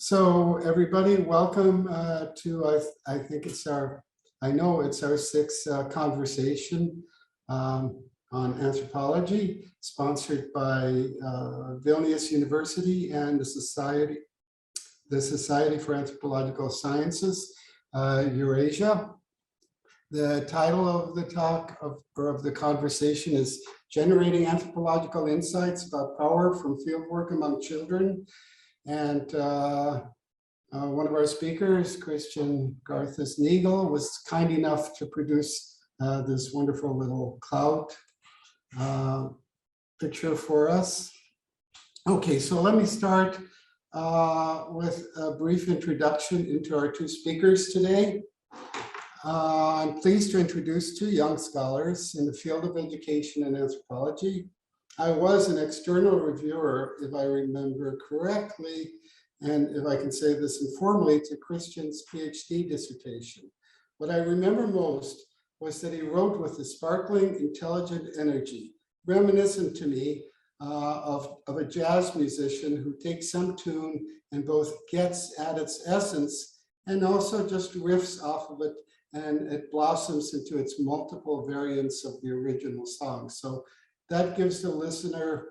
So everybody, welcome to, I think it's our, I know it's our sixth conversation on anthropology, sponsored by Vilnius University and the Society for Anthropological Sciences, Eurasia. The title of the talk of the conversation is Generating Anthropological Insights about Power from Fieldwork Among Children. And one of our speakers, Kristian Garthus-Niegel, was kind enough to produce this wonderful little cloud picture for us. Okay, so let me start with a brief introduction into our two speakers today. I'm pleased to introduce two young scholars in the field of education and anthropology. I was an external reviewer, if I remember correctly, and if I can say this informally, to Kristian's PhD dissertation. What I remember most was that he wrote with a sparkling, intelligent energy, reminiscent to me of a jazz musician who takes some tune and both gets at its essence and also just riffs off of it, and it blossoms into its multiple variants of the original song. So that gives the listener,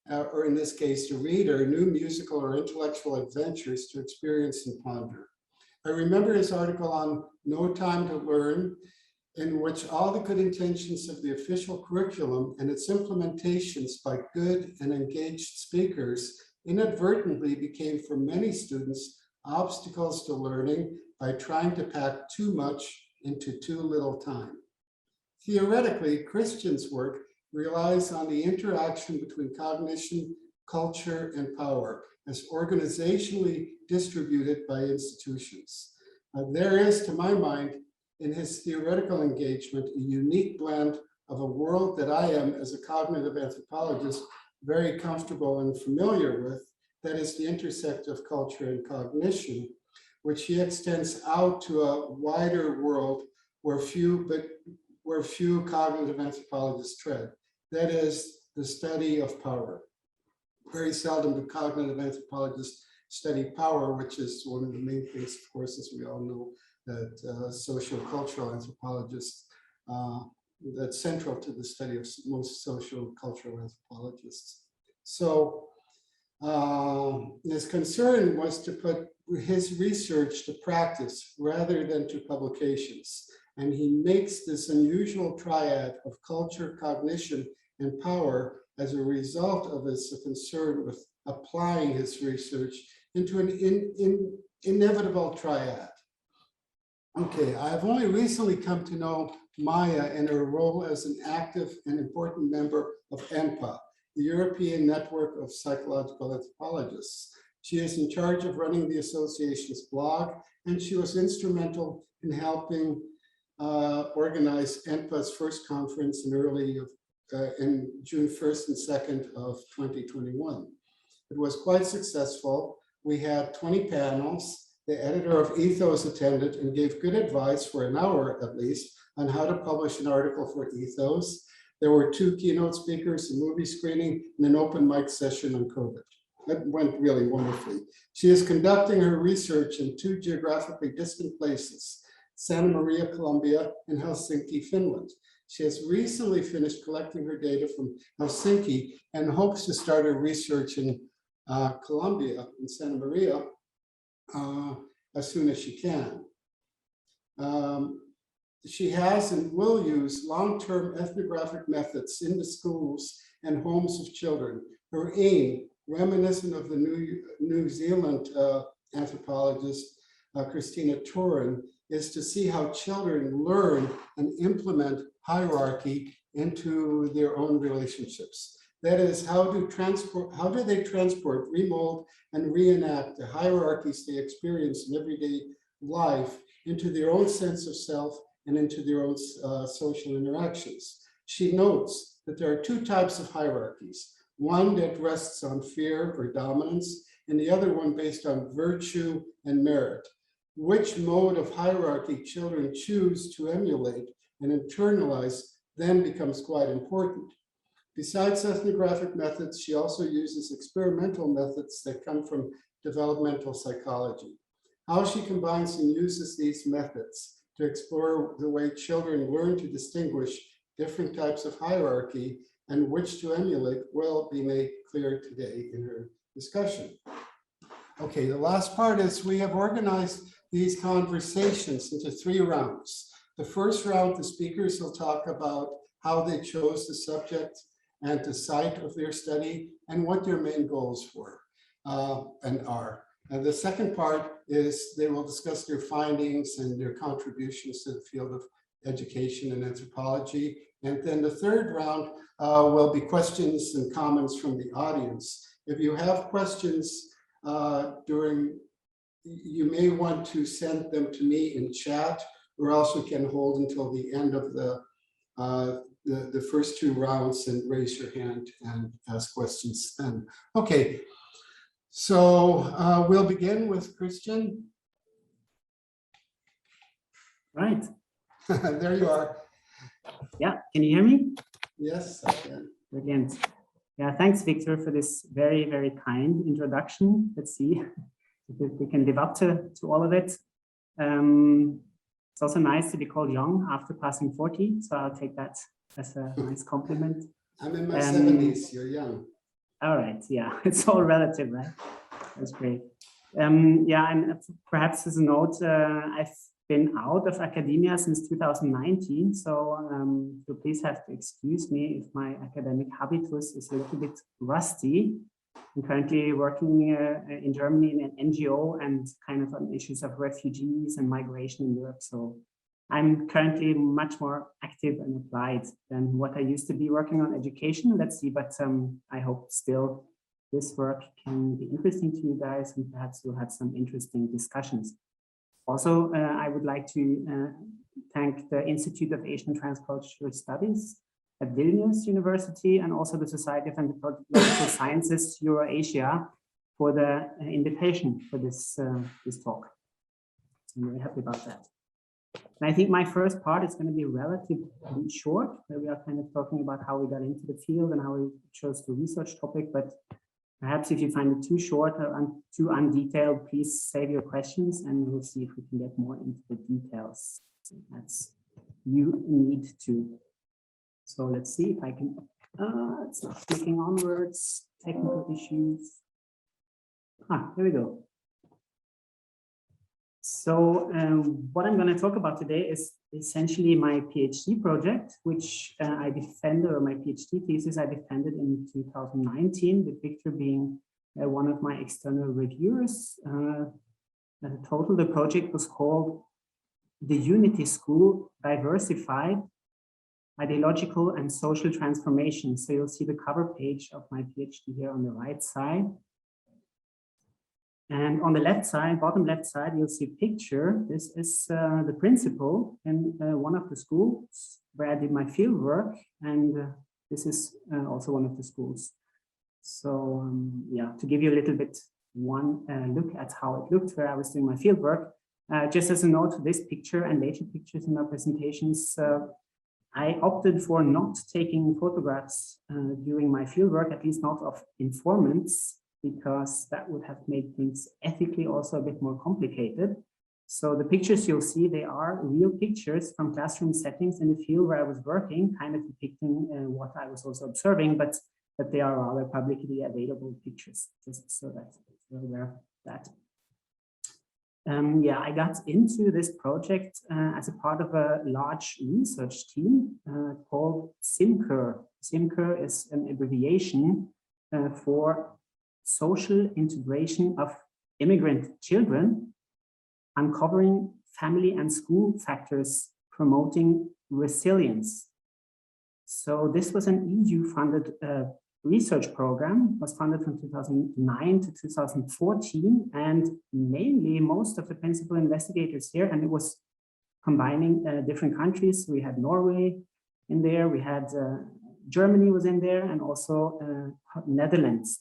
or in this case, the reader, new musical or intellectual adventures to experience and ponder. I remember his article on No Time to Learn, in which all the good intentions of the official curriculum and its implementations by good and engaged speakers inadvertently became for many students obstacles to learning by trying to pack too much into too little time. Theoretically, Kristian's work relies on the interaction between cognition, culture, and power as organizationally distributed by institutions. There is, to my mind, in his theoretical engagement, a unique blend of a world that I am, as a cognitive anthropologist, very comfortable and familiar with, that is the intersect of culture and cognition, which he extends out to a wider world where few cognitive anthropologists tread. That is the study of power. Very seldom do cognitive anthropologists study power, which is one of the main things, of course, as we all know, that socio-cultural anthropologists, that's central to the study of most socio-cultural anthropologists. So his concern was to put his research to practice rather than to publications. And he makes this unusual triad of culture, cognition, and power as a result of his concern with applying his research into an inevitable triad. Okay, I've only recently come to know Maija in her role as an active and important member of ENPA, the European Network of Psychological Anthropologists. She is in charge of running the association's blog, and she was instrumental in helping organize ENPA's first conference in June 1st and 2nd of 2021. It was quite successful. We had 20 panels. The editor of Ethos attended and gave good advice for an hour at least on how to publish an article for Ethos. There were 2 keynote speakers, a movie screening, and an open mic session on COVID. That went really wonderfully. She is conducting her research in 2 geographically distant places, Santa Maria, Colombia, and Helsinki, Finland. She has recently finished collecting her data from Helsinki and hopes to start her research in Colombia, in Santa Maria, as soon as she can. She has and will use long-term ethnographic methods in the schools and homes of children. Her aim, reminiscent of the New Zealand anthropologist Christina Torin, is to see how children learn and implement hierarchy into their own relationships. That is, how do they transport, remold, and reenact the hierarchies they experience in everyday life into their own sense of self and into their own social interactions. She notes that there are 2 types of hierarchies, one that rests on fear or dominance, and the other one based on virtue and merit. Which mode of hierarchy children choose to emulate and internalize then becomes quite important. Besides ethnographic methods, she also uses experimental methods that come from developmental psychology. How she combines and uses these methods to explore the way children learn to distinguish different types of hierarchy and which to emulate will be made clear today in her discussion. Okay, the last part is we have organized these conversations into 3 rounds. The first round, the speakers will talk about how they chose the subject and the site of their study and what their main goals were and are. And the second part is they will discuss their findings and their contributions to the field of education and anthropology. And then the third round will be questions and comments from the audience. If you have questions you may want to send them to me in chat, or else we can hold until the end of the first 2 rounds and raise your hand and ask questions then. Okay, so we'll begin with Kristian. Right. There you are. Yeah, can you hear me? Yes, I can. Brilliant. Yeah, thanks, Victor, for this very, very kind introduction. Let's see if we can live up to all of it. It's also nice to be called young after passing 40, so I'll take that as a nice compliment. I'm in my 70s, you're young. All right, yeah, it's all relative, right? That's great. Yeah, and perhaps as a note, I've been out of academia since 2019, so please have to excuse me if my academic habitus is a little bit rusty. I'm currently working in Germany in an NGO and kind of on issues of refugees and migration in Europe. So I'm currently much more active and applied than what I used to be working on education. Let's see, but I hope still this work can be interesting to you guys and perhaps you'll have some interesting discussions. Also, I would like to thank the Institute of Asian Transcultural Studies at Vilnius University and also the Society of Anthropological Sciences Eurasia for the invitation for this talk. I'm very happy about that. And I think my first part is going to be relatively short, where we are kind of talking about how we got into the field and how we chose the research topic. But perhaps if you find it too short or too undetailed, please save your questions and we'll see if we can get more into the details. That's you need to. So let's see if I can, it's not clicking onwards, technical issues. Here we go. So what I'm going to talk about today is essentially my PhD project, which I defended, or my PhD thesis I defended in 2019, with Victor being one of my external reviewers. In total, the project was called The Unity School, Diversified, Ideological and Social Transformation. So you'll see the cover page of my PhD here on the right side. And on the left side, bottom left side, you'll see a picture. This is the principal in one of the schools where I did my field work. And this is also one of the schools. So yeah, to give you a little bit one look at how it looked where I was doing my field work. Just as a note, this picture and later pictures in our presentations, I opted for not taking photographs during my fieldwork, at least not of informants, because that would have made things ethically also a bit more complicated. So the pictures you'll see, they are real pictures from classroom settings in the field where I was working, kind of depicting what I was also observing, but they are rather publicly available pictures, just so that you're aware of that. Yeah, I got into this project as a part of a large research team called SIMCUR. SIMCUR is an abbreviation for Social Integration of Immigrant Children, Uncovering Family and School Factors Promoting Resilience. So this was an EU-funded research program, was funded from 2009 to 2014, and mainly most of the principal investigators here, and it was combining different countries. We had Norway in there, we had Germany was in there, and also Netherlands.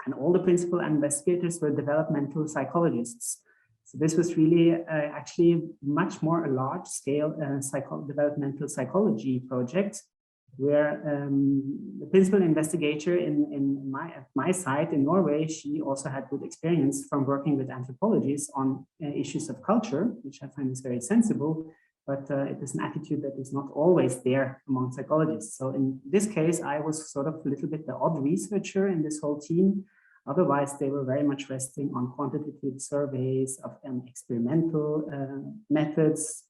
And all the principal investigators were developmental psychologists. So this was really actually much more a large-scale developmental psychology project. where the principal investigator in my site in Norway, she also had good experience from working with anthropologists on issues of culture, which I find is very sensible, but it is an attitude that is not always there among psychologists. So in this case, I was sort of a little bit the odd researcher in this whole team. Otherwise, they were very much resting on quantitative surveys of experimental methods,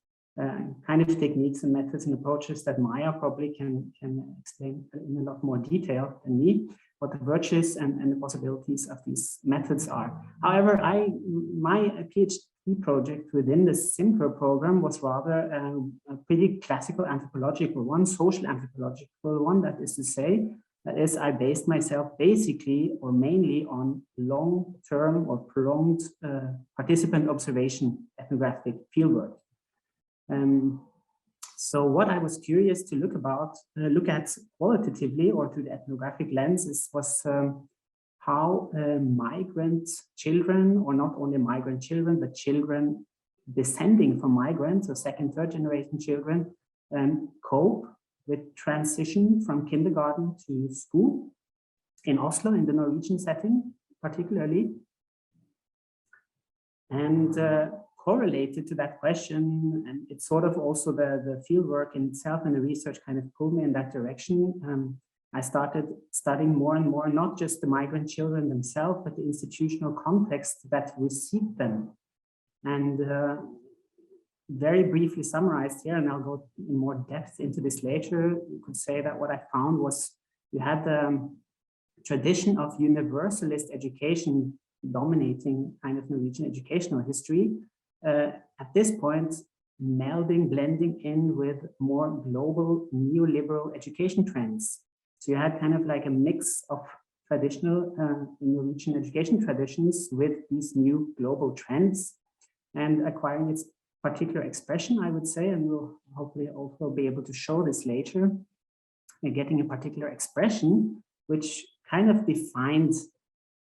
kind of techniques and methods and approaches that Maija probably can explain in a lot more detail than me, what the virtues and the possibilities of these methods are. However, my PhD project within the SIMPER program was rather a pretty classical anthropological one, social anthropological one, that is to say, that is, I based myself basically or mainly on long-term or prolonged participant observation ethnographic fieldwork. So what I was curious to look at qualitatively or through the ethnographic lens was how migrant children, or not only migrant children, but children descending from migrants, or second, third generation children, cope with transition from kindergarten to school in Oslo, in the Norwegian setting, particularly. And correlated to that question, and it's sort of also the fieldwork in itself and the research kind of pulled me in that direction. I started studying more and more, not just the migrant children themselves, but the institutional context that received them. And very briefly summarized here, and I'll go in more depth into this later, you could say that what I found was we had the tradition of universalist education dominating kind of Norwegian educational history. At this point, blending in with more global neoliberal education trends. So you had kind of like a mix of traditional Norwegian education traditions with these new global trends and acquiring its particular expression, I would say, and we'll hopefully also be able to show this later, getting a particular expression which kind of defines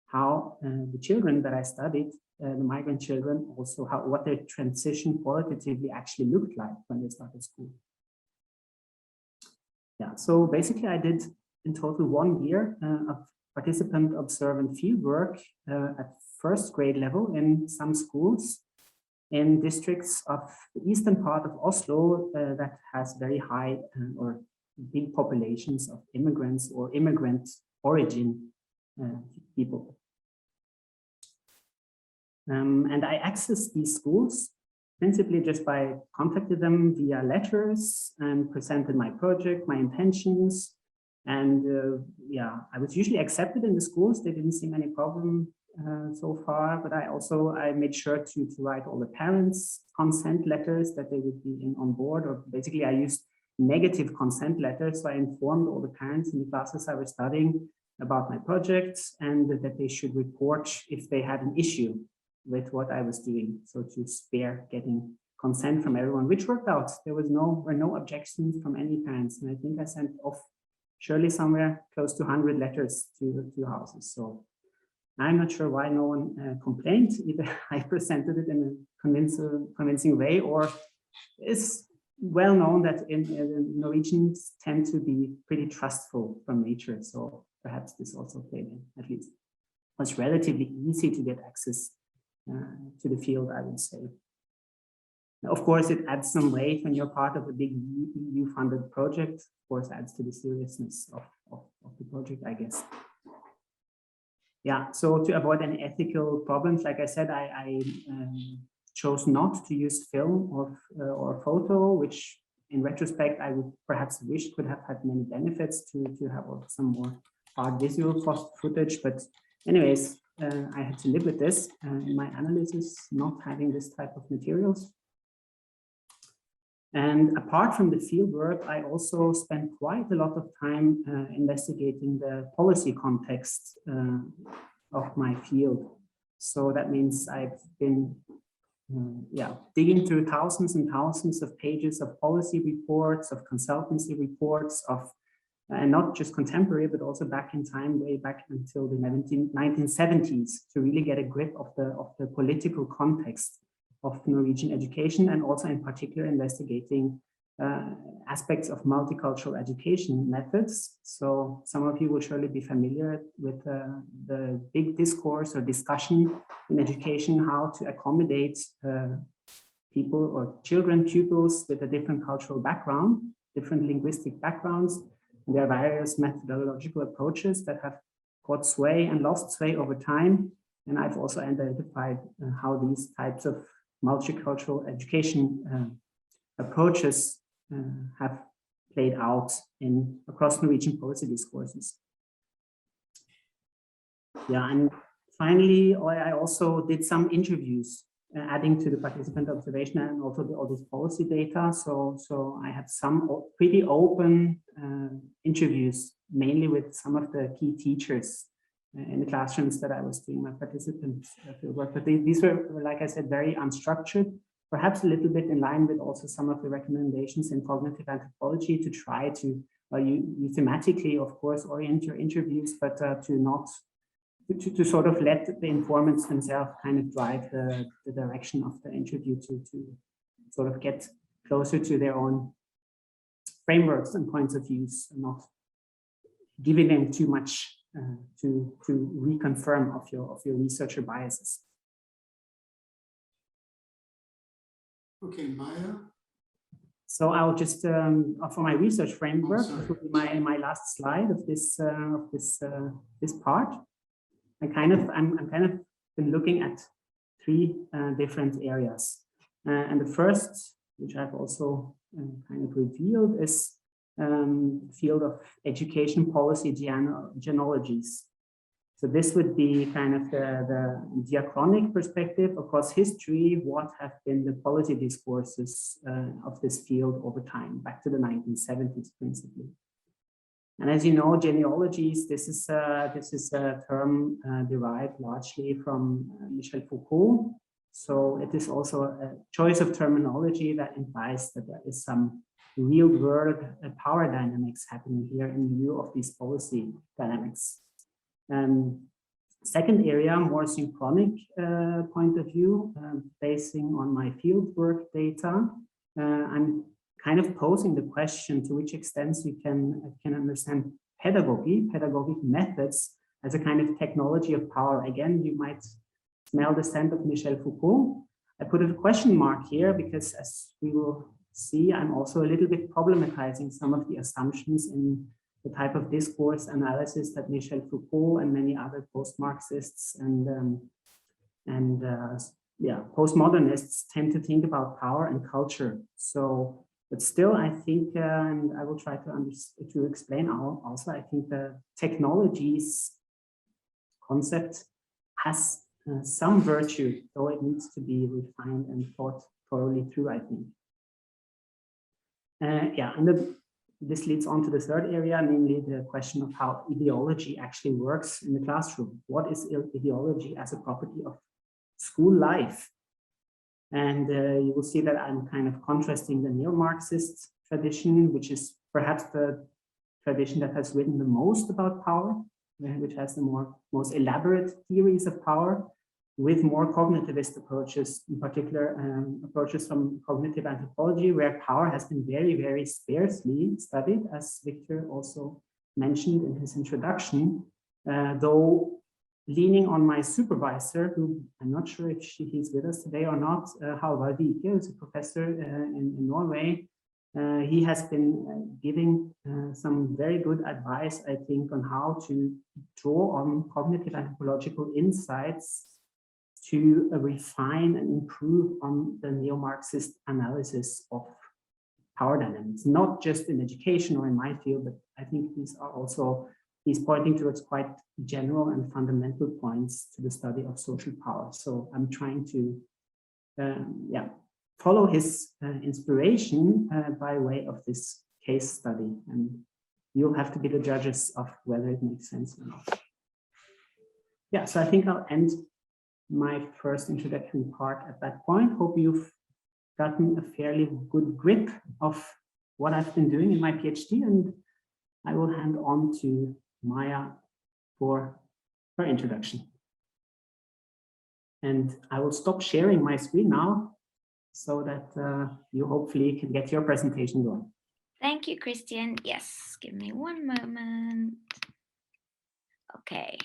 how the children that I studied, the migrant children, also what their transition qualitatively actually looked like when they started school. Yeah, so basically I did in total 1 year of participant observant fieldwork at first grade level in some schools in districts of the eastern part of Oslo that has very high or big populations of immigrants or immigrant origin people. And I accessed these schools principally just by contacting them via letters and presented my project, my intentions. And yeah, I was usually accepted in the schools. They didn't seem any problem so far, but I made sure to write all the parents' consent letters that they would be on board, or basically I used negative consent letters. So I informed all the parents in the classes I was studying about my projects and that they should report if they had an issue with what I was doing. So to spare getting consent from everyone, which worked out. There were no objections from any parents. And I think I sent off surely somewhere close to 100 letters to houses. So I'm not sure why no one complained. Either I presented it in a convincing way, or it's well known that Norwegians tend to be pretty trustful from nature. So perhaps this also played in, at least. It was relatively easy to get access to the field, I would say. Now, of course, it adds some weight when you're part of a big EU-funded project. Of course, adds to the seriousness of the project, I guess. Yeah, so to avoid any ethical problems, like I said, I chose not to use film or photo, which in retrospect, I would perhaps wish could have had many benefits to have some more hard visual footage. But anyways, I had to live with this in my analysis, not having this type of materials. And apart from the field work, I also spent quite a lot of time investigating the policy context of my field. So that means I've been digging through thousands and thousands of pages of policy reports, of consultancy reports, of and not just contemporary, but also back in time, way back until the 1970s, to really get a grip of the political context of Norwegian education, and also in particular investigating aspects of multicultural education methods. So some of you will surely be familiar with the big discourse or discussion in education, how to accommodate people or children, pupils with a different cultural background, different linguistic backgrounds. And there are various methodological approaches that have got sway and lost sway over time. And I've also identified how these types of multicultural education approaches have played out across Norwegian policy discourses. Yeah, and finally, I also did some interviews, adding to the participant observation and also all this policy data. So I had some pretty open interviews, mainly with some of the key teachers in the classrooms that I was doing my participant fieldwork. But these were, like I said, very unstructured, perhaps a little bit in line with also some of the recommendations in cognitive anthropology to try to, you thematically, of course, orient your interviews, but to sort of let the informants themselves kind of drive the direction of the interview to sort of get closer to their own frameworks and points of views, and not giving them too much to reconfirm of your researcher biases. Okay, Maija. So I'll just for my research framework, this will be my last slide of this part. I'm kind of been looking at three different areas, and the first, which I've also kind of revealed, is field of education policy genealogies. So this would be kind of the diachronic perspective across history. What have been the policy discourses of this field over time, back to the 1970s principally. And as you know, genealogies, this is a term derived largely from Michel Foucault. So it is also a choice of terminology that implies that there is some real world power dynamics happening here in view of these policy dynamics. Second area, more synchronic point of view, basing on my fieldwork data, I'm kind of posing the question to which extent you can understand pedagogic methods as a kind of technology of power. Again, you might smell the scent of Michel Foucault. I put a question mark here because, as we will see, I'm also a little bit problematizing some of the assumptions in the type of discourse analysis that Michel Foucault and many other post-Marxists and postmodernists tend to think about power and culture. So, but still, I think, and I will try to explain also, I think the technologies concept has some virtue, though it needs to be refined and thought thoroughly through, I think. This leads on to the third area, namely the question of how ideology actually works in the classroom. What is ideology as a property of school life? And you will see that I'm kind of contrasting the neo-Marxist tradition, which is perhaps the tradition that has written the most about power, which has the most elaborate theories of power, with more cognitivist approaches, in particular approaches from cognitive anthropology, where power has been very, very sparsely studied, as Victor also mentioned in his introduction, though leaning on my supervisor, who I'm not sure if he's with us today or not, Halvard Vike, who's a professor in Norway. He has been giving some very good advice, I think, on how to draw on cognitive anthropological insights to refine and improve on the neo-Marxist analysis of power dynamics, not just in education or in my field, but I think these are also, he's pointing towards quite general and fundamental points to the study of social power. So I'm trying to, follow his inspiration by way of this case study, and you'll have to be the judges of whether it makes sense or not. Yeah, so I think I'll end my first introductory part at that point. Hope you've gotten a fairly good grip of what I've been doing in my PhD, and I will hand on to Maija for her introduction. And I will stop sharing my screen now, so that you hopefully can get your presentation going. Thank you, Kristian. Yes, give me one moment. Okay,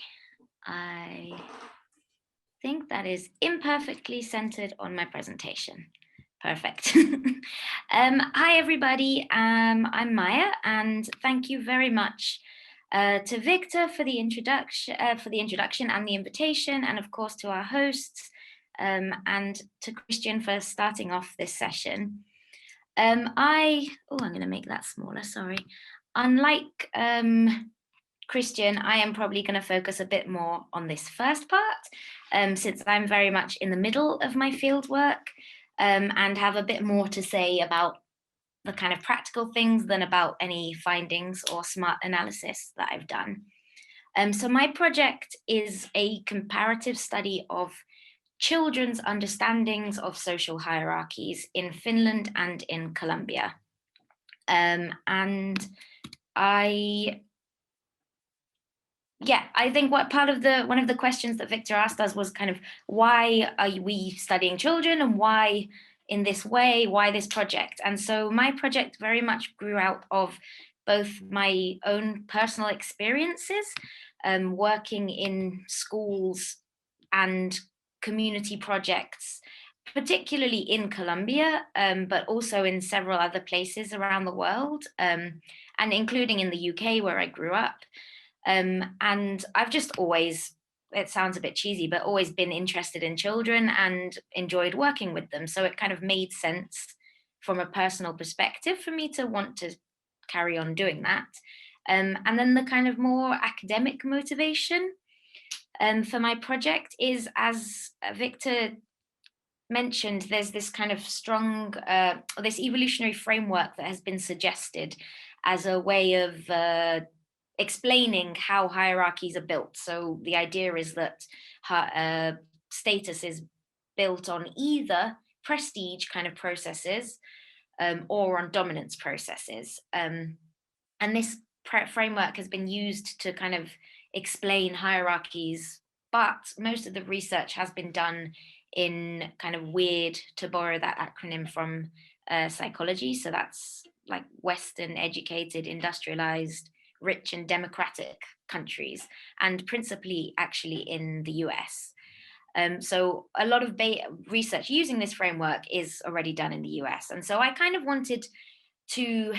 I think that is imperfectly centered on my presentation. Perfect. Hi, everybody. I'm Maija, and thank you very much to Victor for the introduction and the invitation, and of course to our hosts, and to Kristian for starting off this session. I'm going to make that smaller. Sorry. Unlike Kristian, I am probably going to focus a bit more on this first part, since I'm very much in the middle of my field work, and have a bit more to say about the kind of practical things than about any findings or smart analysis that I've done. So my project is a comparative study of children's understandings of social hierarchies in Finland and in Colombia. And I think one of the questions that Victor asked us was kind of, why are we studying children, and why in this way, why this project? And so my project very much grew out of both my own personal experiences, working in schools and community projects, particularly in Colombia, but also in several other places around the world, and including in the UK where I grew up. And I've just always, it sounds a bit cheesy, but always been interested in children and enjoyed working with them. So it kind of made sense from a personal perspective for me to want to carry on doing that. And then the kind of more academic motivation for my project is, as Victor mentioned, there's this kind of strong, this evolutionary framework that has been suggested as a way of explaining how hierarchies are built. So the idea is that status is built on either prestige kind of processes or on dominance processes. And this framework has been used to kind of explain hierarchies, but most of the research has been done in kind of weird, to borrow that acronym from psychology. So that's like Western educated, industrialized, rich and democratic countries, and principally actually in the US. So a lot of research using this framework is already done in the US. And so I kind of wanted to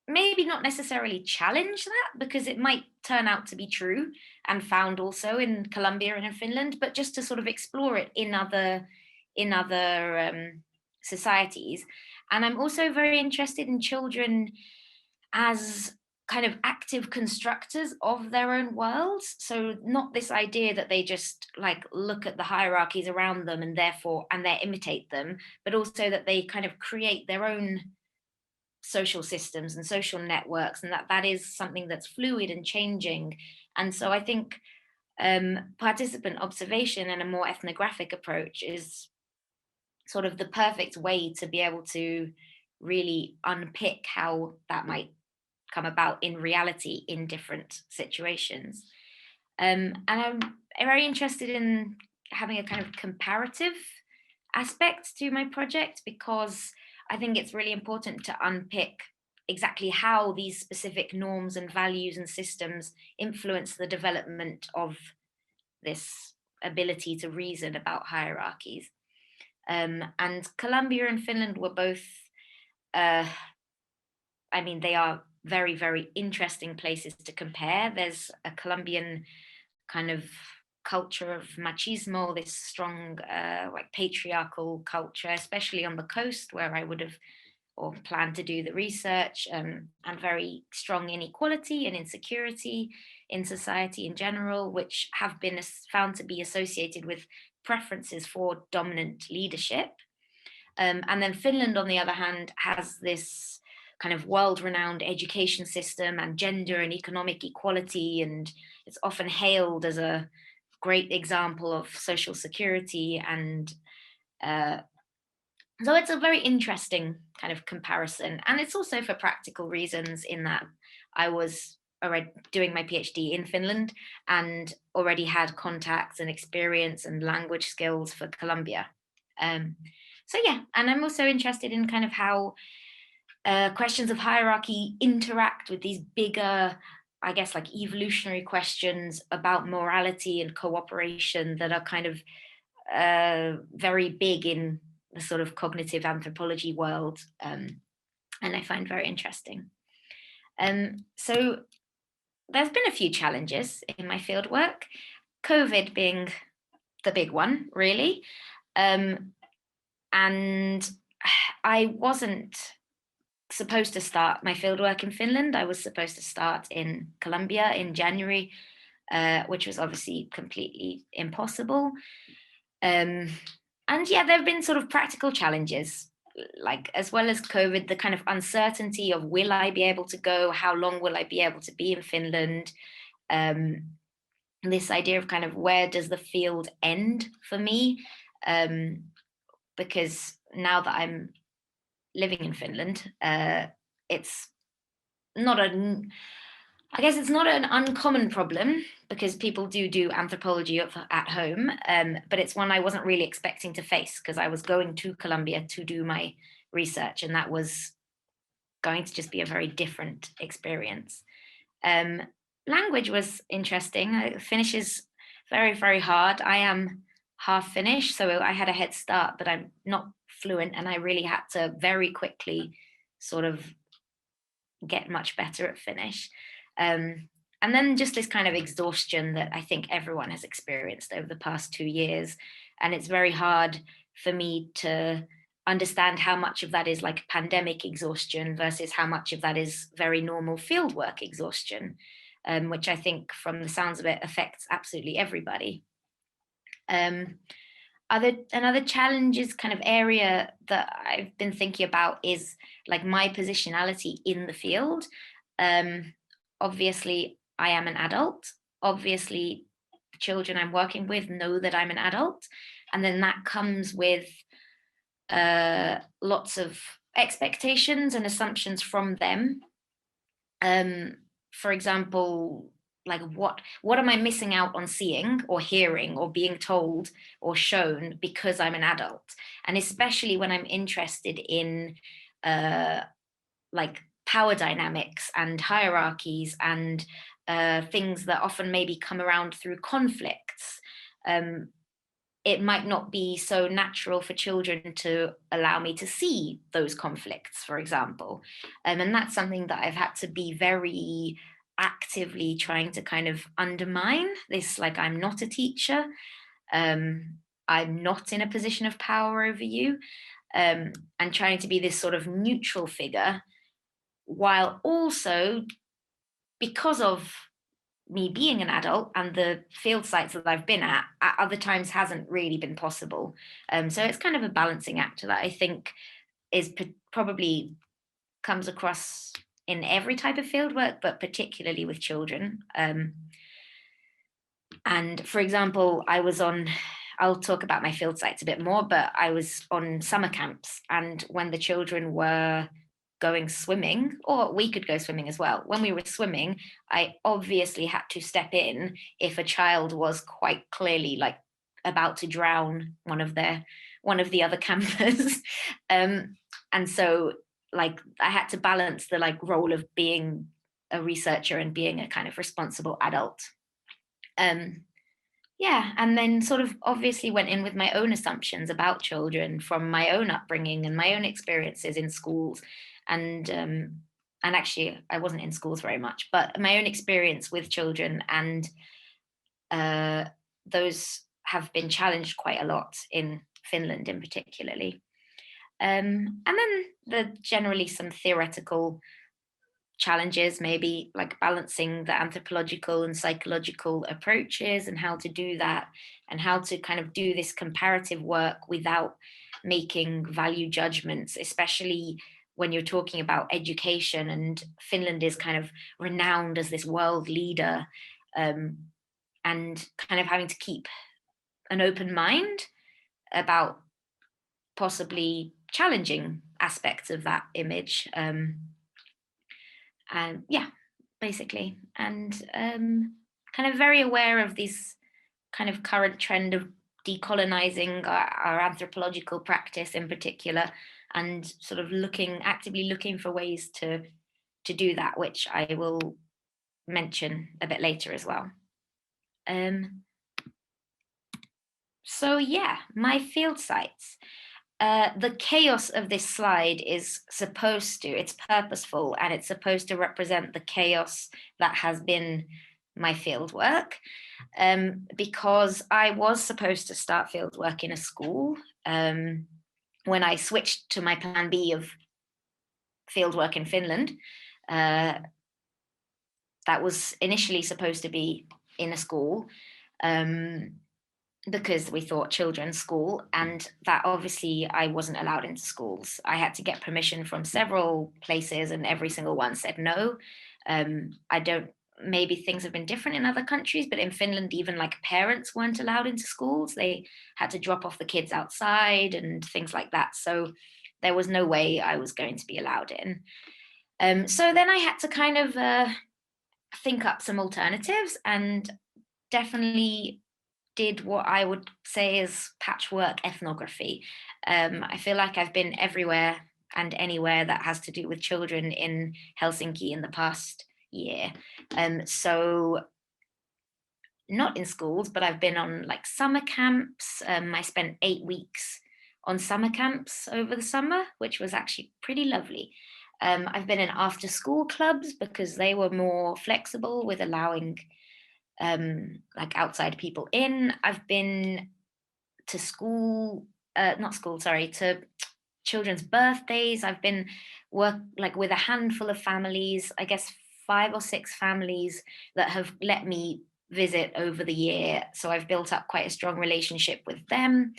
maybe not necessarily challenge that, because it might turn out to be true and found also in Colombia and in Finland, but just to sort of explore it in other societies. And I'm also very interested in children as kind of active constructors of their own worlds. So not this idea that they just like look at the hierarchies around them and they imitate them, but also that they kind of create their own social systems and social networks, and that is something that's fluid and changing. And so I think participant observation and a more ethnographic approach is sort of the perfect way to be able to really unpick how that might come about in reality in different situations. And I'm very interested in having a kind of comparative aspect to my project, because I think it's really important to unpick exactly how these specific norms and values and systems influence the development of this ability to reason about hierarchies. And Colombia and Finland were both, they are very, very interesting places to compare. There's a Colombian kind of culture of machismo, this strong like patriarchal culture, especially on the coast where I would have or planned to do the research, and very strong inequality and insecurity in society in general, which have been found to be associated with preferences for dominant leadership. And then Finland, on the other hand, has this kind of world-renowned education system and gender and economic equality, and it's often hailed as a great example of social security. And so it's a very interesting kind of comparison. And it's also for practical reasons, in that I was already doing my PhD in Finland and already had contacts and experience and language skills for Colombia. So yeah, and I'm also interested in kind of how questions of hierarchy interact with these bigger, I guess, like evolutionary questions about morality and cooperation that are kind of very big in the sort of cognitive anthropology world, and I find very interesting. So there's been a few challenges in my fieldwork, COVID being the big one, really. And I wasn't supposed to start my fieldwork in Finland. I was supposed to start in Colombia in January, which was obviously completely impossible. And yeah, there have been sort of practical challenges, like as well as COVID, the kind of uncertainty of will I be able to go? How long will I be able to be in Finland? This idea of kind of where does the field end for me? Because now that I'm living in Finland, it's not I guess it's not an uncommon problem because people do anthropology at home, but it's one I wasn't really expecting to face because I was going to Colombia to do my research, and that was going to just be a very different experience. Language was interesting. Finnish is very, very hard. I am half Finnish, so I had a head start, but I'm not fluent, and I really had to very quickly sort of get much better at Finnish. And then just this kind of exhaustion that I think everyone has experienced over the past 2 years. And it's very hard for me to understand how much of that is like pandemic exhaustion versus how much of that is very normal fieldwork exhaustion, which I think from the sounds of it affects absolutely everybody. Another challenges kind of area that I've been thinking about is like my positionality in the field. Obviously, I am an adult. Obviously, the children I'm working with know that I'm an adult. And then that comes with lots of expectations and assumptions from them. For example, like what am I missing out on seeing or hearing or being told or shown because I'm an adult? And especially when I'm interested in like power dynamics and hierarchies and things that often maybe come around through conflicts. It might not be so natural for children to allow me to see those conflicts, for example. And that's something that I've had to be very actively trying to kind of undermine this, like, I'm not a teacher. I'm not in a position of power over you. And trying to be this sort of neutral figure, while also, because of me being an adult and the field sites that I've been at other times hasn't really been possible. So it's kind of a balancing act that I think is probably comes across in every type of fieldwork, but particularly with children. And for example, I'll talk about my field sites a bit more, but I was on summer camps, and when the children were going swimming, or we could go swimming as well. When we were swimming, I obviously had to step in if a child was quite clearly like about to drown one of the other campers. And so like I had to balance the like role of being a researcher and being a kind of responsible adult. Yeah, and then sort of obviously went in with my own assumptions about children from my own upbringing and my own experiences in schools. And actually I wasn't in schools very much, but my own experience with children, and those have been challenged quite a lot in Finland in particularly. And then generally some theoretical challenges, maybe like balancing the anthropological and psychological approaches and how to do that, and how to kind of do this comparative work without making value judgments, especially when you're talking about education, and Finland is kind of renowned as this world leader, and kind of having to keep an open mind about possibly challenging aspects of that image. And yeah, basically, and kind of very aware of this kind of current trend of decolonizing our anthropological practice in particular, and sort of actively looking for ways to do that, which I will mention a bit later as well. So yeah, my field sites. The chaos of this slide is it's purposeful, and it's supposed to represent the chaos that has been my field work, because I was supposed to start field work in a school when I switched to my plan B of field work in Finland. That was initially supposed to be in a school, because we thought children's school, and that obviously I wasn't allowed into schools. I had to get permission from several places, and every single one said no. Maybe things have been different in other countries, but in Finland, even like parents weren't allowed into schools. They had to drop off the kids outside and things like that. So there was no way I was going to be allowed in. So then I had to kind of think up some alternatives, and definitely did what I would say is patchwork ethnography. I feel like I've been everywhere and anywhere that has to do with children in Helsinki in the past year. So not in schools, but I've been on like summer camps. I spent 8 weeks on summer camps over the summer, which was actually pretty lovely. I've been in after school clubs because they were more flexible with allowing like outside people in. I've been to to children's birthdays. I've been with a handful of families, I guess 5 or 6 families that have let me visit over the year. So I've built up quite a strong relationship with them.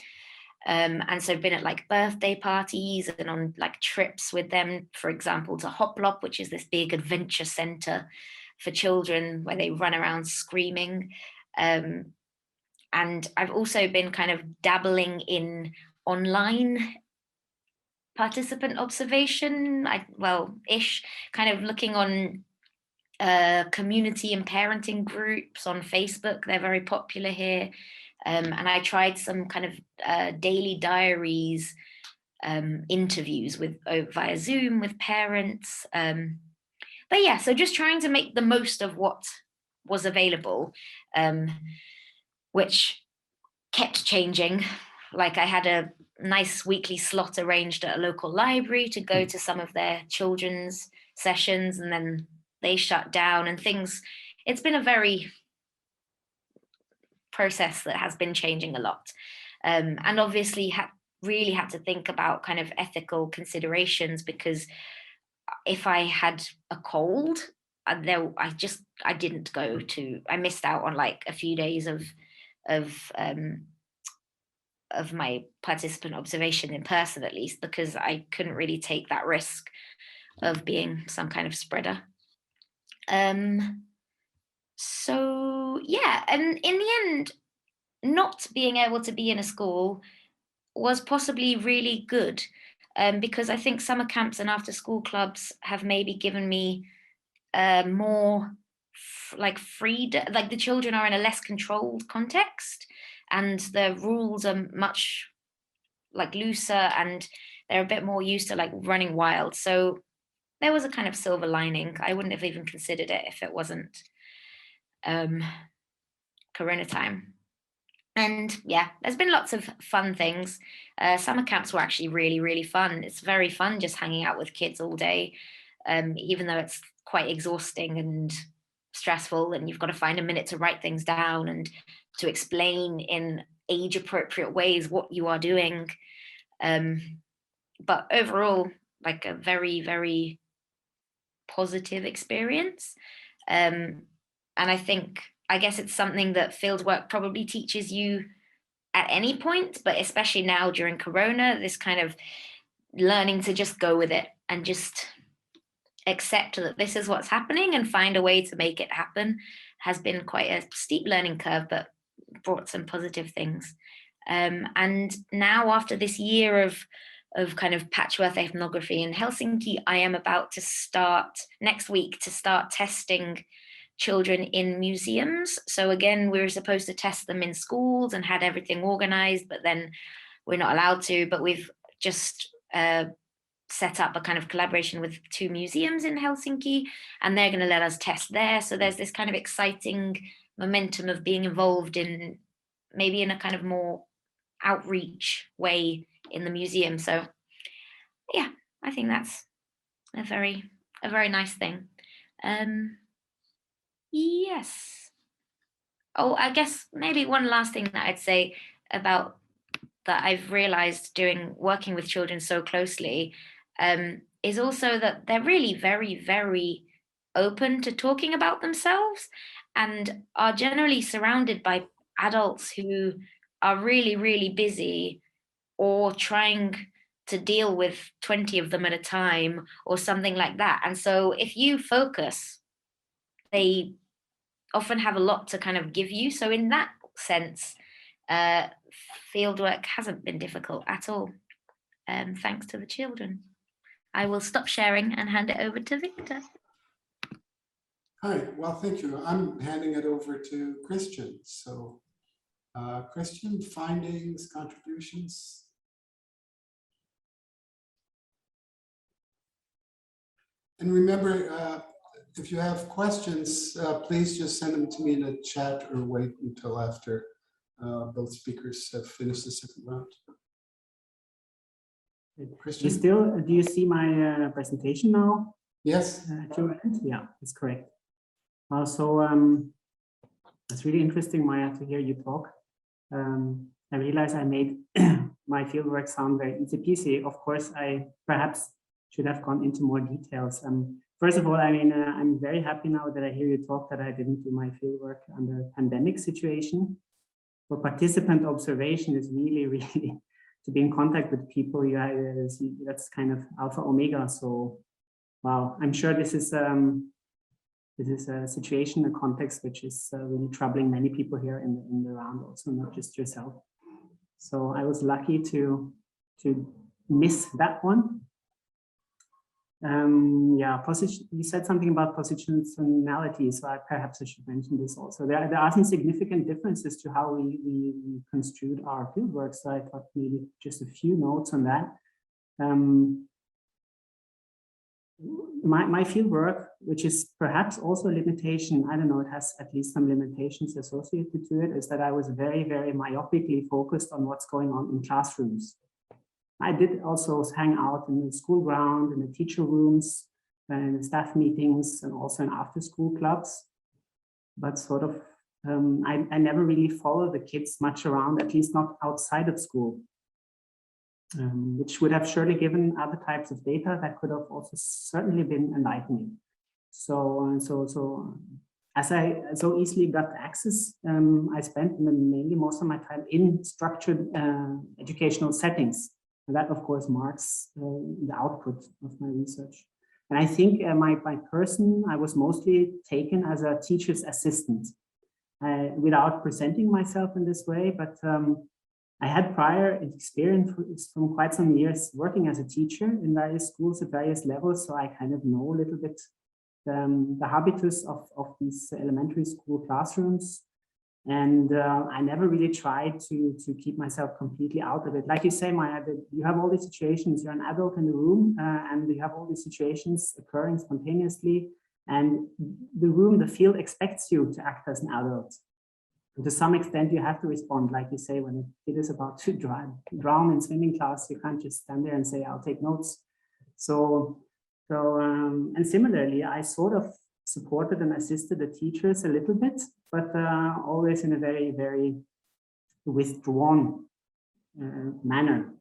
And so I've been at like birthday parties and on like trips with them, for example, to Hoplop, which is this big adventure center for children where they run around screaming. And I've also been kind of dabbling in online participant observation, ish, kind of looking on community and parenting groups on Facebook. They're very popular here. And I tried some kind of daily diaries interviews via Zoom with parents. But yeah, so just trying to make the most of what was available, which kept changing. Like I had a nice weekly slot arranged at a local library to go to some of their children's sessions, and then they shut down and things. It's been a very process that has been changing a lot. And obviously really had to think about kind of ethical considerations, because if I had a cold, I missed out on like a few days of my participant observation in person, at least, because I couldn't really take that risk of being some kind of spreader. So yeah, and in the end, not being able to be in a school was possibly really good, because I think summer camps and after school clubs have maybe given me more freedom. Like the children are in a less controlled context, and the rules are much looser, and they're a bit more used to running wild. So there was a kind of silver lining. I wouldn't have even considered it if it wasn't Corona time. And yeah, there's been lots of fun things. Summer camps were actually really, really fun. It's very fun just hanging out with kids all day, even though it's quite exhausting and stressful, and you've got to find a minute to write things down and to explain in age appropriate ways what you are doing. But overall, a very, very positive experience. And I guess it's something that fieldwork probably teaches you at any point, but especially now during Corona, this kind of learning to just go with it and just accept that this is what's happening and find a way to make it happen has been quite a steep learning curve, but brought some positive things. And now, after this year of kind of patchwork ethnography in Helsinki, I am about to start next week to start testing children in museums. So again, we were supposed to test them in schools and had everything organized, but then we're not allowed to, but we've just set up a kind of collaboration with 2 museums in Helsinki, and they're going to let us test there. So there's this kind of exciting momentum of being involved in maybe in a kind of more outreach way in the museum. So yeah, I think that's a very nice thing. Yes. Oh, I guess maybe one last thing that I'd say about that I've realized working with children so closely is also that they're really very, very open to talking about themselves and are generally surrounded by adults who are really, really busy or trying to deal with 20 of them at a time or something like that. And so if you focus, they often have a lot to kind of give you. So in that sense, fieldwork hasn't been difficult at all, thanks to the children. I will stop sharing and hand it over to Victor. Hi, well, thank you. I'm handing it over to Kristian. So Kristian, findings, contributions? And remember, if you have questions, please just send them to me in a chat or wait until after both speakers have finished the second round. Kristian? Do you see my presentation now? Yes. At your end? Yeah, that's correct. So it's really interesting, Maija, to hear you talk. I realize I made my fieldwork sound very easy peasy. Of course, I perhaps should have gone into more details. First of all, I mean, I'm very happy now that I hear you talk that I didn't do my fieldwork under a pandemic situation. For participant observation is really, really to be in contact with people. That's kind of alpha omega. So, wow, I'm sure this is a situation, a context which is really troubling many people here in the round, also not just yourself. So I was lucky to miss that one. Yeah, you said something about positionality, so perhaps I should mention this also. There are some significant differences to how we construed our fieldwork, so I thought maybe just a few notes on that. My fieldwork, which is perhaps also a limitation, I don't know, it has at least some limitations associated to it, is that I was very, very myopically focused on what's going on in classrooms. I did also hang out in the school ground, in the teacher rooms, and in staff meetings, and also in after-school clubs. But sort of, I never really followed the kids much around, at least not outside of school, which would have surely given other types of data that could have also certainly been enlightening. So as I so easily got access, I spent mainly most of my time in structured educational settings. And that, of course, marks the output of my research. And I think my person, I was mostly taken as a teacher's assistant without presenting myself in this way. But I had prior experience from quite some years working as a teacher in various schools at various levels. So I kind of know a little bit the habitus of these elementary school classrooms. And I never really tried to keep myself completely out of it. Like you say, Maija, you have all these situations, you're an adult in the room, and you have all these situations occurring spontaneously. And the room, the field expects you to act as an adult. And to some extent, you have to respond, like you say, when a kid is about to drown in swimming class, you can't just stand there and say, I'll take notes. And similarly, I sort of supported and assisted the teachers a little bit, but always in a very, very withdrawn manner.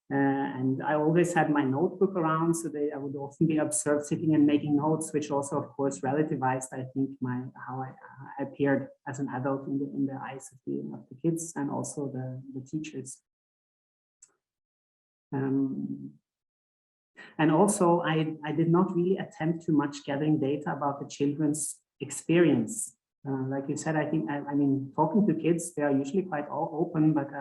And I always had my notebook around, so I would often be observed sitting and making notes, which also, of course, relativized, I think, how I appeared as an adult in the eyes of the kids and also the teachers. And also, I did not really attempt too much gathering data about the children's experience. Like you said, I think, I mean, talking to kids, they are usually quite open, but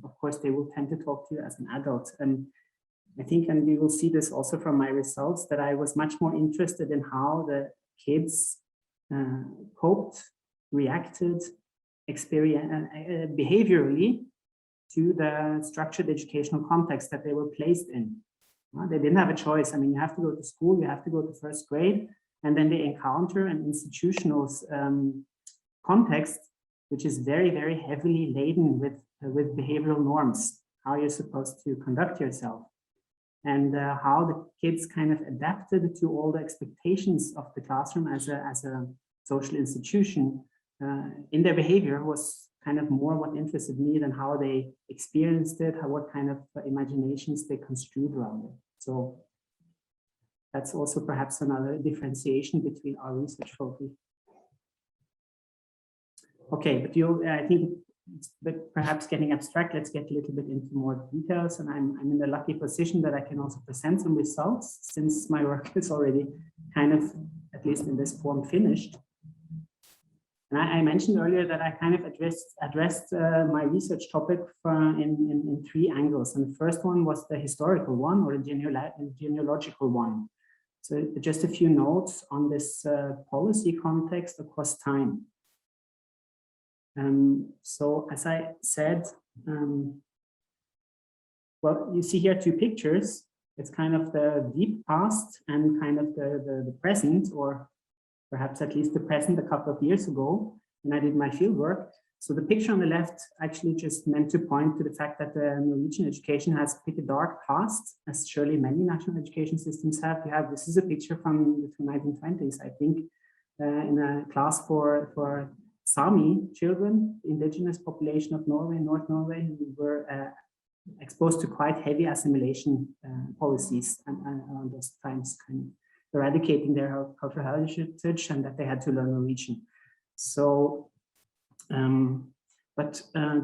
of course, they will tend to talk to you as an adult. And I think, and you will see this also from my results, that I was much more interested in how the kids coped, reacted, behaviorally to the structured educational context that they were placed in. They didn't have a choice. I mean, you have to go to school, you have to go to first grade, and then they encounter an institutional context, which is very, very heavily laden with behavioral norms, how you're supposed to conduct yourself, and how the kids kind of adapted to all the expectations of the classroom as a social institution in their behavior was kind of more what interested me than how they experienced it, what kind of imaginations they construed around it. So that's also perhaps another differentiation between our research focus. Okay, but I think it's perhaps getting abstract. Let's get a little bit into more details. And I'm in the lucky position that I can also present some results since my work is already kind of, at least in this form, finished. And I mentioned earlier that I kind of addressed my research topic in three angles. And the first one was the historical one, or the genealogical one. So just a few notes on this policy context across time. So as I said, well, you see here two pictures. It's kind of the deep past and kind of the present, or perhaps at least the present a couple of years ago when I did my field work. So the picture on the left actually just meant to point to the fact that the Norwegian education has pretty dark past, as surely many national education systems have. This is a picture from the 1920s, I think, in a class for Sami children, indigenous population of Norway, North Norway, who were exposed to quite heavy assimilation policies around those times, kind of eradicating their cultural heritage, and that they had to learn Norwegian. So,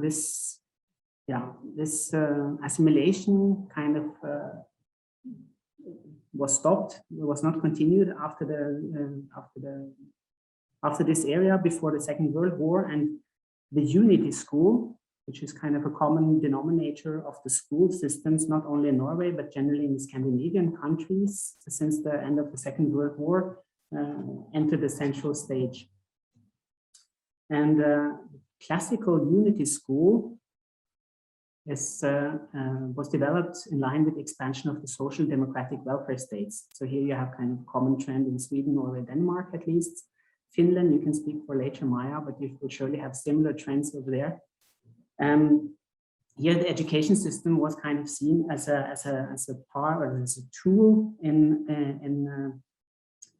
this assimilation kind of was stopped. It was not continued after this era, before the Second World War, and the unity school, which is kind of a common denominator of the school systems, not only in Norway, but generally in the Scandinavian countries, since the end of the Second World War, entered the central stage. And classical unity school was developed in line with the expansion of the social democratic welfare states. So here you have kind of common trend in Sweden, Norway, Denmark, at least. Finland, you can speak for later, Maija, but you will surely have similar trends over there. Here, the education system was kind of seen as a part, or as a tool in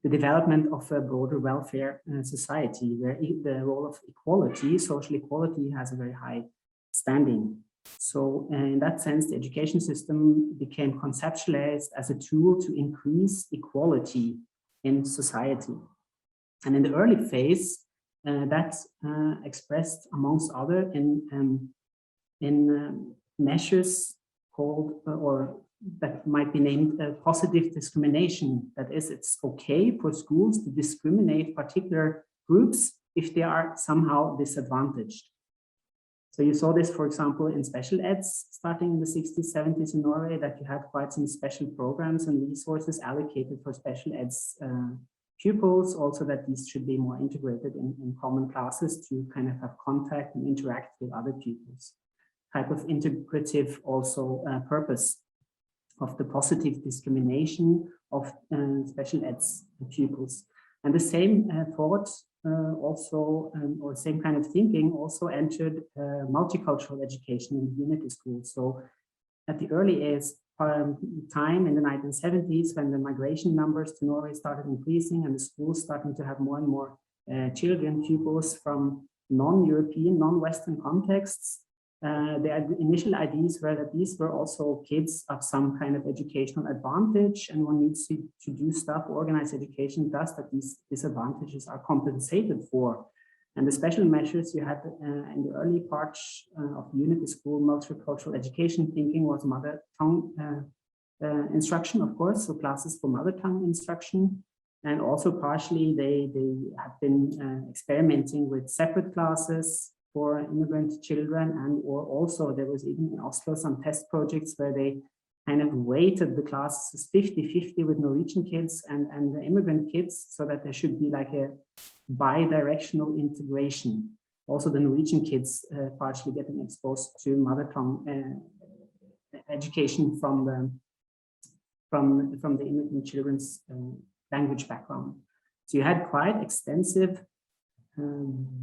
the development of a broader welfare society, where the role of equality, social equality, has a very high standing. So in that sense, the education system became conceptualized as a tool to increase equality in society. And in the early phase, that's expressed amongst other in measures called, or that might be named positive discrimination. That is, it's okay for schools to discriminate particular groups if they are somehow disadvantaged. So you saw this, for example, in special eds starting in the 60s, 70s in Norway, that you had quite some special programs and resources allocated for special eds pupils, also that these should be more integrated in common classes to kind of have contact and interact with other pupils. Type of integrative also purpose of the positive discrimination of special eds pupils. And the same thought also, or same kind of thinking also entered multicultural education in unity schools. So at the early time in the 1970s, when the migration numbers to Norway started increasing and the schools starting to have more and more children, pupils from non-European, non-Western contexts, the initial ideas were that these were also kids of some kind of educational advantage, and one needs to do stuff, organize education, thus that these disadvantages are compensated for. And the special measures you had in the early parts of unity school, multicultural education thinking was mother tongue instruction, of course, so classes for mother tongue instruction. And also partially they have been experimenting with separate classes for immigrant children, and or also there was even in Oslo some test projects where they kind of weighted the classes 50-50 with Norwegian kids and the immigrant kids, so that there should be like a bi-directional integration. Also the Norwegian kids partially getting exposed to mother tongue education from the immigrant children's language background. So you had quite extensive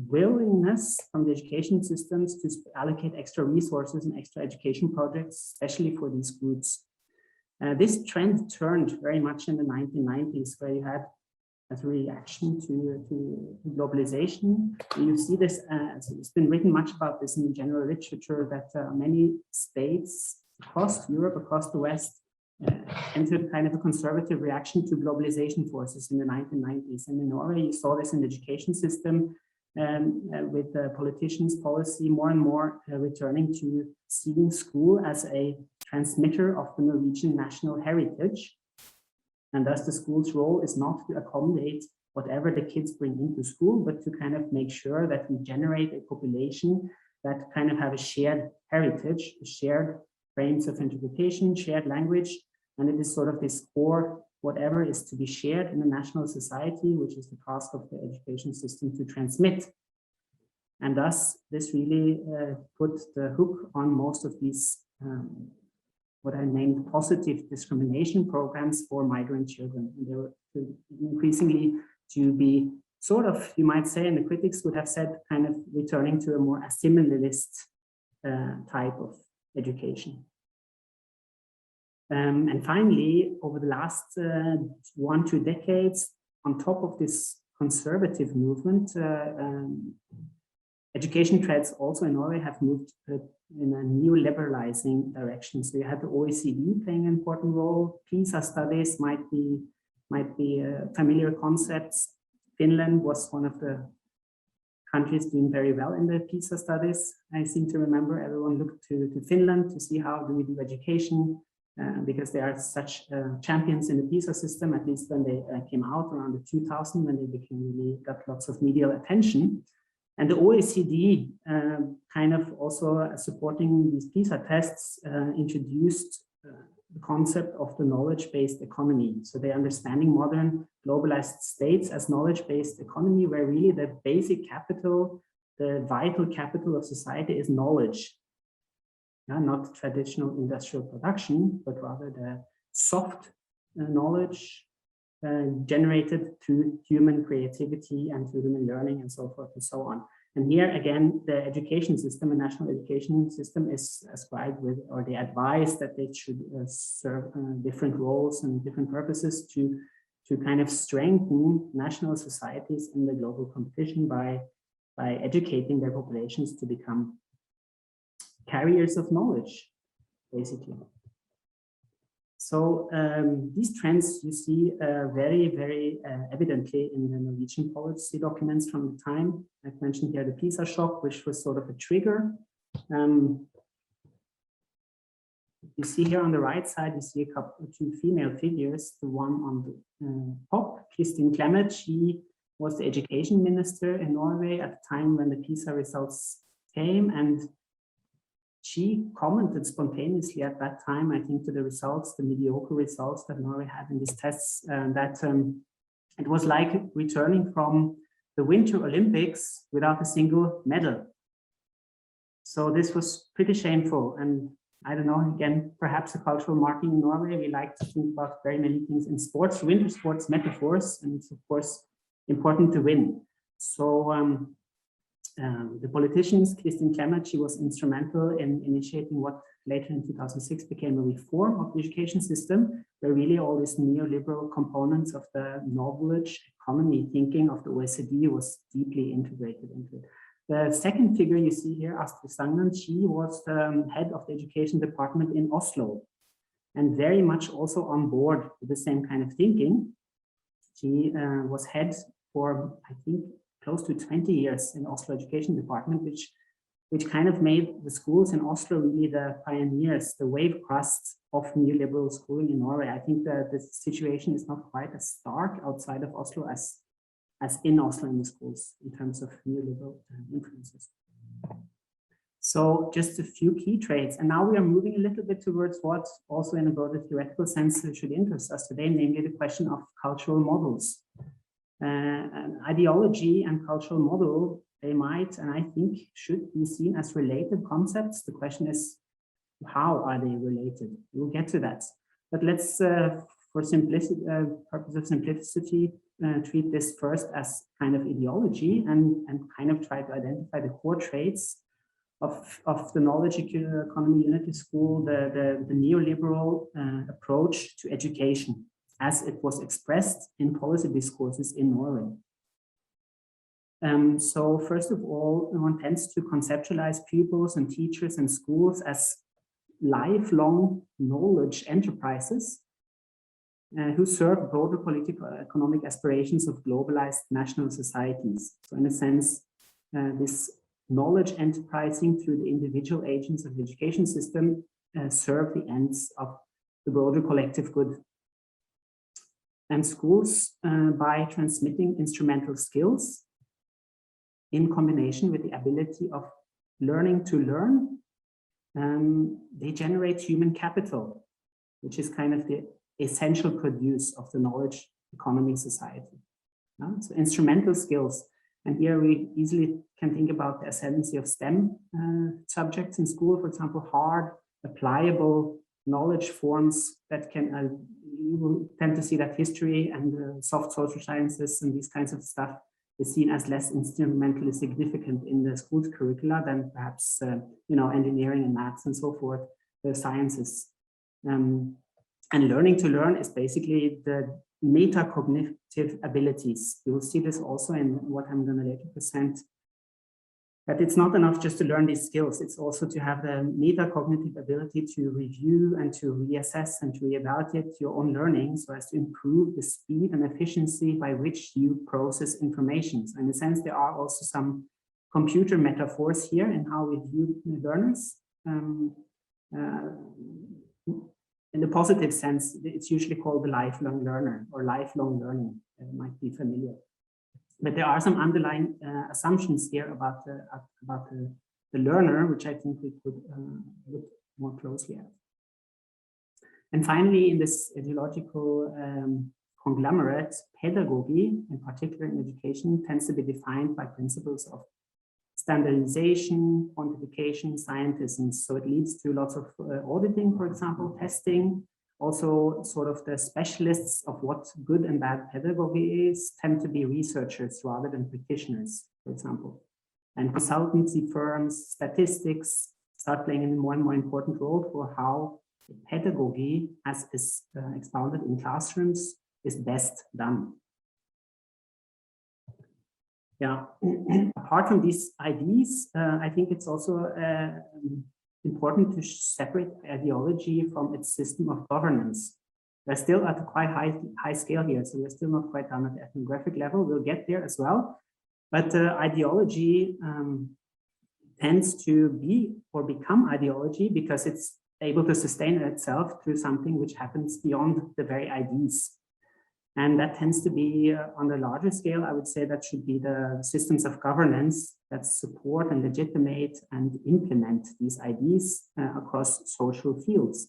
willingness from the education systems to allocate extra resources and extra education projects, especially for these groups. This trend turned very much in the 1990s, where you had, as a reaction to globalization, you see this, it's been written much about this in the general literature, that many states across Europe, across the West, entered kind of a conservative reaction to globalization forces in the 1990s. And in Norway, you saw this in the education system, with the politicians' policy more and more returning to seeing school as a transmitter of the Norwegian national heritage. And thus the school's role is not to accommodate whatever the kids bring into school, but to kind of make sure that we generate a population that kind of have a shared heritage, shared frames of interpretation, shared language, and it is sort of this core, whatever is to be shared in a national society, which is the task of the education system to transmit. And thus, this really put the hook on most of these, what I named positive discrimination programs for migrant children. And they were increasingly to be sort of, you might say, and the critics would have said, kind of returning to a more assimilalist type of education. And finally, over the last 1-2 decades, on top of this conservative movement, education trends also in Norway have moved in a neoliberalizing direction. So you had the OECD playing an important role. PISA studies might be familiar concepts. Finland was one of the countries doing very well in the PISA studies. I seem to remember everyone looked to Finland to see how do we do education, because they are such champions in the PISA system, at least when they came out around the 2000, when they really got lots of media attention. And the OECD kind of also supporting these PISA tests introduced the concept of the knowledge-based economy. So they're understanding modern globalized states as knowledge-based economy, where really the basic capital, the vital capital of society is knowledge. Yeah, not traditional industrial production, but rather the soft knowledge generated through human creativity and through human learning and so forth and so on. And here again, the education system, the national education system is ascribed with, or they advise that they should serve different roles and different purposes to kind of strengthen national societies in the global competition by educating their populations to become carriers of knowledge, basically. So these trends you see very, very evidently in the Norwegian policy documents from the time. I've mentioned here the PISA shock, which was sort of a trigger. You see here on the right side, you see two female figures. The one on the top, Kristian, she was the education minister in Norway at the time when the PISA results came, and she commented spontaneously at that time, I think, to the results, the mediocre results that Norway had in these tests, that it was like returning from the Winter Olympics without a single medal. So this was pretty shameful. And I don't know, again, perhaps a cultural marking in Norway. We like to think about very many things in sports, winter sports metaphors, and it's of course important to win. So the politicians, Kristian, she was instrumental in initiating what later in 2006 became a reform of the education system, where really all these neoliberal components of the knowledge economy thinking of the OECD was deeply integrated into it. The second figure you see here, Astrid Sanghan, she was the head of the education department in Oslo, and very much also on board with the same kind of thinking. She was head for, I think, close to 20 years in Oslo Education Department, which kind of made the schools in Oslo really the pioneers, the wave crust of neoliberal schooling in Norway. I think that the situation is not quite as stark outside of Oslo as in Oslo in the schools in terms of neoliberal influences. So just a few key traits. And now we are moving a little bit towards what also in a broader theoretical sense should interest us today, namely the question of cultural models. An ideology and cultural model, they might, and I think should be seen as related concepts. The question is, how are they related? We'll get to that. But let's, for simplicity, purpose of simplicity, treat this first as kind of ideology and kind of try to identify the core traits of the knowledge economy unity school, the neoliberal approach to education, as it was expressed in policy discourses in Norway. So first of all, one tends to conceptualize pupils and teachers and schools as lifelong knowledge enterprises who serve broader political economic aspirations of globalized national societies. So in a sense, this knowledge enterprising through the individual agents of the education system serve the ends of the broader collective good. And schools, by transmitting instrumental skills in combination with the ability of learning to learn, they generate human capital, which is kind of the essential produce of the knowledge economy society. So instrumental skills. And here we easily can think about the ascendancy of STEM subjects in school, for example, hard, applicable knowledge forms that can, you will tend to see that history and soft social sciences and these kinds of stuff is seen as less instrumentally significant in the school's curricula than perhaps, engineering and maths and so forth, the sciences. And learning to learn is basically the metacognitive abilities. You will see this also in what I'm going to later present, that it's not enough just to learn these skills. It's also to have the metacognitive ability to review and to reassess and to reevaluate your own learning so as to improve the speed and efficiency by which you process information. So in a sense, there are also some computer metaphors here in how we view learners. In the positive sense, it's usually called the lifelong learner or lifelong learning. It might be familiar. But there are some underlying assumptions here about the learner, which I think we could look more closely at. And finally, in this ideological conglomerate, pedagogy, in particular in education, tends to be defined by principles of standardization, quantification, scientism. So it leads to lots of auditing, for example, testing. Also, sort of the specialists of what good and bad pedagogy is tend to be researchers rather than practitioners, for example. And consultancy firms, statistics start playing a more and more important role for how pedagogy, as is expounded in classrooms, is best done. Yeah, apart from these ideas, I think it's also important to separate ideology from its system of governance. We're still at a quite high scale here, so we're still not quite done at the ethnographic level. We'll get there as well. But ideology tends to be or become ideology because it's able to sustain itself through something which happens beyond the very ideas. And that tends to be on a larger scale. I would say that should be the systems of governance that support and legitimate and implement these ideas across social fields.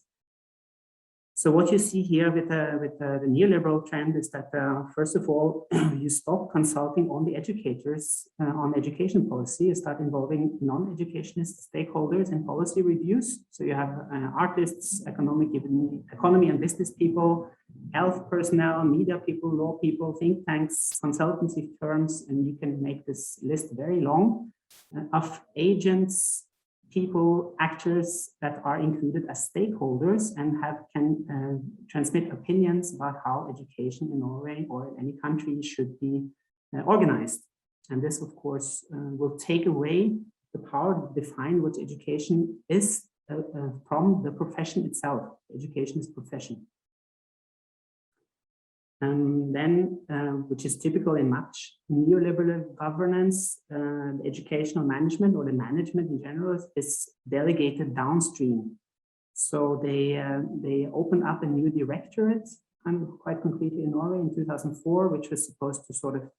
So what you see here with the neoliberal trend is that, first of all, you stop consulting only educators on education policy. You start involving non-educationist stakeholders in policy reviews. So you have artists, economy and business people, health personnel, media people, law people, think tanks, consultancy firms, and you can make this list very long of agents, people, actors that are included as stakeholders and can transmit opinions about how education in Norway or in any country should be organized. And this, of course, will take away the power to define what education is from the profession itself. Education is profession. And then, which is typical in much neoliberal governance, the educational management or the management in general is delegated downstream. So they open up a new directorate, quite concretely in Norway in 2004, which was supposed to sort of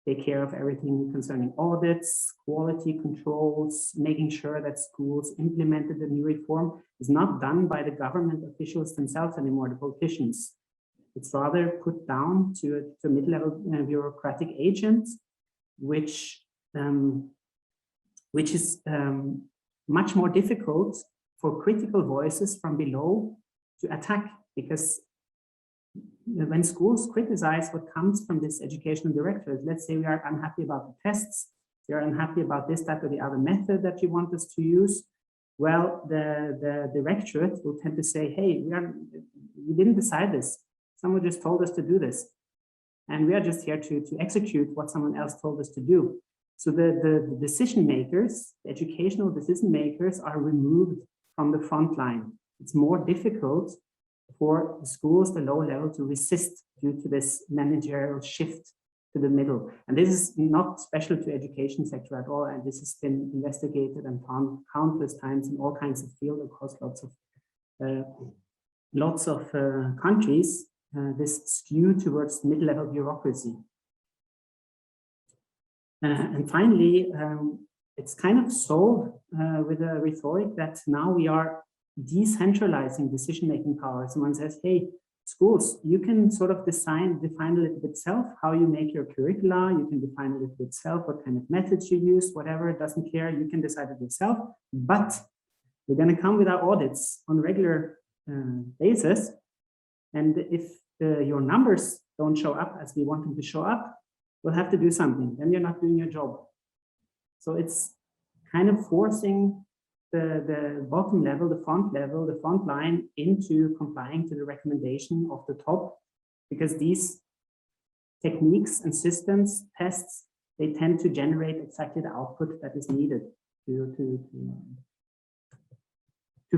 take care of everything concerning audits, quality controls, making sure that schools implemented the new reform is not done by the government officials themselves anymore, the politicians. It's rather put down to a mid-level bureaucratic agent, which is much more difficult for critical voices from below to attack, because when schools criticize what comes from this educational directorate, let's say we are unhappy about the tests, we are unhappy about this, that, or the other method that you want us to use, well, the directorate will tend to say, hey, we didn't decide this. Someone just told us to do this. And we are just here to execute what someone else told us to do. So the decision makers, the educational decision makers are removed from the front line. It's more difficult for the schools, the low level, to resist due to this managerial shift to the middle. And this is not special to education sector at all. And this has been investigated and found countless times in all kinds of fields across lots of countries, this skew towards mid-level bureaucracy. And finally, it's kind of solved with a rhetoric that now we are decentralizing decision-making power. Someone says, hey, schools, you can sort of define a little bit self how you make your curricula, you can define a little bit self what kind of methods you use, whatever, it doesn't care, you can decide it yourself, but we're going to come with our audits on a regular basis, and if your numbers don't show up as we want them to show up, we'll have to do something, then you're not doing your job. So it's kind of forcing the bottom level, the front line into complying to the recommendation of the top, because these techniques and systems, tests, they tend to generate exactly the output that is needed to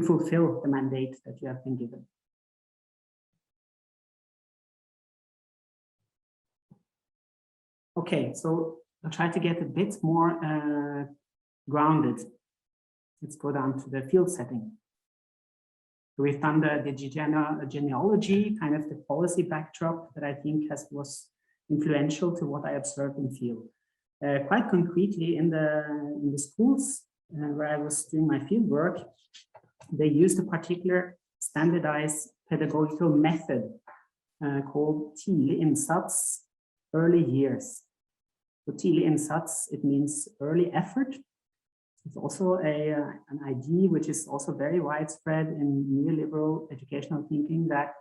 fulfill the mandate that you have been given. Okay, so I'll try to get a bit more grounded. Let's go down to the field setting. So we've done the genealogy, kind of the policy backdrop that I think was influential to what I observed in field. Quite concretely, in the schools where I was doing my field work, they used a particular standardized pedagogical method called tidig innsats, early years. So tidig innsats, it means early effort. It's also an idea which is also very widespread in neoliberal educational thinking, that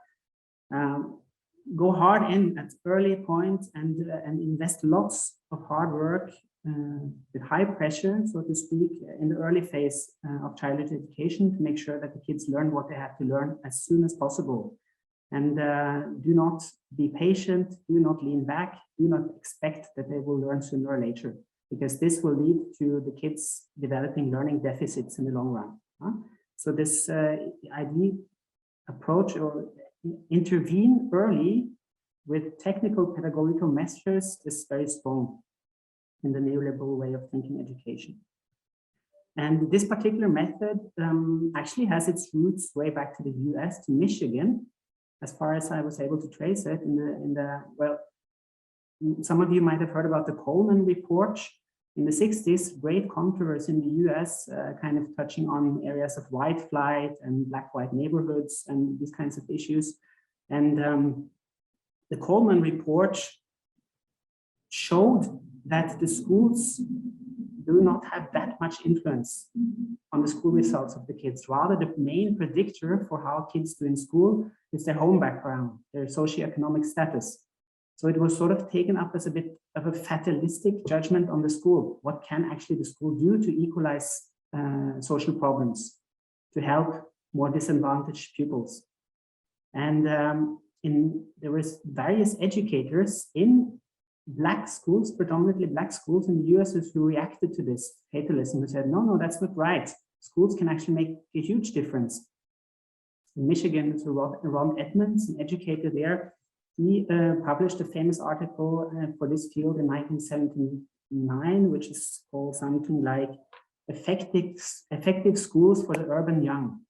go hard in at early points and invest lots of hard work with high pressure, so to speak, in the early phase of childhood education to make sure that the kids learn what they have to learn as soon as possible. And do not be patient, do not lean back, do not expect that they will learn sooner or later, because this will lead to the kids developing learning deficits in the long run. So this idea, approach, or intervene early with technical pedagogical measures is very strong in the neoliberal way of thinking education. And this particular method actually has its roots way back to the US, to Michigan, as far as I was able to trace it well, some of you might have heard about the Coleman report. In the 60s, great controversy in the US, kind of touching on areas of white flight and black-white neighborhoods and these kinds of issues. And the Coleman report showed that the schools do not have that much influence on the school results of the kids. Rather, the main predictor for how kids do in school is their home background, their socioeconomic status. So it was sort of taken up as a bit of a fatalistic judgment on the school. What can actually the school do to equalize social problems, to help more disadvantaged pupils? And there was various educators in Black schools, predominantly Black schools in the US, who reacted to this fatalism, who said, no, that's not right. Schools can actually make a huge difference. In Michigan, so Ron Edmonds, an educator there, he published a famous article for this field in 1979, which is called something like Effective Schools for the Urban Young.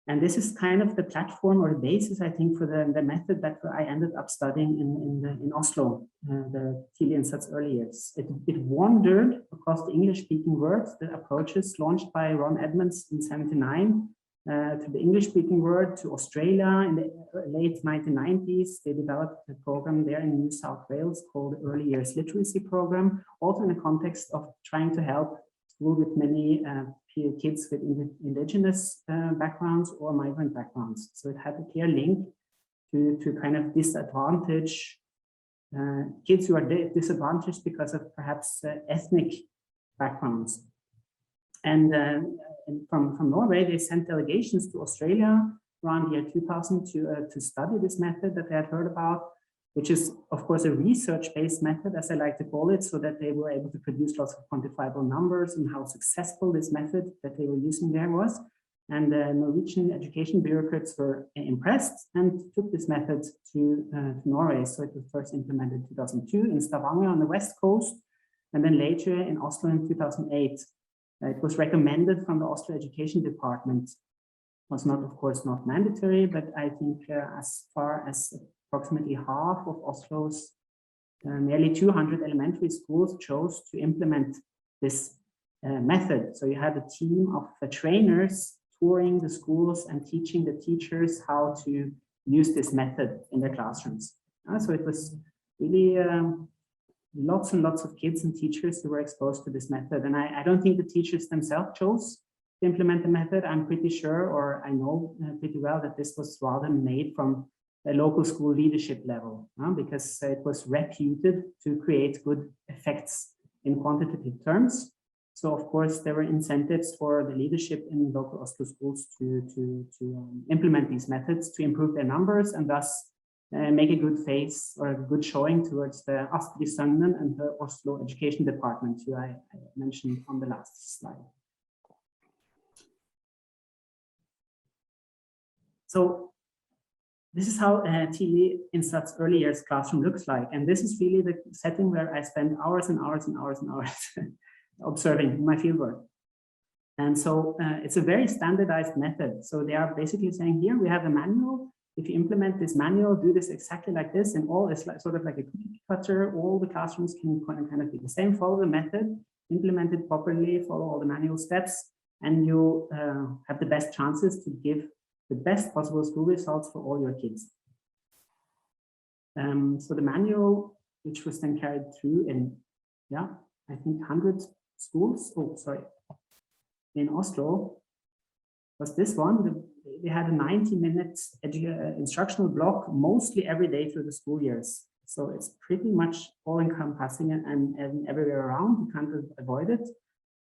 And this is kind of the platform or the basis, I think, for the method that I ended up studying in Oslo, the Tidlig-innsats early years. It wandered across the English-speaking world, the approaches launched by Ron Edmonds in '79, to the English-speaking world, to Australia in the late 1990s. They developed a program there in New South Wales called the Early Years Literacy Program, also in the context of trying to help schools with many kids with indigenous backgrounds or migrant backgrounds. So it had a clear link to kind of disadvantage kids who are disadvantaged because of perhaps ethnic backgrounds. And from Norway, they sent delegations to Australia around the year 2000 to study this method that they had heard about, which is, of course, a research-based method, as I like to call it, so that they were able to produce lots of quantifiable numbers and how successful this method that they were using there was. And the Norwegian education bureaucrats were impressed and took this method to Norway. So it was first implemented in 2002 in Stavanger on the west coast, and then later in Oslo in 2008. It was recommended from the Oslo Education Department. It was not, of course, not mandatory, but I think as far as approximately half of Oslo's nearly 200 elementary schools chose to implement this method. So you had a team of trainers touring the schools and teaching the teachers how to use this method in their classrooms. So it was really lots and lots of kids and teachers who were exposed to this method. And I don't think the teachers themselves chose to implement the method. I'm pretty sure, or I know pretty well, that this was rather made from a local school leadership level, because it was reputed to create good effects in quantitative terms. So of course there were incentives for the leadership in local Oslo schools to implement these methods to improve their numbers and thus make a good face or a good showing towards the Astrid Sanghan and the Oslo Education Department, who I mentioned on the last slide. So this is how Tidlig-innsats early years classroom looks like. And this is really the setting where I spend hours and hours and hours and hours observing my fieldwork. And so it's a very standardized method. So they are basically saying, here we have a manual. If you implement this manual, do this exactly like this, and all is like, sort of like a cookie cutter. All the classrooms can kind of be the same, follow the method, implement it properly, follow all the manual steps, and you have the best chances to give the best possible school results for all your kids. So the manual, which was then carried through in, I think 100 schools, in Oslo, was this one. They had a 90-minute instructional block, mostly every day through the school years. So it's pretty much all-encompassing and everywhere around. You can't avoid it.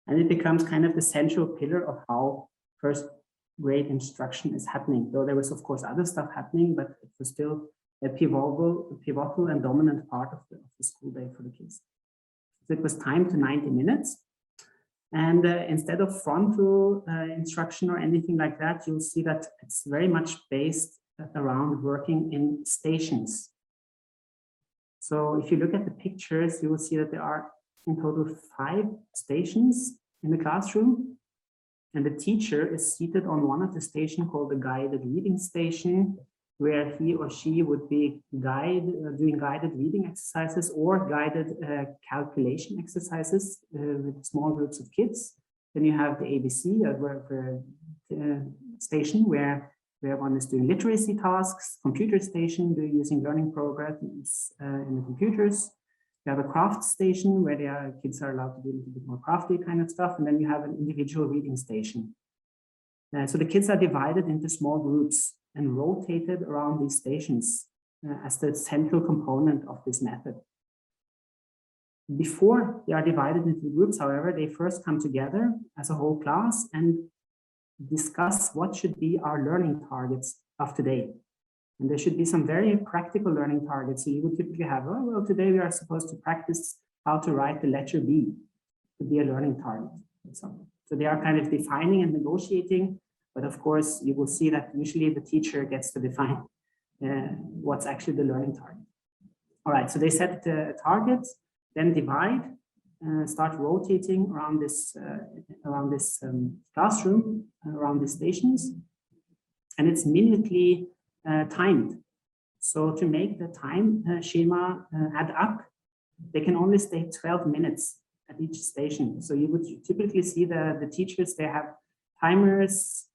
And it becomes kind of the central pillar of how first grade instruction is happening. Though there was, of course, other stuff happening, but it was still a pivotal and dominant part of the school day for the kids. So it was timed to 90 minutes. And instead of frontal instruction or anything like that, you'll see that it's very much based around working in stations. So if you look at the pictures, you will see that there are in total 5 stations in the classroom. And the teacher is seated on one of the stations called the guided reading station, where he or she would be doing guided reading exercises or guided calculation exercises with small groups of kids. Then you have the ABC station where one is doing literacy tasks, computer station, using learning programs in the computers. You have a craft station where kids are allowed to do a little bit more crafty kind of stuff. And then you have an individual reading station. So the kids are divided into small groups and rotated around these stations as the central component of this method. Before they are divided into groups, however, they first come together as a whole class and discuss what should be our learning targets of today. And there should be some very practical learning targets. So you would typically have, well, today we are supposed to practice how to write the letter B to be a learning target. So they are kind of defining and negotiating. But of course, you will see that usually the teacher gets to define what's actually the learning target. All right, so they set the targets, then divide, start rotating around this classroom, around the stations. and it's minutely timed. So to make the time schema add up, they can only stay 12 minutes at each station. So you would typically see the teachers, they have timers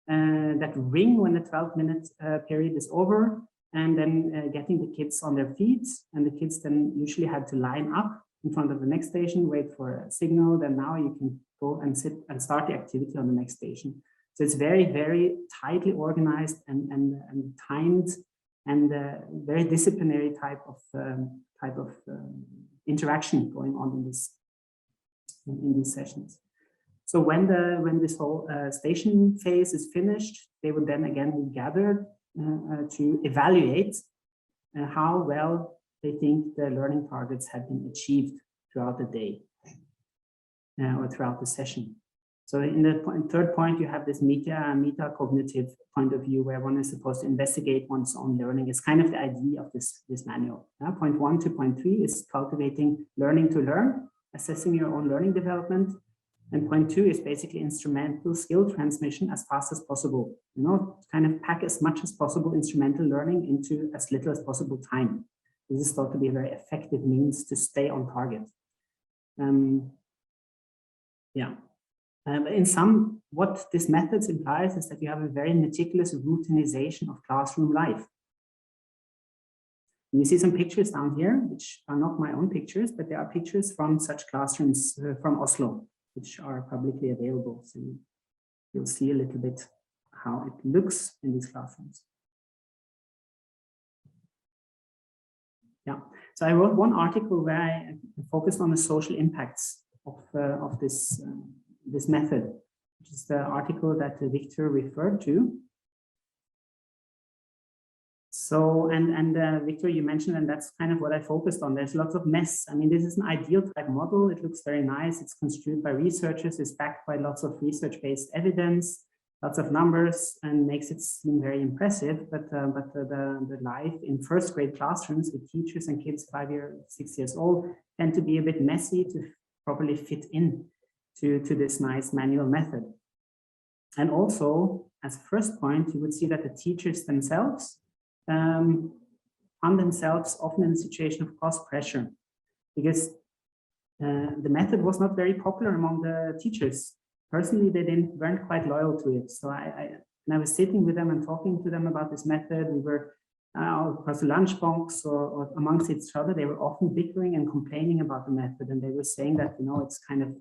that ring when the 12-minute period is over, and then getting the kids on their feet. And the kids then usually had to line up in front of the next station, wait for a signal, then now you can go and sit and start the activity on the next station. So it's very, very tightly organized and timed, and very disciplinary type of interaction going on in these sessions. So when this whole station phase is finished, they would then again be gathered to evaluate how well they think the learning targets have been achieved throughout the day or throughout the session. So in the third point, you have this meta-cognitive point of view where one is supposed to investigate one's own learning. It's kind of the idea of this manual. Point 1 to point 3 is cultivating learning to learn, assessing your own learning development. And point 2 is basically instrumental skill transmission as fast as possible. You know, kind of pack as much as possible instrumental learning into as little as possible time. This is thought to be a very effective means to stay on target. In sum, what this method implies is that you have a very meticulous routinization of classroom life. And you see some pictures down here, which are not my own pictures, but they are pictures from such classrooms from Oslo, which are publicly available. So you'll see a little bit how it looks in these classrooms. Yeah, so I wrote one article where I focused on the social impacts of this method, which is the article that Victor referred to. So, Victor, you mentioned, and that's kind of what I focused on. There's lots of mess. I mean, this is an ideal type model. It looks very nice. It's construed by researchers. It's backed by lots of research-based evidence, lots of numbers, and makes it seem very impressive. But the life in first grade classrooms with teachers and kids 5 years, 6 years old tend to be a bit messy to properly fit in to this nice manual method. And also, as a first point, you would see that the teachers themselves find themselves often in a situation of cost pressure, because the method was not very popular among the teachers. Personally, they weren't quite loyal to it. So I was sitting with them and talking to them about this method. We were across the lunchbox or amongst each other. They were often bickering and complaining about the method, and they were saying that, you know, it's kind of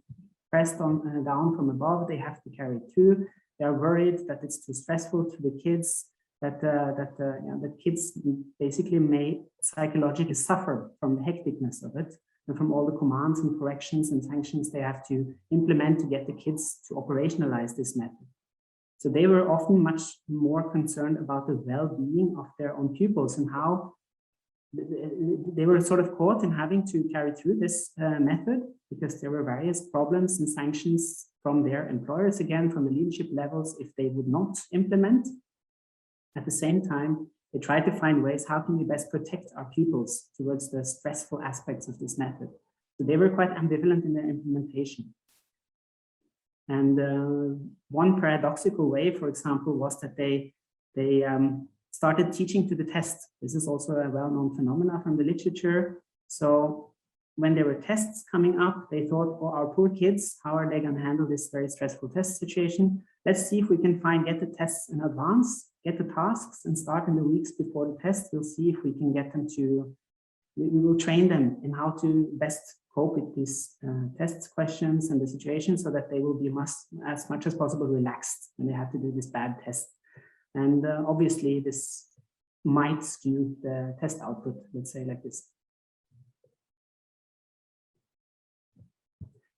pressed on down from above. They have to carry it too. They are worried that it's too stressful to the kids. That kids basically may psychologically suffer from the hecticness of it and from all the commands and corrections and sanctions they have to implement to get the kids to operationalize this method. So they were often much more concerned about the well-being of their own pupils and how they were sort of caught in having to carry through this method because there were various problems and sanctions from their employers, again, from the leadership levels, if they would not implement. At the same time, they try to find ways, how can we best protect our pupils towards the stressful aspects of this method? So they were quite ambivalent in their implementation. And one paradoxical way, for example, was that they started teaching to the test. This is also a well-known phenomenon from the literature. So when there were tests coming up, they thought, oh, our poor kids, how are they going to handle this very stressful test situation? Let's see if we can get the tests in advance, get the tasks, and start in the weeks before the test. We'll see if we can get them to, we will train them in how to best cope with these tests, questions, and the situation so that they will be as much as possible relaxed when they have to do this bad test. And obviously this might skew the test output, let's say like this.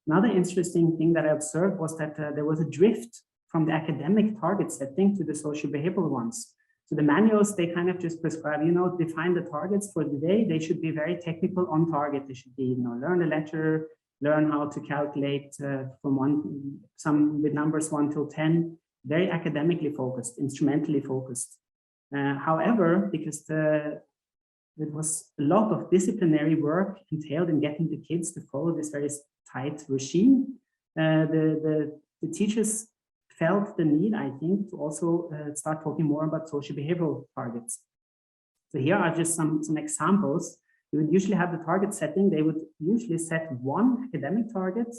Another interesting thing that I observed was that there was a drift from the academic target setting to the social behavioral ones. So the manuals, they kind of just prescribe, you know, define the targets for the day. They should be very technical on target. They should be, you know, learn the letter, learn how to calculate some with numbers 1 till 10, very academically focused, instrumentally focused. However, because there was a lot of disciplinary work entailed in getting the kids to follow this very tight regime, the teachers felt the need, I think, to also start talking more about social behavioral targets. So here are just some examples. You would usually have the target setting. They would usually set one academic target,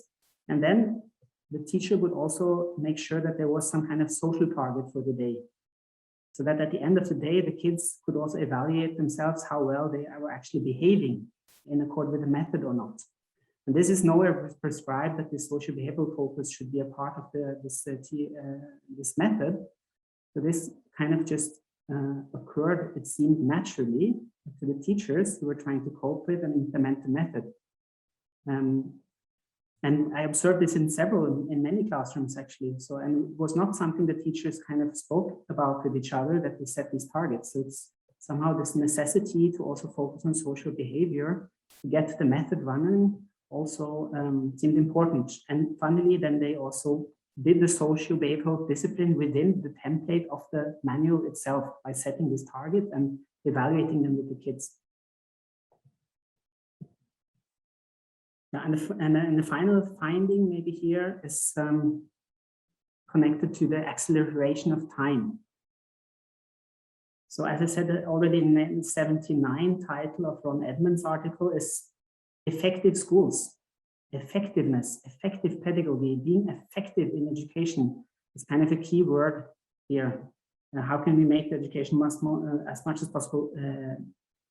and then the teacher would also make sure that there was some kind of social target for the day. So that at the end of the day, the kids could also evaluate themselves how well they were actually behaving in accord with the method or not. And this is nowhere prescribed that this social behavioral focus should be a part of this method. So this kind of just occurred, it seemed naturally, to the teachers who were trying to cope with and implement the method. And I observed this in many classrooms actually. So, and it was not something that teachers kind of spoke about with each other, that they set these targets. So it's somehow this necessity to also focus on social behavior to get the method running also seemed important. And finally, then they also did the social behavioral discipline within the template of the manual itself by setting this target and evaluating them with the kids. Yeah, and the final finding maybe here is connected to the acceleration of time. So as I said already in 1979, title of Ron Edmonds' article is Effective Schools. Effectiveness, effective pedagogy, being effective in education is kind of a key word here. How can we make the education as much as possible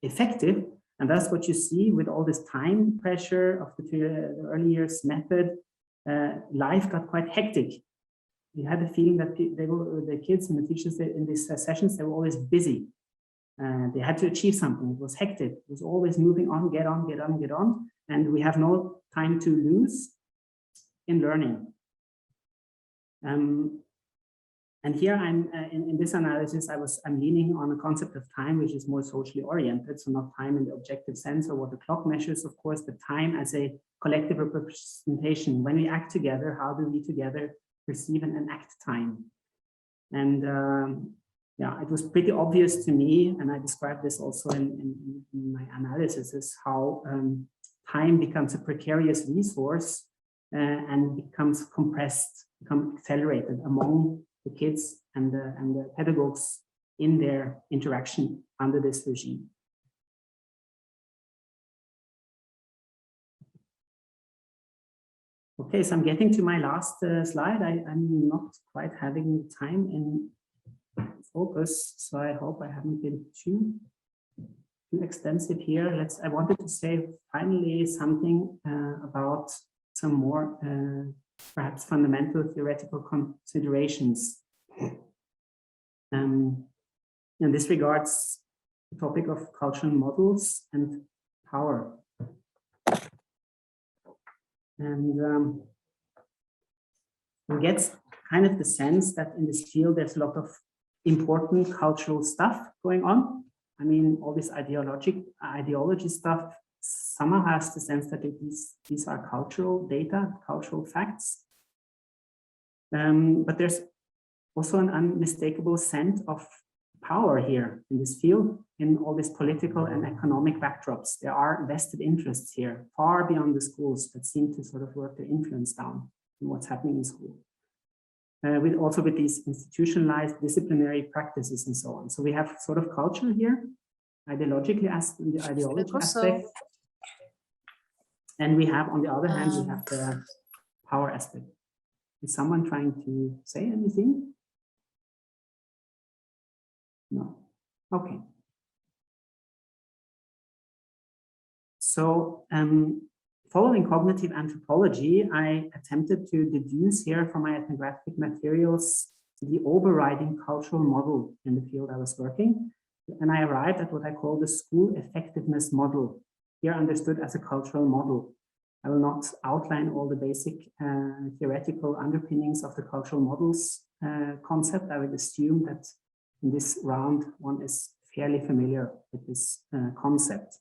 effective? And that's what you see with all this time pressure of the early years method. Life got quite hectic. You had the feeling that the kids and the teachers in these sessions, they were always busy. They had to achieve something. It was hectic. It was always moving on, get on, get on, get on. And we have no time to lose in learning. And here I'm in this analysis, I'm leaning on a concept of time which is more socially oriented, so not time in the objective sense or what the clock measures, of course, but time as a collective representation. When we act together, how do we together perceive and enact time? And yeah, it was pretty obvious to me, and I described this also in my analysis, is how time becomes a precarious resource and becomes compressed, becomes accelerated among the kids and the pedagogues in their interaction under this regime. Okay, so I'm getting to my last slide. I'm not quite having time in focus, so I hope I haven't been too extensive here. I wanted to say finally something about some more perhaps fundamental theoretical considerations. In this regards, the topic of cultural models and power. And we get kind of the sense that in this field, there's a lot of important cultural stuff going on. I mean, all this ideology stuff somehow has the sense that these are cultural data, cultural facts. But there's also an unmistakable sense of power here in this field, in all these political and economic backdrops. There are vested interests here, far beyond the schools, that seem to sort of work their influence down on what's happening in school. Also with these institutionalized disciplinary practices and so on. So we have sort of culture here, ideologically as the ideology aspect. And we have, on the other hand, we have the power aspect. Is someone trying to say anything? No. Okay. So following cognitive anthropology, I attempted to deduce here from my ethnographic materials the overriding cultural model in the field I was working. And I arrived at what I call the school effectiveness model, here understood as a cultural model. I will not outline all the basic theoretical underpinnings of the cultural models concept. I would assume that in this round, one is fairly familiar with this concept.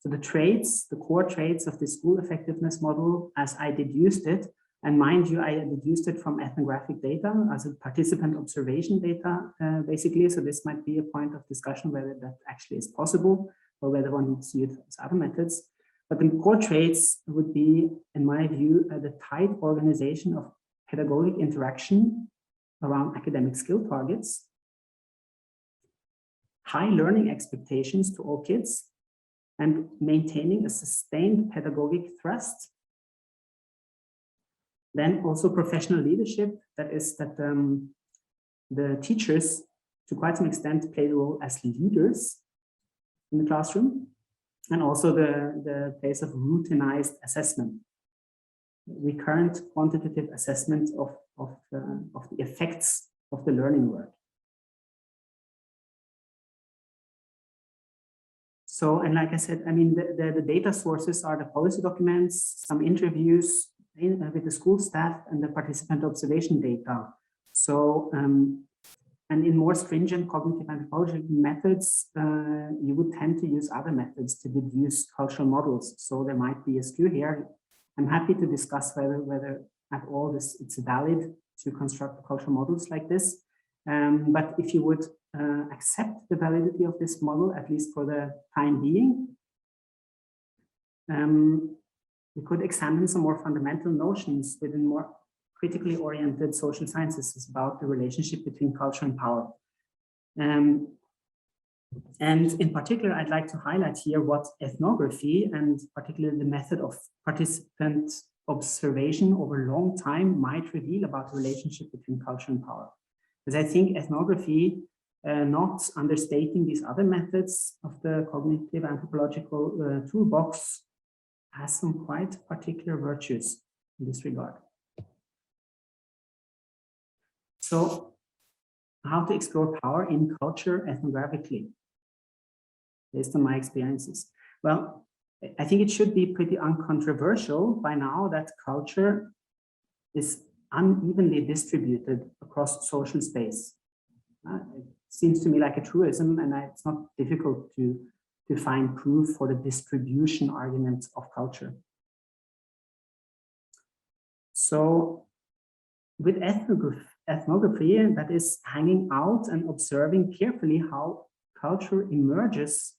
So the traits, the core traits of the school effectiveness model, as I deduced it, and mind you, I deduced it from ethnographic data as a participant observation data, basically. So this might be a point of discussion whether that actually is possible or whether one needs to use other methods. But the core traits would be, in my view, the tight organization of pedagogic interaction around academic skill targets, high learning expectations to all kids, and maintaining a sustained pedagogic thrust. Then also professional leadership, that is that the teachers, to quite some extent, play the role as leaders in the classroom, and also the place of routinized assessment, recurrent quantitative assessment of the effects of the learning work. So, and like I said, I mean, the data sources are the policy documents, some interviews with the school staff, and the participant observation data. So, and in more stringent cognitive anthropology methods, you would tend to use other methods to deduce cultural models. So there might be a skew here. I'm happy to discuss whether at all it's valid to construct cultural models like this. But if you would accept the validity of this model, at least for the time being, we could examine some more fundamental notions within more critically oriented social sciences about the relationship between culture and power. And in particular, I'd like to highlight here what ethnography, and particularly the method of participant observation over a long time, might reveal about the relationship between culture and power. Because I think ethnography, not understating these other methods of the cognitive anthropological toolbox, has some quite particular virtues in this regard. So, how to explore power in culture ethnographically, based on my experiences. Well, I think it should be pretty uncontroversial by now that culture is unevenly distributed across social space. It seems to me like a truism, and it's not difficult to find proof for the distribution arguments of culture. So, with ethnography, that is hanging out and observing carefully how culture emerges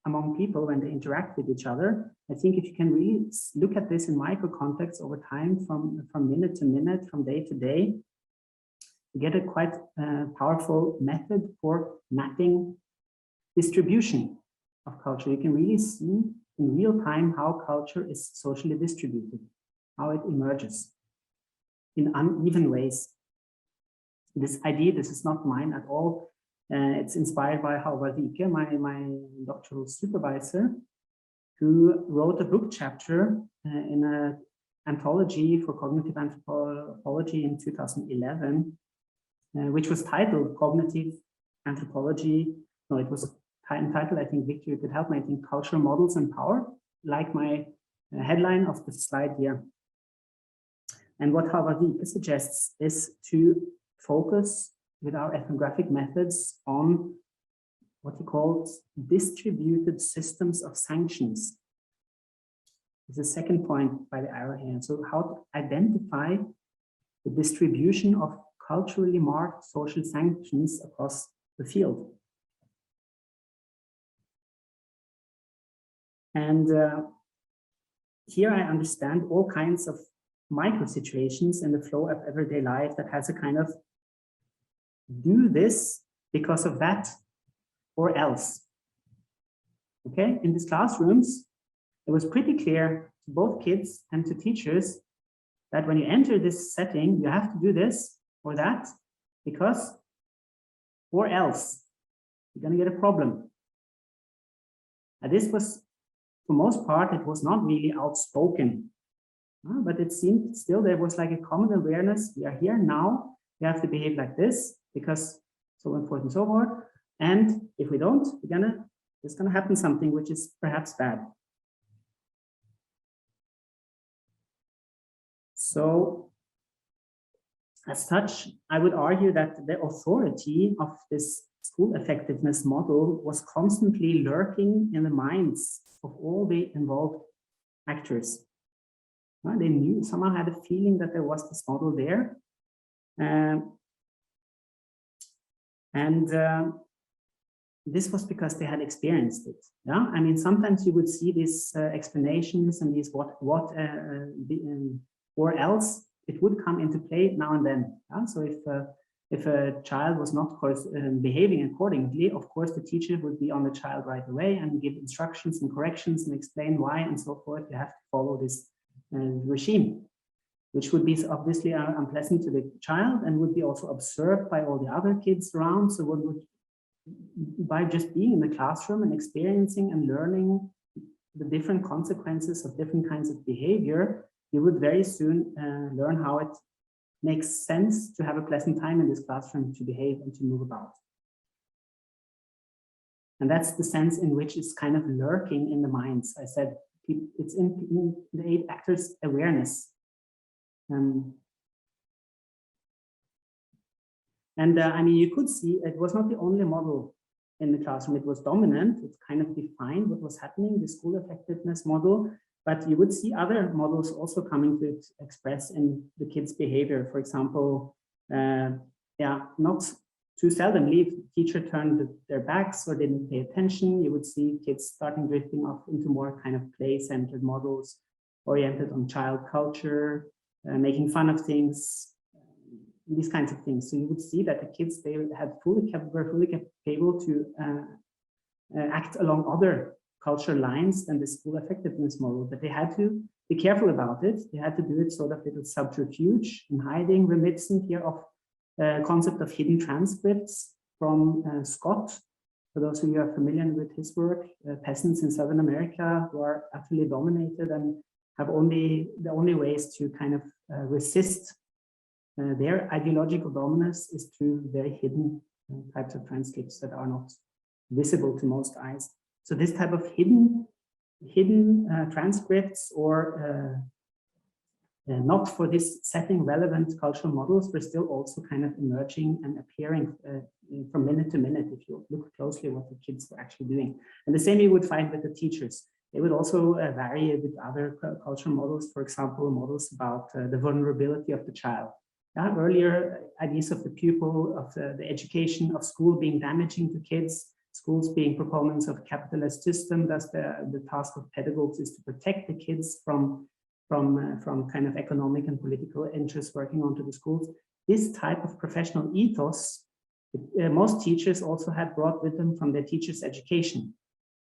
among people when they interact with each other. I think if you can really look at this in micro context over time, from minute to minute, from day to day, you get a quite powerful method for mapping distribution of culture. You can really see in real time how culture is socially distributed, how it emerges in uneven ways. This idea, this is not mine at all. It's inspired by Avoidance, my doctoral supervisor, who wrote a book chapter in an anthology for cognitive anthropology in 2011, which was titled Cognitive Anthropology. No, it was entitled, I think, Victor, you could help me, I think, Cultural Models and Power, like my headline of the slide here. And what Avoidance suggests is to focus with our ethnographic methods on what he calls distributed systems of sanctions. This is the second point by the arrow here. So how to identify the distribution of culturally marked social sanctions across the field. And here I understand all kinds of micro situations in the flow of everyday life that has a kind of do this because of that or else. Okay, in these classrooms, it was pretty clear to both kids and to teachers that when you enter this setting, you have to do this or that because or else you're going to get a problem. And this was, for most part, it was not really outspoken, but it seemed still there was like a common awareness. We are here now. We have to behave like this because so important and so forth. And if we don't, there's gonna happen something which is perhaps bad. So, as such, I would argue that the authority of this school effectiveness model was constantly lurking in the minds of all the involved actors. They knew, somehow had a feeling that there was this model there. This was because they had experienced it. Yeah, I mean, sometimes you would see these explanations and these or else it would come into play now and then. So if a child was not behaving accordingly, of course, the teacher would be on the child right away and give instructions and corrections and explain why and so forth. You have to follow this regime, which would be obviously unpleasant to the child and would be also observed by all the other kids around. So one would, by just being in the classroom and experiencing and learning the different consequences of different kinds of behavior, you would very soon learn how it makes sense to have a pleasant time in this classroom, to behave and to move about. And that's the sense in which it's kind of lurking in the minds. I said it's in the 8 actors' awareness. I mean, you could see it was not the only model in the classroom. It was dominant. It kind of defined what was happening, the school effectiveness model. But you would see other models also coming to express in the kids' behavior. For example, not too seldomly, if the teacher turned their backs or didn't pay attention, you would see kids starting drifting off into more kind of play-centered models, oriented on child culture, making fun of things, these kinds of things. So you would see that the kids, they were fully capable to act along other cultural lines than the school effectiveness model, but they had to be careful about it. They had to do it sort of with a subterfuge and hiding, reminiscent here of concept of hidden transcripts from Scott. For those of you who are familiar with his work, peasants in Southern America who are utterly dominated and have the only ways to kind of resist their ideological dominance is through very hidden types of transcripts that are not visible to most eyes. So this type of hidden transcripts or not for this setting relevant cultural models were still also kind of emerging and appearing from minute to minute if you look closely what the kids were actually doing. And the same you would find with the teachers. They would also vary with other cultural models, for example, models about the vulnerability of the child. Earlier ideas of the pupil, of the education, of school being damaging to kids, schools being proponents of a capitalist system. Thus the task of pedagogues is to protect the kids from kind of economic and political interests working onto the schools. This type of professional ethos, most teachers also had brought with them from their teachers' education.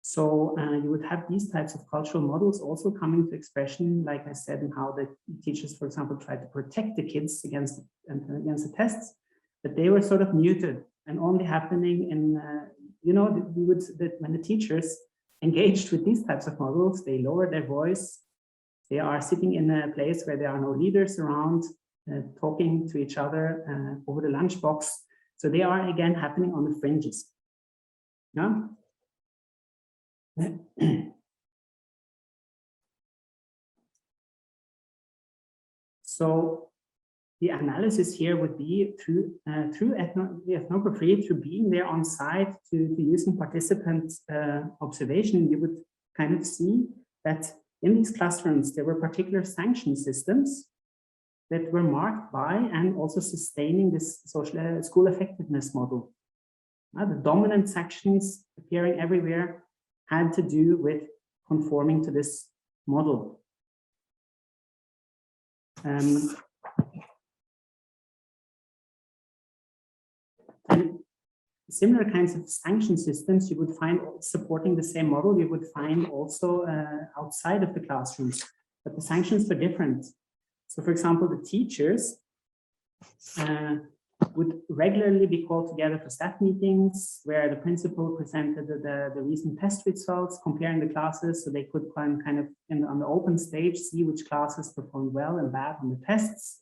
So you would have these types of cultural models also coming to expression, like I said, in how the teachers, for example, tried to protect the kids against the tests, but they were sort of muted and only happening in, when the teachers engaged with these types of models, they lower their voice. They are sitting in a place where there are no leaders around, talking to each other over the lunchbox. So they are again happening on the fringes. Yeah. So the analysis here would be through the ethnography, through being there on site, to using participant observation, you would kind of see that in these classrooms there were particular sanction systems that were marked by and also sustaining this social school effectiveness model. The dominant sections appearing everywhere had to do with conforming to this model. And similar kinds of sanction systems you would find supporting the same model, you would find also outside of the classrooms, but the sanctions were different. So for example, the teachers would regularly be called together for staff meetings where the principal presented the recent test results, comparing the classes so they could kind of on the open stage see which classes performed well and bad on the tests.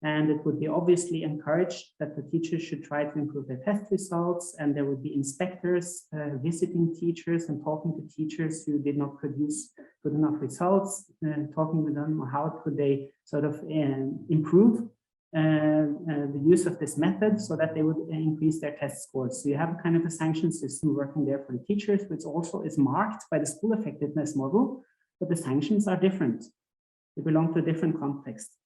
And it would be obviously encouraged that the teachers should try to improve their test results, and there would be inspectors visiting teachers and talking to teachers who did not produce good enough results, talking with them on how could they sort of improve the use of this method so that they would increase their test scores. So you have a kind of a sanction system working there for the teachers, which also is marked by the school effectiveness model, but the sanctions are different. They belong to a different context.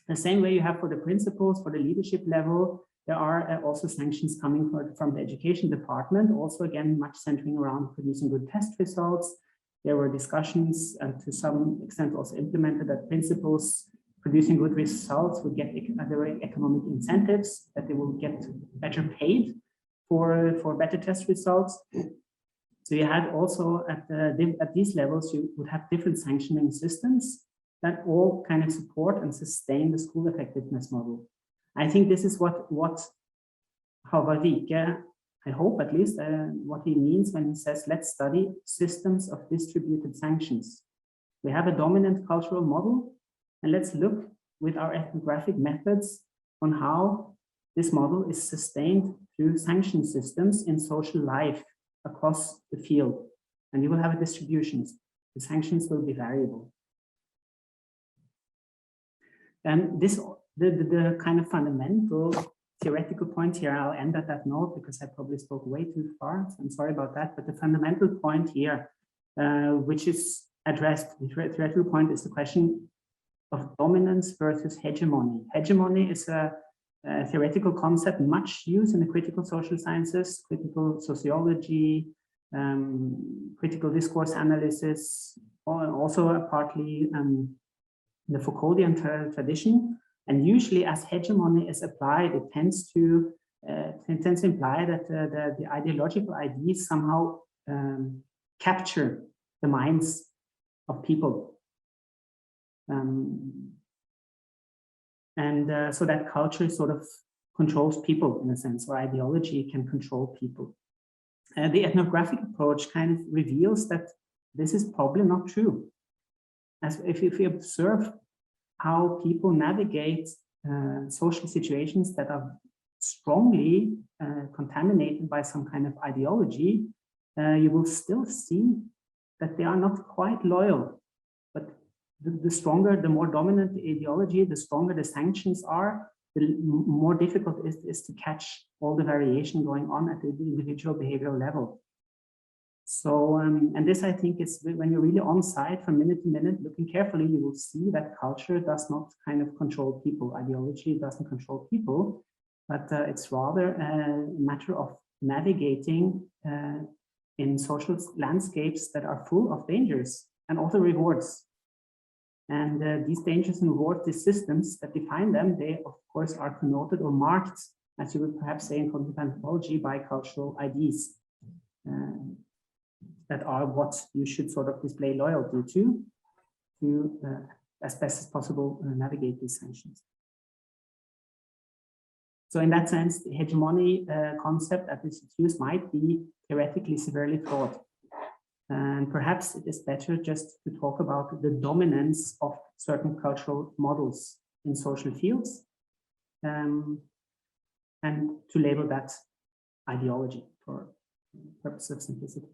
The same way you have for the principals, for the leadership level, there are also sanctions coming from the education department, also again, much centering around producing good test results. There were discussions and to some extent also implemented that principals producing good results would get other economic incentives, that they will get better paid for better test results. So you had also at these levels, you would have different sanctioning systems that all kind of support and sustain the school effectiveness model. I think this is what Håvard Vike, I hope at least, what he means when he says, let's study systems of distributed sanctions. We have a dominant cultural model, and let's look with our ethnographic methods on how this model is sustained through sanction systems in social life across the field. And you will have a distributions. The sanctions will be variable. And this, the kind of fundamental theoretical point here, I'll end at that note because I probably spoke way too far. So I'm sorry about that. But the fundamental point here, which is addressed, the theoretical point, is the question of dominance versus hegemony. Hegemony is a theoretical concept much used in the critical social sciences, critical sociology, critical discourse analysis, also partly the Foucauldian tradition. And usually as hegemony is applied, it tends to imply that the ideological ideas somehow capture the minds of people. So that culture sort of controls people in a sense, or ideology can control people. The ethnographic approach kind of reveals that this is probably not true. As if we observe how people navigate social situations that are strongly contaminated by some kind of ideology, you will still see that they are not quite loyal. But the stronger, the more dominant the ideology, the stronger the sanctions are, the more difficult it is to catch all the variation going on at the individual behavioral level. So, and this, I think, is when you're really on site from minute to minute, looking carefully, you will see that culture does not kind of control people. Ideology doesn't control people, but it's rather a matter of navigating in social landscapes that are full of dangers and also rewards. And these dangers and rewards, these systems that define them, they of course are connoted or marked, as you would perhaps say in cognitive anthropology, by cultural IDs. That are what you should sort of display loyalty to as best as possible navigate these sanctions. So in that sense, the hegemony concept at this use might be theoretically severely flawed. And perhaps it is better just to talk about the dominance of certain cultural models in social fields and to label that ideology for purpose of simplicity.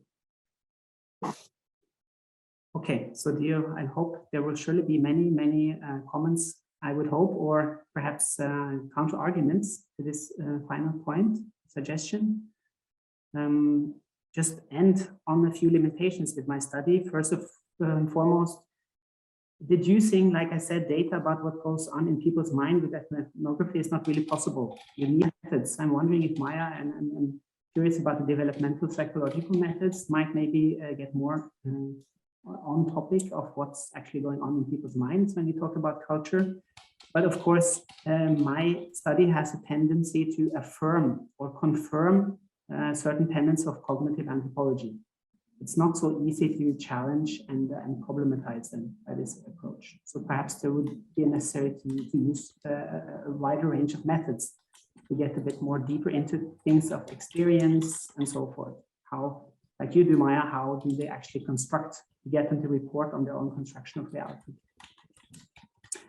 Okay, so dear, I hope there will surely be many comments, I would hope, or perhaps counter arguments to this final point, suggestion. Just end on a few limitations with my study. First and foremost, deducing, like I said, data about what goes on in people's mind with ethnography is not really possible. You need methods. I'm wondering if Maija and curious about the developmental psychological methods might maybe get more on topic of what's actually going on in people's minds when you talk about culture. But of course, my study has a tendency to affirm or confirm certain tenets of cognitive anthropology. It's not so easy to challenge and problematize them by this approach. So perhaps there would be necessary to use a wider range of methods to get a bit more deeper into things of experience and so forth. How, like you do, Maija, how do they actually construct, get them to report on their own construction of reality?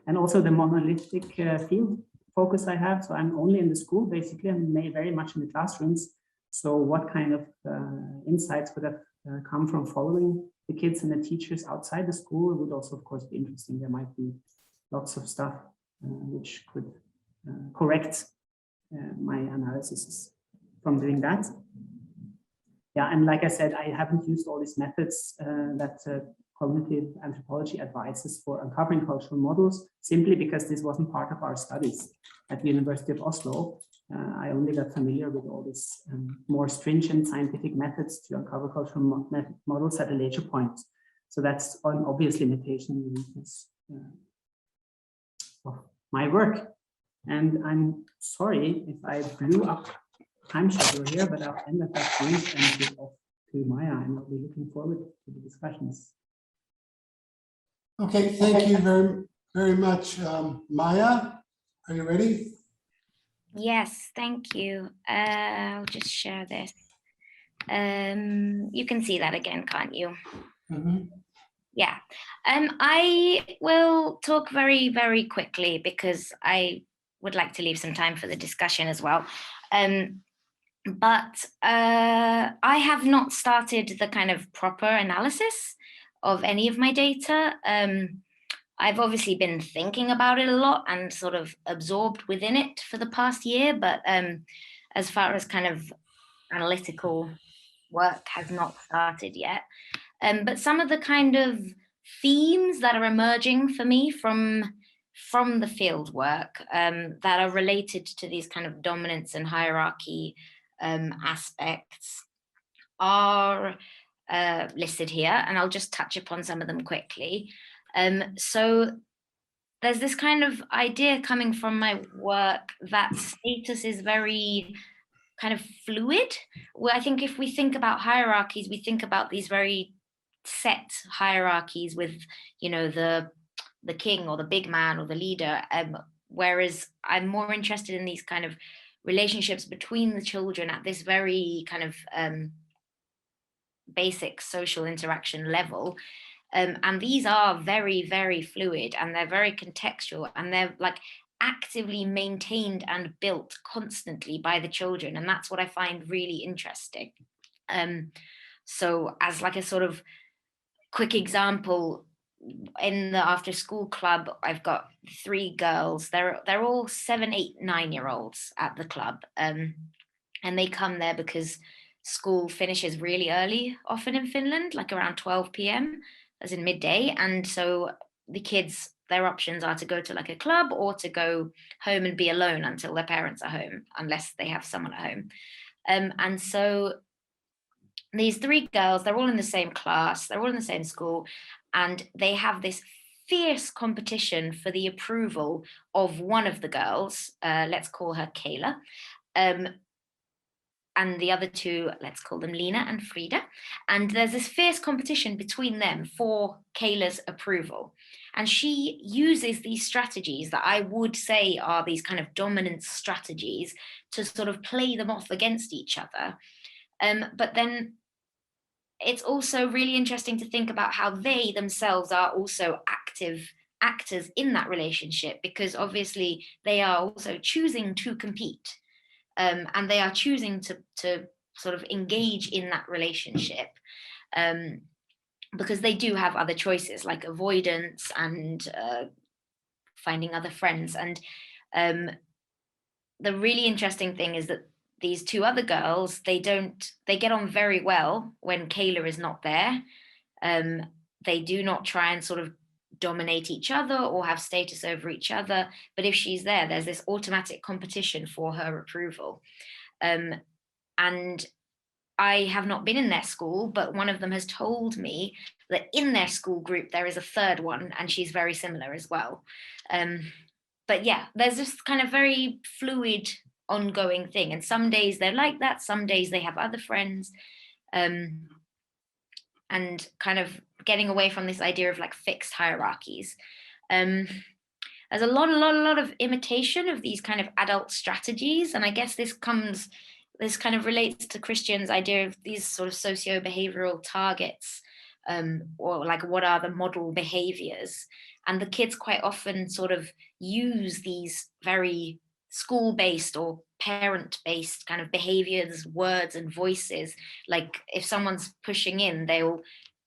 And also the monolithic field focus I have. So I'm only in the school, basically, I'm very much in the classrooms. So what kind of insights would have come from following the kids and the teachers outside the school would also, of course, be interesting. There might be lots of stuff which could correct my analysis from doing that. Yeah, and like I said, I haven't used all these methods that cognitive anthropology advises for uncovering cultural models, simply because this wasn't part of our studies at the University of Oslo. I only got familiar with all these more stringent scientific methods to uncover cultural models at a later point. So that's an obvious limitation. of my work. And I'm sorry if I blew up time schedule here, but I'll end at that point and give off to Maija, and I'll be looking forward to the discussions. Okay, thank you very much. Maija, are you ready? Yes, thank you. I'll just share this. You can see that again, can't you? Mhm. Yeah. I will talk very, very quickly because I would like to leave some time for the discussion as well. But I have not started the kind of proper analysis of any of my data. I've obviously been thinking about it a lot and sort of absorbed within it for the past year, but as far as kind of analytical work has not started yet. But some of the kind of themes that are emerging for me from the field work that are related to these kind of dominance and hierarchy aspects are listed here, and I'll just touch upon some of them quickly. So there's this kind of idea coming from my work that status is very kind of fluid. Well, I think if we think about hierarchies, we think about these very set hierarchies with, you know, the king or the big man or the leader. Whereas I'm more interested in these kind of relationships between the children at this very kind of basic social interaction level. And these are very, very fluid, and they're very contextual, and they're like actively maintained and built constantly by the children. And that's what I find really interesting. So as like a sort of quick example, in the after school club, I've got 3 girls. They're all 7, 8, 9-year-olds at the club. And they come there because school finishes really early, often in Finland, like around 12 p.m, as in midday. And so the kids, their options are to go to like a club or to go home and be alone until their parents are home, unless they have someone at home. And so these 3 girls, they're all in the same class, they're all in the same school, and they have this fierce competition for the approval of one of the girls. Let's call her Kayla. And the other 2, let's call them Lena and Frida. And there's this fierce competition between them for Kayla's approval. And she uses these strategies that I would say are these kind of dominance strategies to sort of play them off against each other. But then it's also really interesting to think about how they themselves are also active actors in that relationship, because obviously they are also choosing to compete. And they are choosing to sort of engage in that relationship, because they do have other choices like avoidance and finding other friends. And the really interesting thing is that these 2 other girls, they get on very well when Kayla is not there. They do not try and sort of dominate each other or have status over each other, but if she's there, there's this automatic competition for her approval. And I have not been in their school, but one of them has told me that in their school group there is a 3rd one, and she's very similar as well. But yeah, there's this kind of very fluid ongoing thing, and some days they're like that, some days they have other friends, and kind of getting away from this idea of like fixed hierarchies. There's a lot of imitation of these kind of adult strategies, and I guess this kind of relates to Kristian's idea of these sort of socio-behavioral targets, or like what are the model behaviors. And the kids quite often sort of use these very school-based or parent-based kind of behaviors, words and voices. Like if someone's pushing in, they'll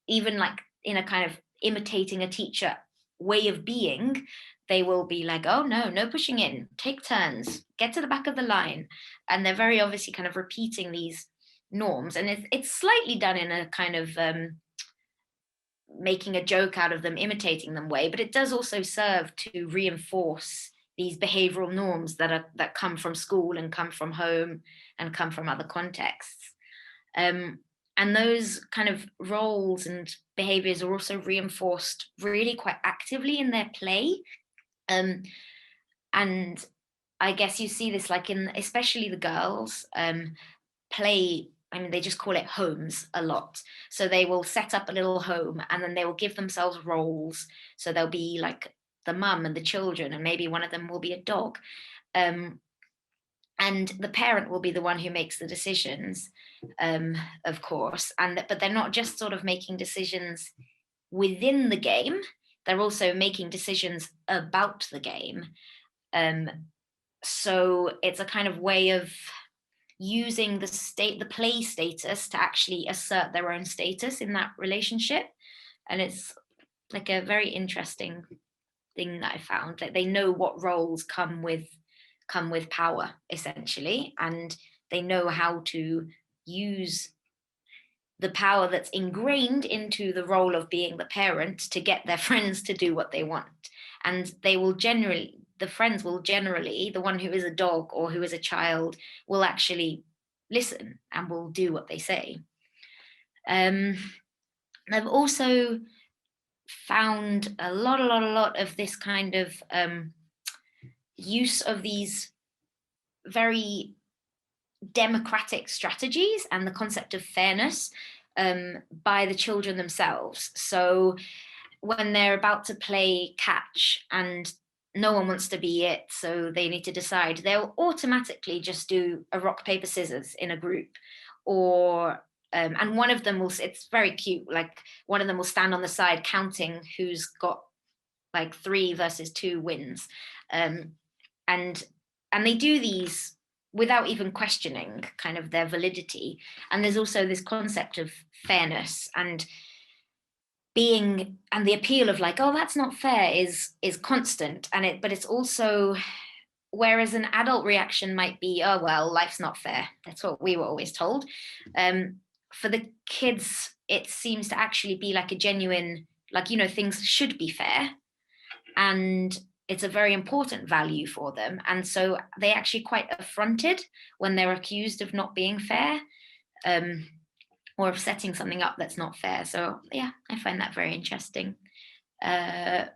even like in a kind of imitating a teacher way of being, they will be like, oh no pushing in, take turns, get to the back of the line. And they're very obviously kind of repeating these norms. And it's slightly done in a kind of making a joke out of them, imitating them way, but it does also serve to reinforce these behavioral norms that come from school and come from home and come from other contexts. And those kind of roles and behaviors are also reinforced really quite actively in their play. And I guess you see this like in, especially the girls, play, I mean, they just call it homes a lot. So they will set up a little home and then they will give themselves roles. So they'll be like the mum and the children, and maybe one of them will be a dog. And the parent will be the one who makes the decisions, of course. But they're not just sort of making decisions within the game, they're also making decisions about the game. So it's a kind of way of using the play status to actually assert their own status in that relationship. And it's like a very interesting thing that I found, that they know what roles come with power, essentially, and they know how to use the power that's ingrained into the role of being the parent to get their friends to do what they want. And the friends will generally, the one who is a dog or who is a child, will actually listen and will do what they say. I've also found a lot of this kind of use of these very democratic strategies and the concept of fairness by the children themselves. So when they're about to play catch and no one wants to be it, so they need to decide, they'll automatically just do a rock, paper, scissors in a group. Or and one of them will, it's very cute, like one of them will stand on the side counting who's got like 3 versus 2 wins. And they do these without even questioning kind of their validity. And there's also this concept of fairness and the appeal of like, oh, that's not fair is constant. But it's also, whereas an adult reaction might be, oh, well, life's not fair. That's what we were always told. For the kids, it seems to actually be like a genuine, like, things should be fair. And it's a very important value for them. And so they actually quite affronted when they're accused of not being fair, or of setting something up that's not fair. So yeah, I find that very interesting. The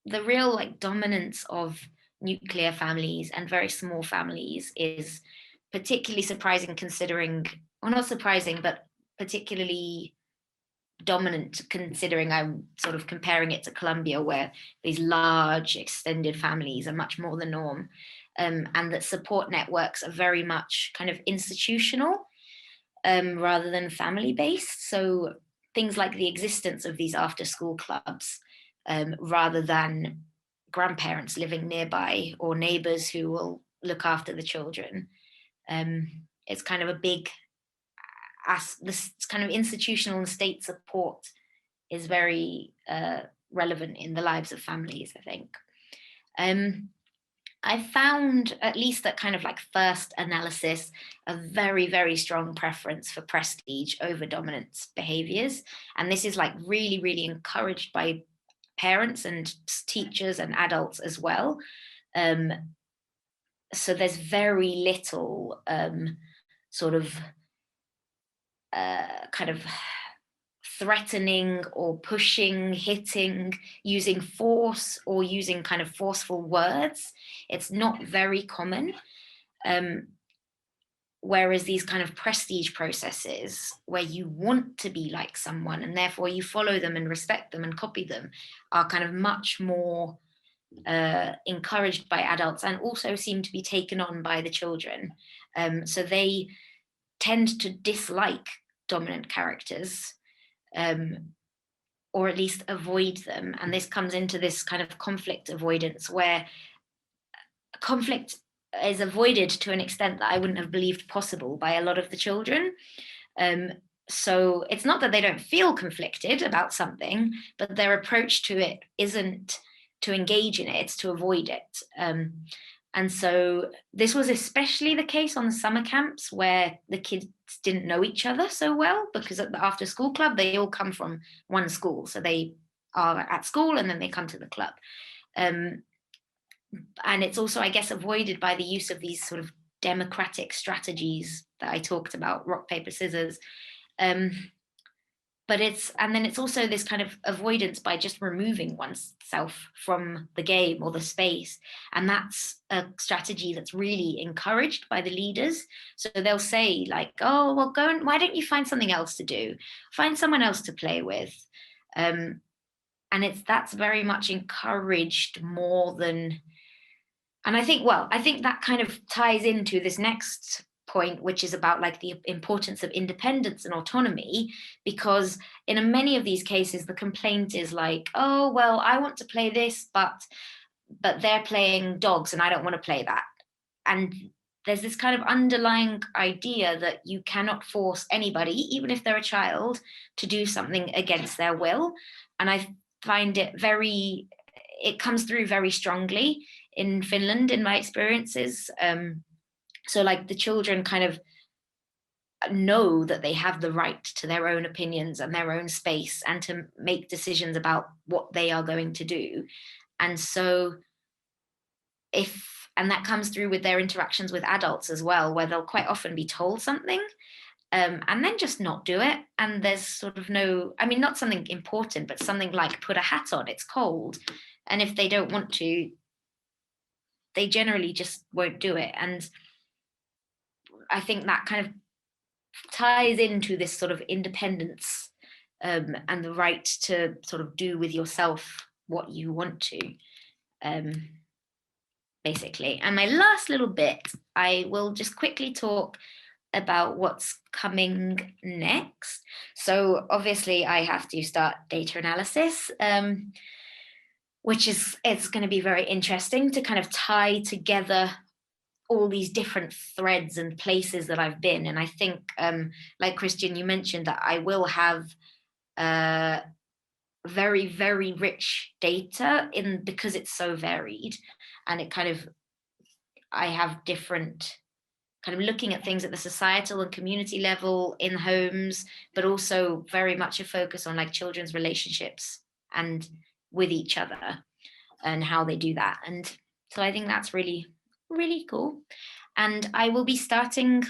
real like dominance of nuclear families and very small families is particularly surprising, considering, well, not surprising, but particularly dominant considering I'm sort of comparing it to Colombia, where these large extended families are much more the norm, and that support networks are very much kind of institutional rather than family based. So things like the existence of these after school clubs rather than grandparents living nearby or neighbors who will look after the children. It's kind of a big, this kind of institutional and state support is very relevant in the lives of families, I think. I found, at least at kind of like first analysis, a very, very strong preference for prestige over dominance behaviors. And this is like really, really encouraged by parents and teachers and adults as well. So there's very little sort of kind of threatening or pushing, hitting, using force or using kind of forceful words. It's not very common. Whereas these kind of prestige processes where you want to be like someone and therefore you follow them and respect them and copy them are kind of much more encouraged by adults and also seem to be taken on by the children. So they tend to dislike dominant characters, or at least avoid them. And this comes into this kind of conflict avoidance, where conflict is avoided to an extent that I wouldn't have believed possible by a lot of the children. So it's not that they don't feel conflicted about something, but their approach to it isn't to engage in it, it's to avoid it. And so this was especially the case on the summer camps where the kids didn't know each other so well, because at the after school club, they all come from one school. So they are at school and then they come to the club. And it's also, I guess, avoided by the use of these sort of democratic strategies that I talked about, rock, paper, scissors. And and then it's also this kind of avoidance by just removing oneself from the game or the space. And that's a strategy that's really encouraged by the leaders. So they'll say like, oh, well, why don't you find something else to do? Find someone else to play with. And that's very much encouraged more than, and I think that kind of ties into this next point, which is about like the importance of independence and autonomy, because in many of these cases the complaint is like, oh well, I want to play this, but they're playing dogs and I don't want to play that. And there's this kind of underlying idea that you cannot force anybody, even if they're a child, to do something against their will. And I find it comes through very strongly in Finland in my experiences. So like the children kind of know that they have the right to their own opinions and their own space and to make decisions about what they are going to do. And so and that comes through with their interactions with adults as well, where they'll quite often be told something and then just not do it. And there's sort of not something important, but something like put a hat on, it's cold. And if they don't want to, they generally just won't do it. And I think that kind of ties into this sort of independence and the right to sort of do with yourself what you want to, basically. And my last little bit, I will just quickly talk about what's coming next. So obviously I have to start data analysis, which it's going to be very interesting to kind of tie together all these different threads and places that I've been. And I think, like Kristian, you mentioned that I will have very, very rich data because it's so varied. And I have different kind of looking at things at the societal and community level in homes, but also very much a focus on like children's relationships and with each other and how they do that. And so I think that's really, really cool. And I will be starting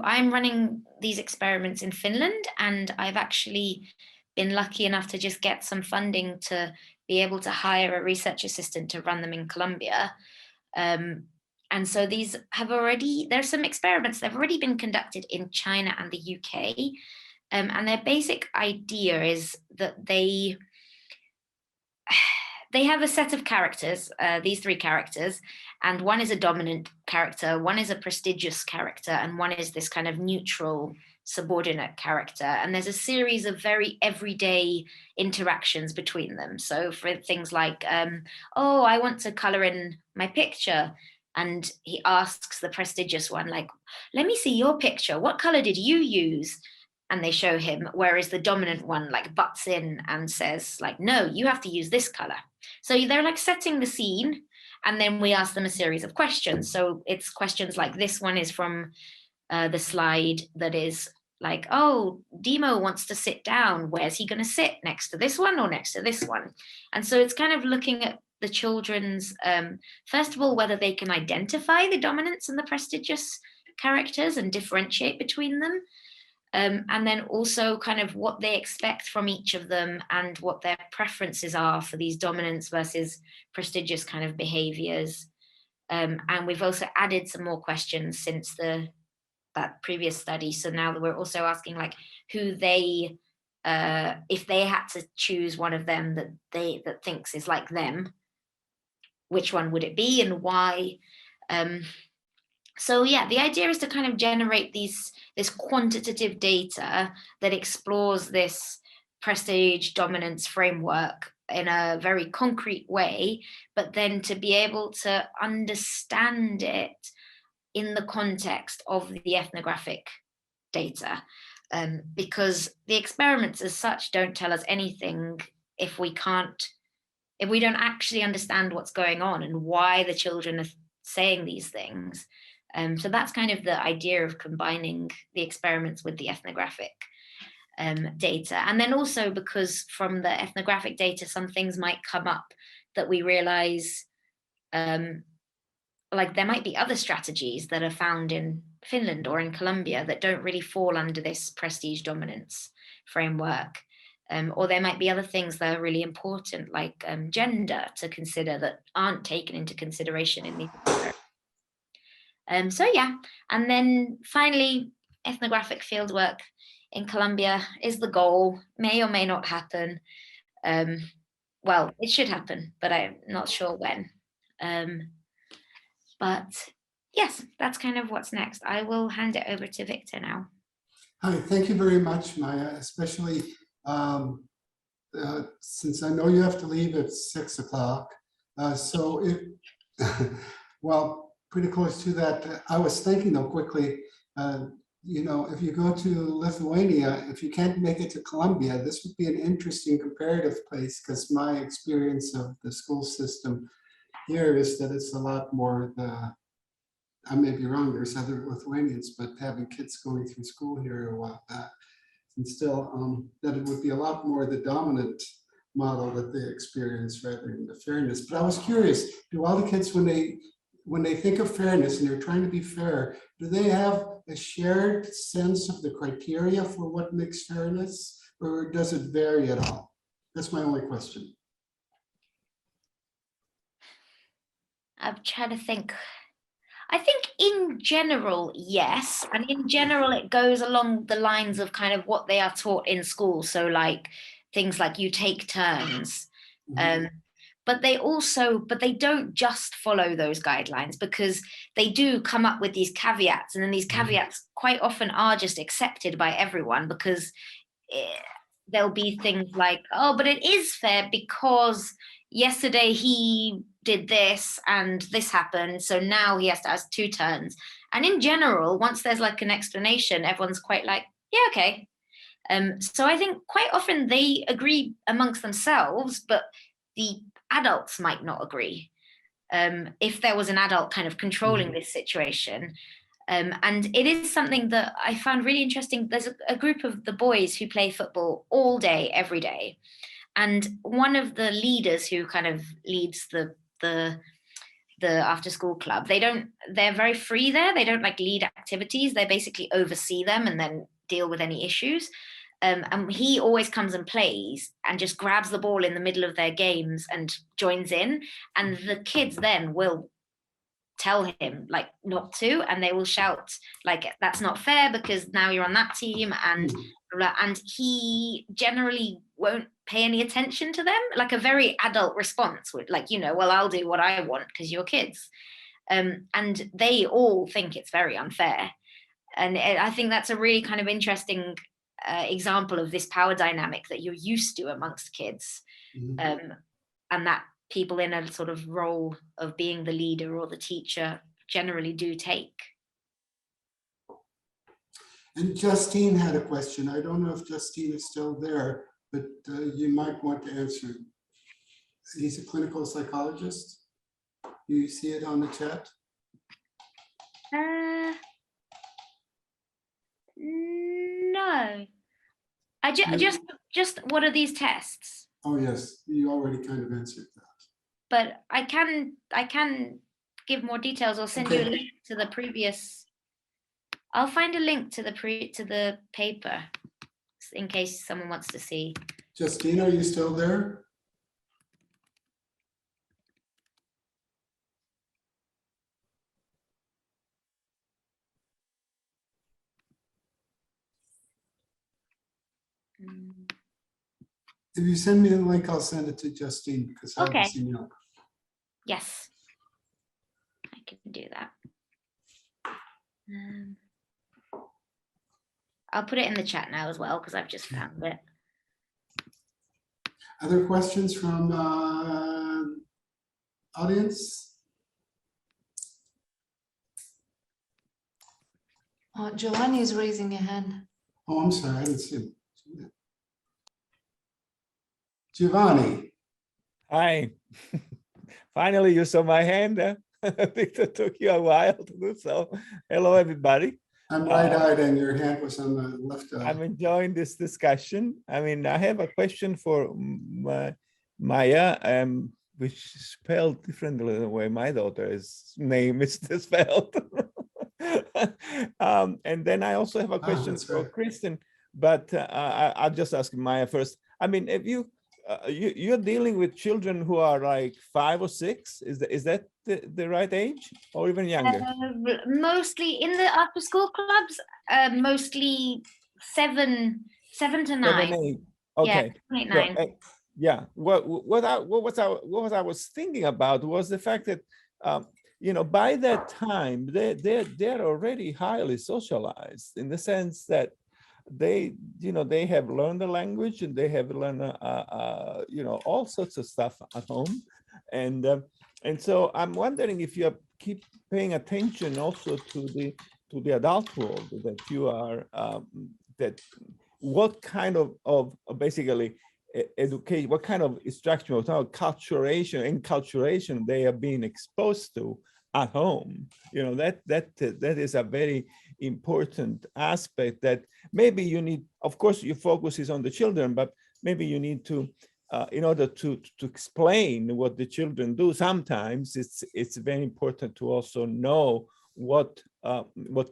I'm running these experiments in Finland, and I've actually been lucky enough to just get some funding to be able to hire a research assistant to run them in Colombia. And so there's some experiments that have already been conducted in China and the UK. And their basic idea is that they have a set of characters, these three characters, and one is a dominant character, one is a prestigious character, and one is this kind of neutral subordinate character. And there's a series of very everyday interactions between them. So for things like, oh, I want to color in my picture. And he asks the prestigious one, like, let me see your picture. What color did you use? And they show him, whereas the dominant one like butts in and says like, no, you have to use this color. So they're like setting the scene, and then we ask them a series of questions. So it's questions like this one is from the slide that is like, oh, Demo wants to sit down. Where's he going to sit? Next to this one or next to this one? And so it's kind of looking at the children's, first of all, whether they can identify the dominance and the prestigious characters and differentiate between them. And then also kind of what they expect from each of them and what their preferences are for these dominance versus prestigious kind of behaviors. And we've also added some more questions since that previous study. So now that we're also asking like who they, if they had to choose one of them that thinks is like them, which one would it be and why? So yeah, the idea is to kind of generate this quantitative data that explores this prestige dominance framework in a very concrete way, but then to be able to understand it in the context of the ethnographic data. Because the experiments as such don't tell us anything if we don't actually understand what's going on and why the children are saying these things. So that's kind of the idea of combining the experiments with the ethnographic data. And then also because from the ethnographic data, some things might come up that we realize like there might be other strategies that are found in Finland or in Colombia that don't really fall under this prestige dominance framework. Or there might be other things that are really important, like gender, to consider that aren't taken into consideration in these. So yeah, and then finally, ethnographic fieldwork in Colombia is the goal, may or may not happen. Well, it should happen, but I'm not sure when. But yes, that's kind of what's next. I will hand it over to Victor now. Hi, thank you very much, Maija, especially since I know you have to leave at 6 o'clock. So if, well, pretty close to that. I was thinking though quickly, you know, if you go to Lithuania, if you can't make it to Colombia, this would be an interesting comparative place, because my experience of the school system here is that it's a lot more I may be wrong, there's other Lithuanians, but having kids going through school here a while back, and still that it would be a lot more the dominant model that they experience rather than the fairness. But I was curious, do all the kids, when they think of fairness and they're trying to be fair, do they have a shared sense of the criteria for what makes fairness, or does it vary at all? That's my only question. I'm trying to think. I think in general, yes. And in general, it goes along the lines of kind of what they are taught in school. So like things like you take turns. But they don't just follow those guidelines, because they do come up with these caveats. And then these caveats quite often are just accepted by everyone, because there'll be things like, oh, but it is fair because yesterday he did this and this happened, so now he has to ask 2 turns. And in general, once there's like an explanation, everyone's quite like, yeah, okay. So I think quite often they agree amongst themselves, but the adults might not agree. If there was an adult kind of controlling this situation. And it is something that I found really interesting. There's a group of the boys who play football all day, every day. And one of the leaders who kind of leads the after school club, they're very free there. They don't like lead activities. They basically oversee them and then deal with any issues. And he always comes and plays and just grabs the ball in the middle of their games and joins in. And the kids then will tell him like not to, and they will shout like, that's not fair because now you're on that team, and he generally won't pay any attention to them, like a very adult response would, like, you know, well, I'll do what I want because you're kids. And they all think it's very unfair. And I think that's a really kind of interesting example of this power dynamic that you're used to amongst kids. And that people in a sort of role of being the leader or the teacher generally do take. And Justine had a question. I don't know if Justine is still there, but you might want to answer. He's a clinical psychologist. Do you see it on the chat? No. Just what are these tests? Oh yes, you already kind of answered that. But I can give more details or send you a link to the previous. I'll find a link to the paper in case someone wants to see. Justine, are you still there? If you send me the link, I'll send it to Justine because I haven't seen it. Yes, I can do that. I'll put it in the chat now as well because I've just found it. Other questions from audience? Giovanni is raising a hand. Oh, I'm sorry, I didn't see him. Giovanni. Hi. Finally, you saw my hand. I think it took you a while to do so. Hello, everybody. I'm right-eyed and your hand was on the left eye. I'm enjoying this discussion. I mean, I have a question for Maija. which is spelled differently than the way my daughter's name is spelled. And then I also have a question that's for right. Kristian, but I'll just ask Maija first. I mean, if you're dealing with children who are like 5 or 6, is that the right age, or even younger? Mostly in the after school clubs, mostly 7 to 9. 7, 8. Okay. Yeah, 8, So, 9. yeah. What I was thinking about was the fact that you know, by that time they're already highly socialized, in the sense that they have learned the language, and they have learned you know, all sorts of stuff at home, and so I'm wondering if you keep paying attention also to the adult world that you are that what kind of basically education, what kind of instructional enculturation they are being exposed to at home. You know, that is a very important aspect that maybe you need. Of course, your focus is on the children, but maybe you need to in order to explain what the children do, sometimes it's very important to also know what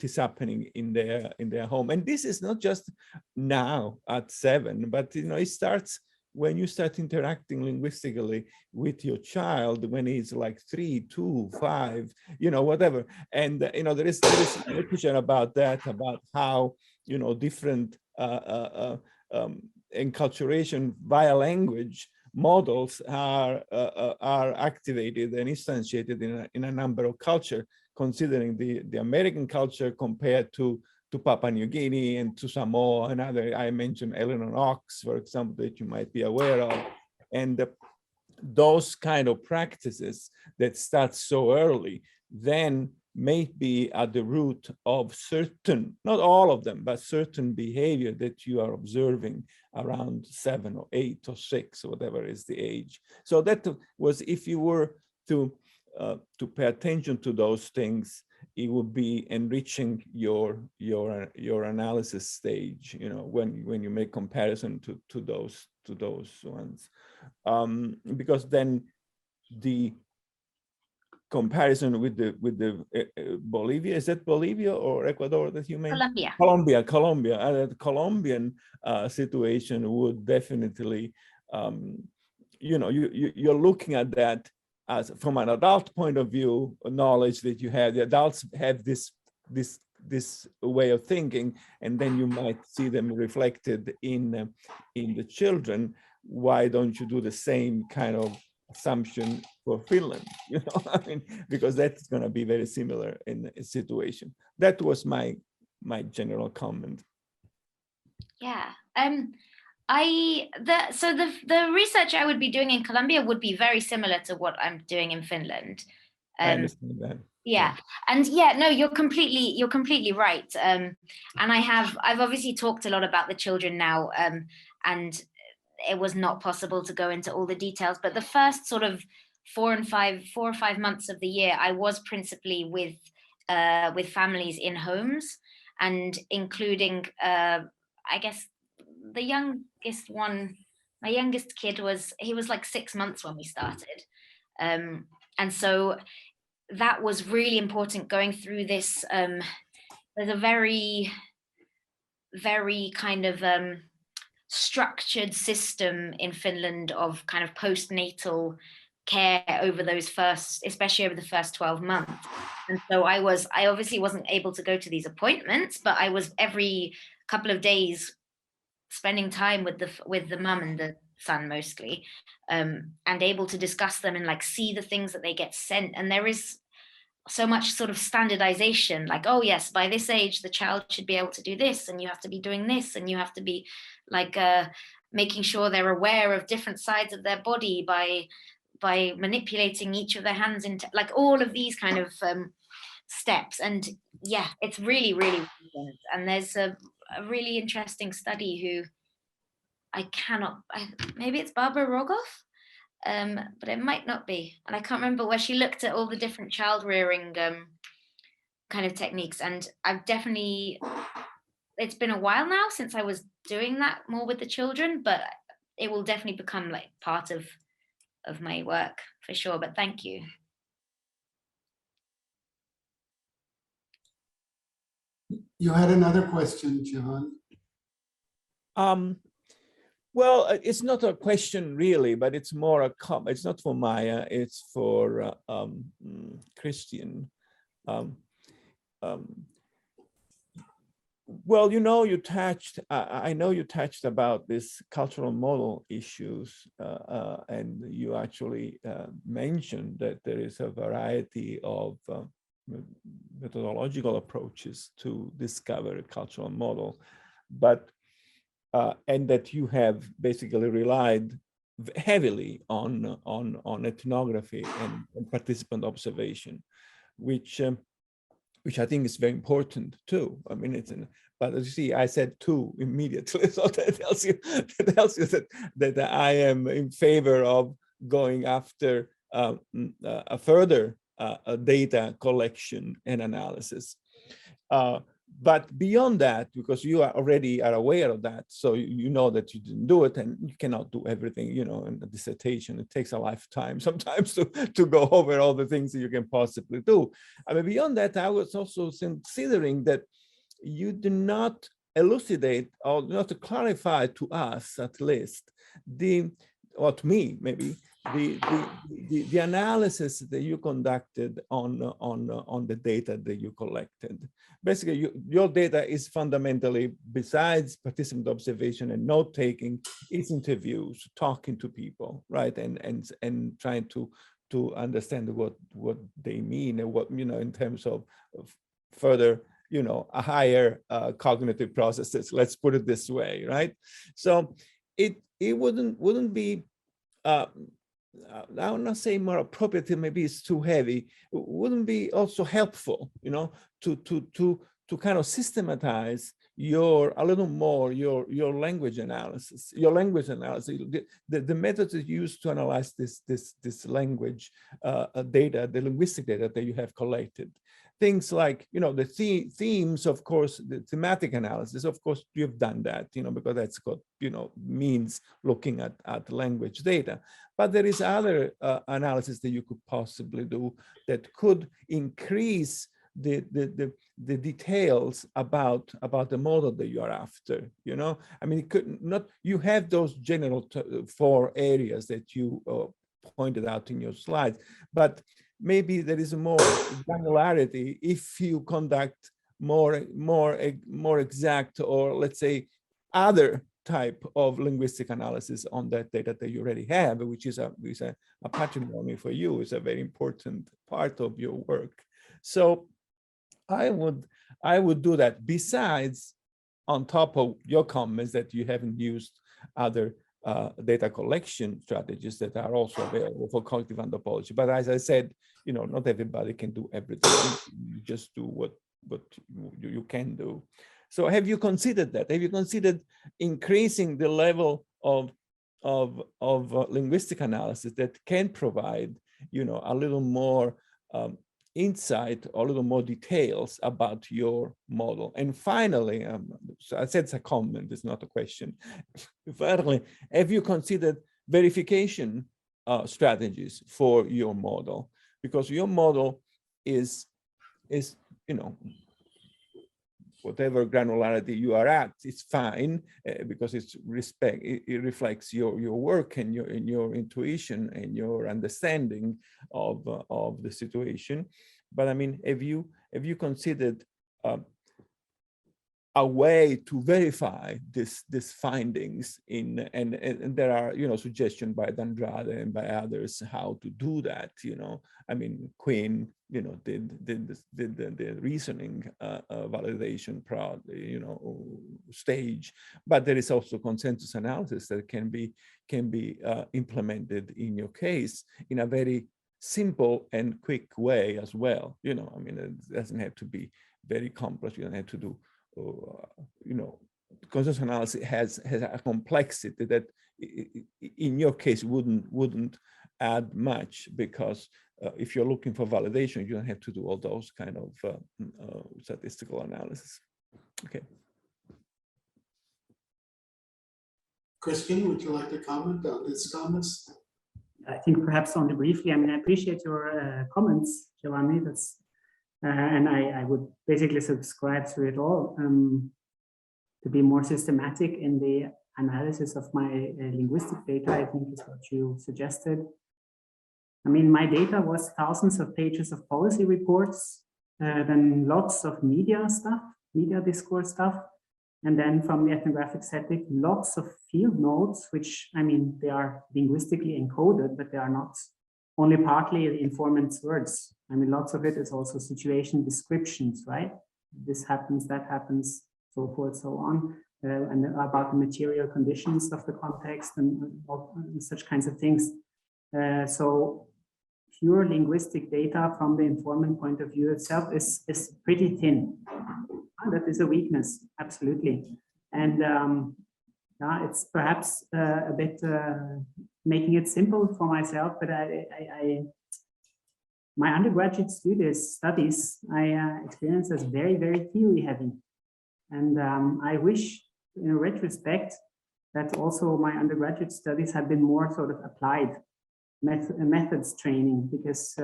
is happening in their home. And this is not just now at 7, but you know, it starts when you start interacting linguistically with your child when he's like 3, 2, 5, you know, whatever. And you know, there is literature about that, about how, you know, different enculturation via language models are activated and instantiated in a number of culture, considering the American culture compared to Papua New Guinea and to Samoa and other. I mentioned Eleanor Knox, for example, that you might be aware of. And those kind of practices that start so early then may be at the root of certain, not all of them, but certain behavior that you are observing around 7 or 8 or 6, or whatever is the age. So that was, if you were to pay attention to those things, it would be enriching your analysis stage, you know, when you make comparison to those ones, because then the comparison with the Bolivia, is that Bolivia or Ecuador that you mentioned? Colombia. The Colombian situation would definitely, you know, you're looking at that as from an adult point of view, knowledge that you have. The adults have this way of thinking, and then you might see them reflected in the children. Why don't you do the same kind of assumption for Finland? You know, I mean, because that's going to be very similar in a situation. That was my general comment. Yeah. The research I would be doing in Colombia would be very similar to what I'm doing in Finland. I understand that. Yeah. And yeah, no, you're completely right. And I've obviously talked a lot about the children now, and it was not possible to go into all the details, but the first sort of 4 or 5 months of the year, I was principally with families in homes, and including I guess the youngest one, my youngest kid he was like 6 months when we started. And so that was really important, going through this. There's a very, very kind of structured system in Finland of kind of postnatal care over those especially over the first 12 months. And so I obviously wasn't able to go to these appointments, but I was every couple of days spending time with the mum and the son mostly, and able to discuss them and like see the things that they get sent. And there is so much sort of standardization, like, oh yes, by this age the child should be able to do this, and you have to be doing this, and you have to be like making sure they're aware of different sides of their body by manipulating each of their hands into like all of these kind of steps. And yeah, it's really, really good. And there's a really interesting study who maybe it's Barbara Rogoff, but it might not be. And I can't remember, where she looked at all the different child rearing kind of techniques. And it's been a while now since I was doing that more with the children, but it will definitely become like part of of my work for sure, but thank you. You had another question, John. Well, it's not a question really, but it's more a comment. It's not for Maija, it's for Kristian. Well, you know, you touched, I know you touched about this cultural model issues, and you actually mentioned that there is a variety of methodological approaches to discover a cultural model, but and that you have basically relied heavily on ethnography and participant observation, which I think is very important too. I mean, but as you see, I said two immediately, so that tells you that I am in favor of going after a further data collection and analysis. But beyond that, because you are already aware of that, so you know that you didn't do it, and you cannot do everything, you know, in a dissertation. It takes a lifetime sometimes to go over all the things that you can possibly do. I mean, beyond that, I was also considering that you do not elucidate or not to clarify to us, at least, or to me maybe, the analysis that you conducted on the data that you collected. Basically, your data is fundamentally, besides participant observation and note taking, is interviews, talking to people, right, and trying to understand what they mean and what, you know, in terms of further, you know, a higher cognitive processes. Let's put it this way, right? So it wouldn't be. I would not say more appropriate, maybe it's too heavy. It wouldn't be also helpful, you know, to kind of systematize a little more your language analysis, the methods that you use to analyze this language data, the linguistic data that you have collected. Things like, you know, the themes, of course, the thematic analysis, of course, you've done that, you know, because that's got, you know, means looking at language data. But there is other analysis that you could possibly do that could increase the details about the model that you are after, you know. I mean, it could not, you have those general 4 areas that you pointed out in your slides, but maybe there is more granularity if you conduct more exact, or let's say other type of linguistic analysis on that data that you already have, which is a patrimony for you, is a very important part of your work. So I would do that. Besides, on top of your comments that you haven't used other data collection strategies that are also available for cognitive anthropology. But as I said, you know, not everybody can do everything. You just do what you can do. So have you considered that? Have you considered increasing the level of linguistic analysis that can provide, you know, a little more insight or a little more details about your model? And finally, so I said it's a comment, it's not a question. Finally, have you considered verification strategies for your model? Because your model is, you know, whatever granularity you are at, it's fine because it reflects your work and your intuition and your understanding of the situation. But I mean, have you considered a way to verify these findings and there are, you know, suggestions by D'Andrade and by others how to do that, you know. I mean, Quinn, you know, did the reasoning validation stage, but there is also consensus analysis that can be implemented in your case in a very simple and quick way as well. You know, I mean, it doesn't have to be very complex. You don't have to do, you know, consensus analysis has a complexity that in your case wouldn't add much, because if you're looking for validation, you don't have to do all those kind of statistical analysis. Okay. Kristian, would you like to comment on his comments? I think perhaps only briefly, I mean, I appreciate your comments, Giovanni, that's, and I would basically subscribe to it all. To be more systematic in the analysis of my linguistic data, I think is what you suggested. I mean, my data was thousands of pages of policy reports, then lots of media stuff, media discourse stuff, and then from the ethnographic setting, lots of field notes, which, I mean, they are linguistically encoded, but they are not only partly informant's words. I mean, lots of it is also situation descriptions, right? This happens, that happens, so forth, so on, and about the material conditions of the context and such kinds of things. So pure linguistic data from the informant point of view itself is pretty thin. That is a weakness, absolutely. And yeah, it's perhaps a bit making it simple for myself, but my undergraduate studies I experienced as very, very theory heavy. And I wish, in retrospect, that also my undergraduate studies had been more sort of applied methods training, because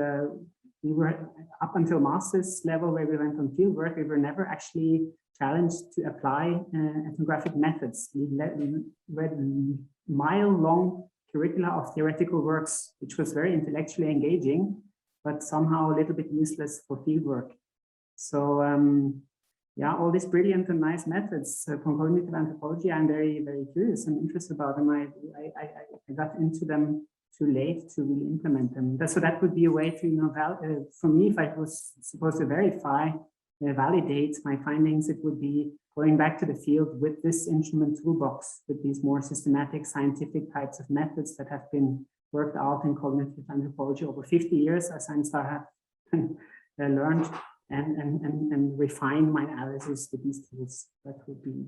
we were up until master's level where we went on field work, we were never actually challenged to apply ethnographic methods. We read mile-long curricula of theoretical works, which was very intellectually engaging, but somehow a little bit useless for field work. So yeah, all these brilliant and nice methods from cognitive anthropology, I'm very, very curious and interested about them. I got into them too late to really implement them. So that would be a way to, you know, for me, if I was supposed to verify, validate my findings, it would be going back to the field with this instrument toolbox, with these more systematic scientific types of methods that have been worked out in cognitive anthropology over 50 years, as Einstein have learned, and refine my analysis with these tools. That would be.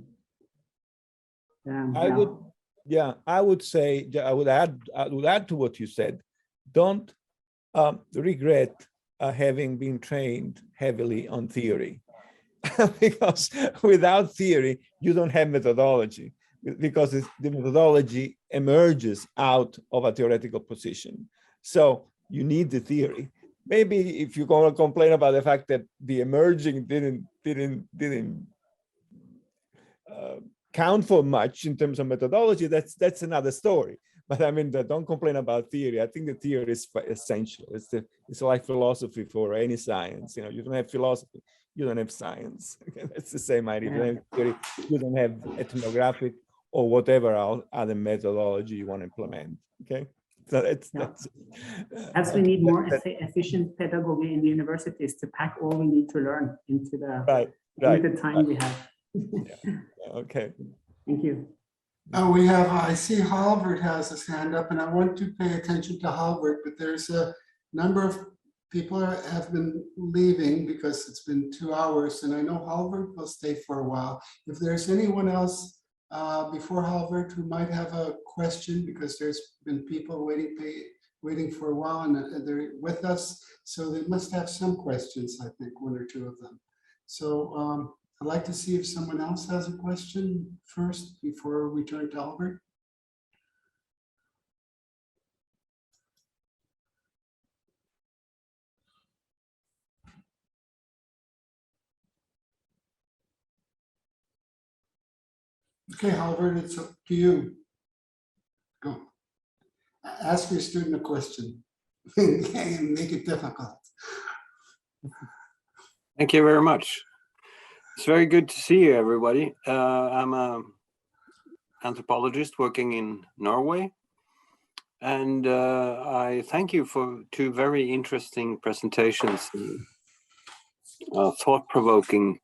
I would say, I would add to what you said. Don't regret having been trained heavily on theory, because without theory, you don't have methodology, because the methodology emerges out of a theoretical position. So you need the theory. Maybe if you're going to complain about the fact that the emerging didn't count for much in terms of methodology, that's another story. But I mean, don't complain about theory. I think the theory is essential. It's like philosophy for any science. You know, you don't have philosophy, you don't have science. That's the same idea. You don't have theory, you don't have ethnographic or whatever other methodology you want to implement. Okay. So as we need more efficient pedagogy in the universities to pack all we need to learn into the limited time we have. Okay. Thank you. We have, I see Halvard has his hand up, and I want to pay attention to Halvard, but there's a number of people have been leaving because it's been 2 hours, and I know Halvard will stay for a while. If there's anyone else before Halvard who might have a question, because there's been people waiting for a while and they're with us, so they must have some questions, I think, 1 or 2 of them. So I'd like to see if someone else has a question first before we turn to Albert. Okay, Albert, it's up to you. Go. Ask your student a question. Make it difficult. Thank you very much. It's very good to see you, everybody. I'm an anthropologist working in Norway, and I thank you for 2 very interesting presentations, thought-provoking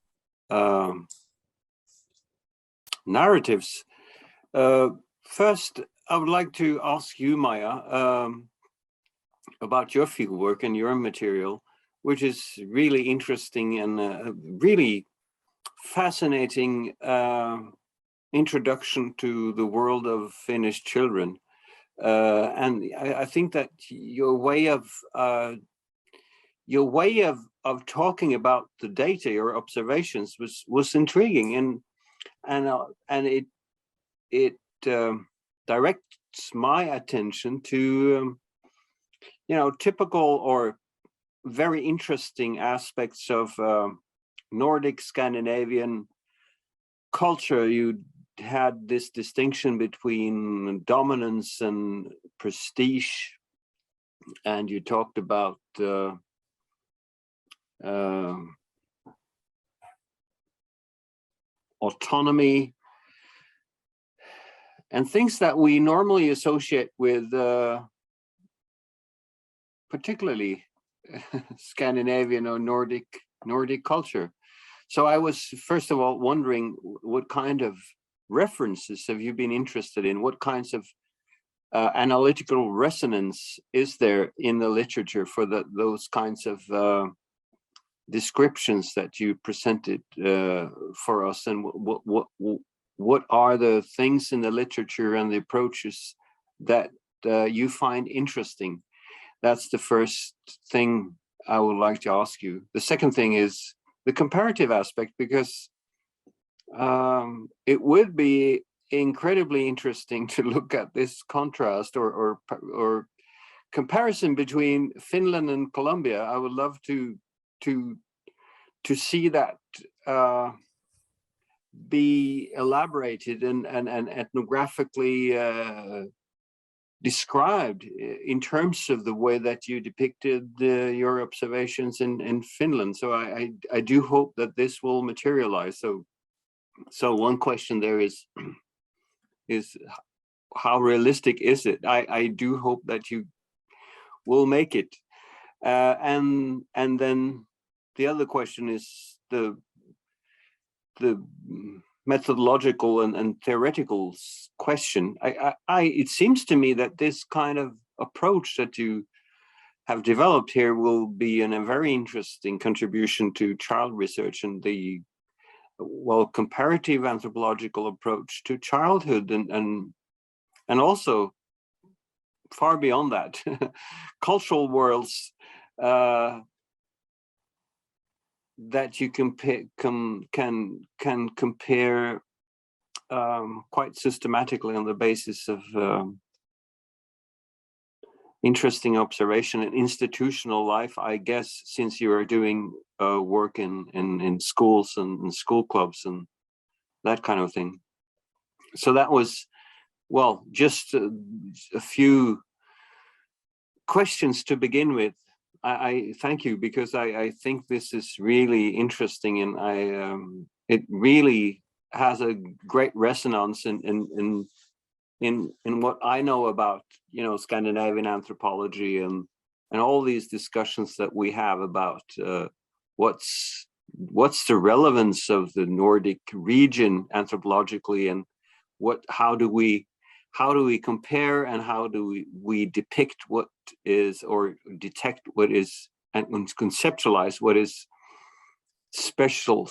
narratives. First, I would like to ask you, Maija, about your fieldwork and your material, which is really interesting and really fascinating introduction to the world of Finnish children. And I think that your way of talking about the data, your observations, was intriguing, and it directs my attention to typical or very interesting aspects of Nordic Scandinavian culture. You had this distinction between dominance and prestige, and you talked about autonomy and things that we normally associate with particularly Scandinavian or Nordic culture. So I was first of all wondering, what kind of references have you been interested in? What kinds of analytical resonance is there in the literature for those kinds of descriptions that you presented for us? And what are the things in the literature and the approaches that you find interesting? That's the first thing I would like to ask you. The second thing is the comparative aspect, because it would be incredibly interesting to look at this contrast or comparison between Finland and Colombia. I would love to see that be elaborated and ethnographically described in terms of the way that you depicted your observations in Finland. So I do hope that this will materialize. So one question there is how realistic is it? I do hope that you will make it. And then the other question is the methodological and theoretical question. It seems to me that this kind of approach that you have developed here will be a very interesting contribution to child research and the comparative anthropological approach to childhood and also far beyond that, cultural worlds that you can compare quite systematically on the basis of interesting observation and institutional life, I guess, since you are doing work in schools and school clubs and that kind of thing. So that was, well, just a few questions to begin with. I thank you, because I think this is really interesting, and it really has a great resonance in what I know about, Scandinavian anthropology and all these discussions that we have about what's the relevance of the Nordic region anthropologically, and how do we compare, and how do we depict what is, or detect what is, and conceptualize what is special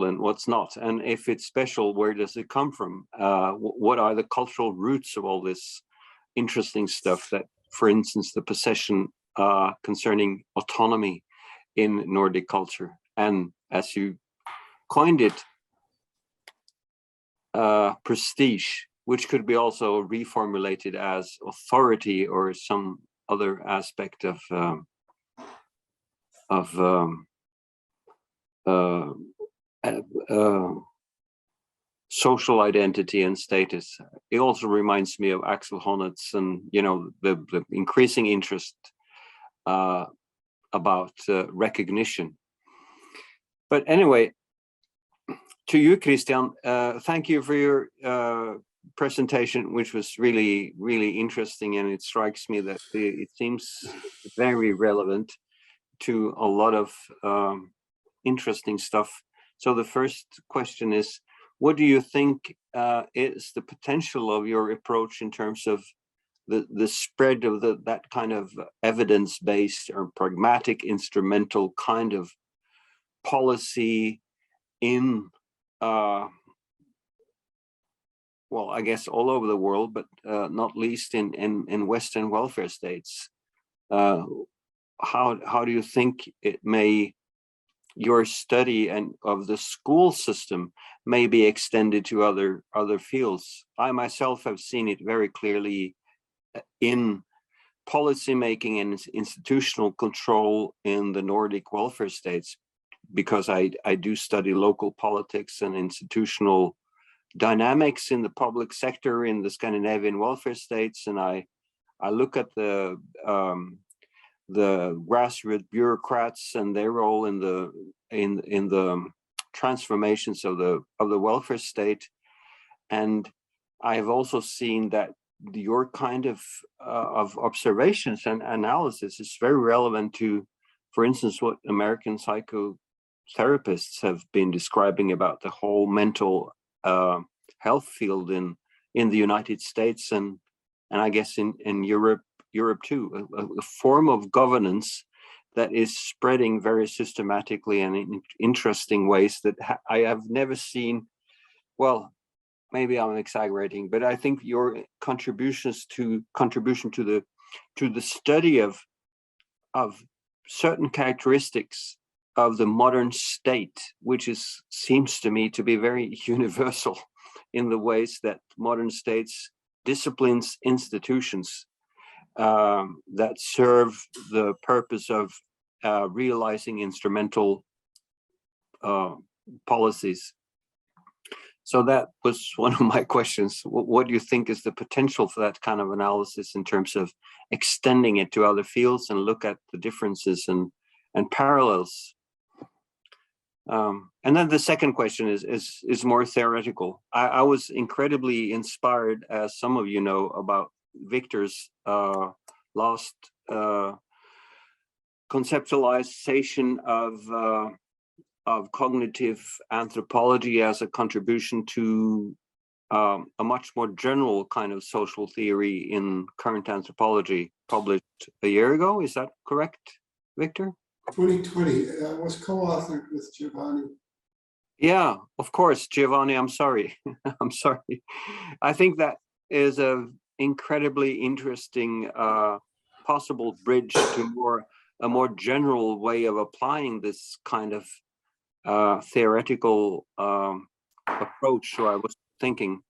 and what's not, and if it's special, where does it come from? What are the cultural roots of all this interesting stuff that, for instance, the possession concerning autonomy in Nordic culture, and as you coined it, prestige, which could be also reformulated as authority or some other aspect of social identity and status. It also reminds me of Axel Honneth's and the increasing interest about recognition. But anyway, to you, Kristian, thank you for your presentation, which was really, really interesting, and it strikes me that it seems very relevant to a lot of interesting stuff. So the first question is, what do you think is the potential of your approach in terms of the spread of that kind of evidence-based or pragmatic instrumental kind of policy in well, I guess all over the world, but not least in Western welfare states? How do you think it may, your study of the school system may be extended to other fields? I myself have seen it very clearly in policy making and institutional control in the Nordic welfare states, because I do study local politics and institutional dynamics in the public sector in the Scandinavian welfare states, and I look at the grassroots bureaucrats and their role in the transformations of the welfare state, and I have also seen that your kind of observations and analysis is very relevant to, for instance, what American psychotherapists have been describing about the whole mental health field in the United States and I guess in Europe too, a form of governance that is spreading very systematically and in interesting ways that I have never seen. Well, maybe I'm exaggerating, but I think your contribution to the study of certain characteristics of the modern state, which seems to me to be very universal in the ways that modern states disciplines institutions that serve the purpose of realizing instrumental policies. So that was one of my questions. What do you think is the potential for that kind of analysis in terms of extending it to other fields and look at the differences and parallels? And then the second question is more theoretical. I was incredibly inspired, as some of you know, about Victor's last conceptualization of cognitive anthropology as a contribution to a much more general kind of social theory in current anthropology, published a year ago. Is that correct, Victor? 2020 was co-authored with Giovanni. Yeah, of course, Giovanni, I'm sorry. I'm sorry. I think that is a incredibly interesting possible bridge to a more general way of applying this kind of theoretical approach. So I was thinking,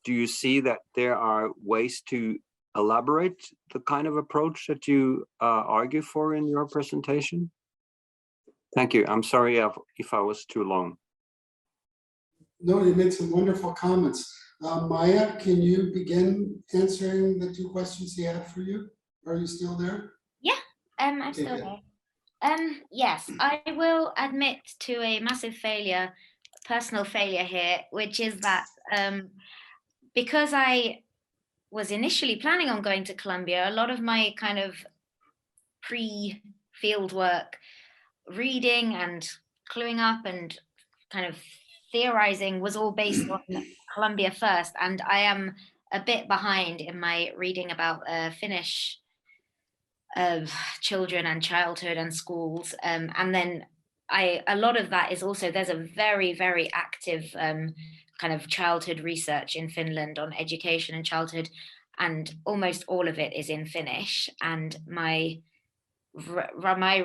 do you see that there are ways to elaborate the kind of approach that you argue for in your presentation? Thank you. I'm sorry if I was too long. No, you made some wonderful comments. Maija, can you begin answering the two questions he had for you? Are you still there? Yeah, I'm still there. Yes, I will admit to a massive failure, personal failure here, which is that because I was initially planning on going to Colombia, a lot of my kind of pre-field work, reading and cluing up and kind of theorizing was all based on Colombia first. And I am a bit behind in my reading about Finnish children and childhood and schools. And then a lot of that is also, there's a very, very active kind of childhood research in Finland on education and childhood, and almost all of it is in Finnish. And my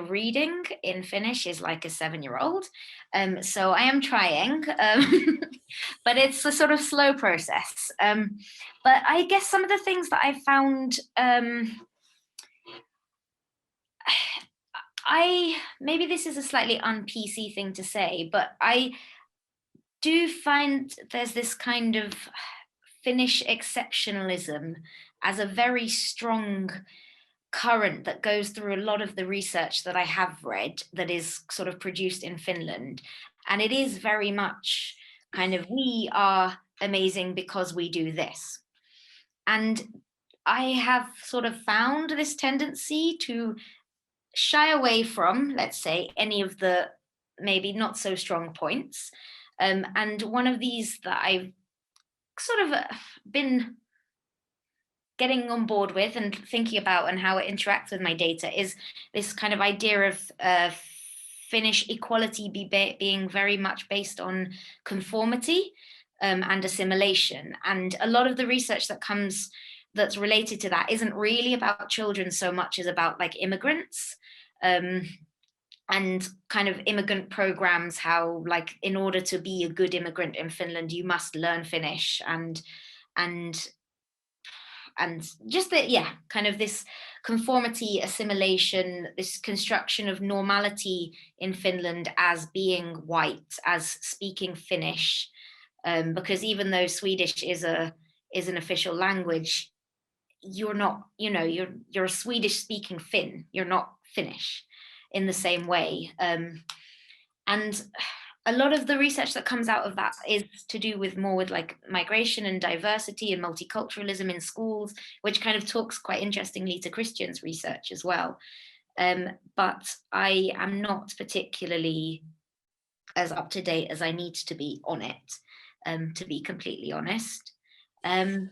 reading in Finnish is like a 7-year-old. So I am trying, but it's a sort of slow process. But I guess some of the things that I found, maybe this is a slightly un-PC thing to say, but I do find there's this kind of Finnish exceptionalism as a very strong current that goes through a lot of the research that I have read that is sort of produced in Finland. And it is very much kind of, we are amazing because we do this. And I have sort of found this tendency to shy away from, let's say, any of the maybe not so strong points. And one of these that I've sort of been getting on board with and thinking about and how it interacts with my data is this kind of idea of Finnish equality being very much based on conformity and assimilation. And a lot of the research that's related to that isn't really about children so much as about like immigrants and kind of immigrant programs, how like in order to be a good immigrant in Finland, you must learn Finnish and just that, yeah, kind of this conformity, assimilation, this construction of normality in Finland as being white, as speaking Finnish, because even though Swedish is an official language, you're not, you know, you're a Swedish speaking Finn, you're not Finnish in the same way. And a lot of the research that comes out of that is to do with more with like migration and diversity and multiculturalism in schools, which kind of talks quite interestingly to Kristian's research as well. But I am not particularly as up to date as I need to be on it, to be completely honest. And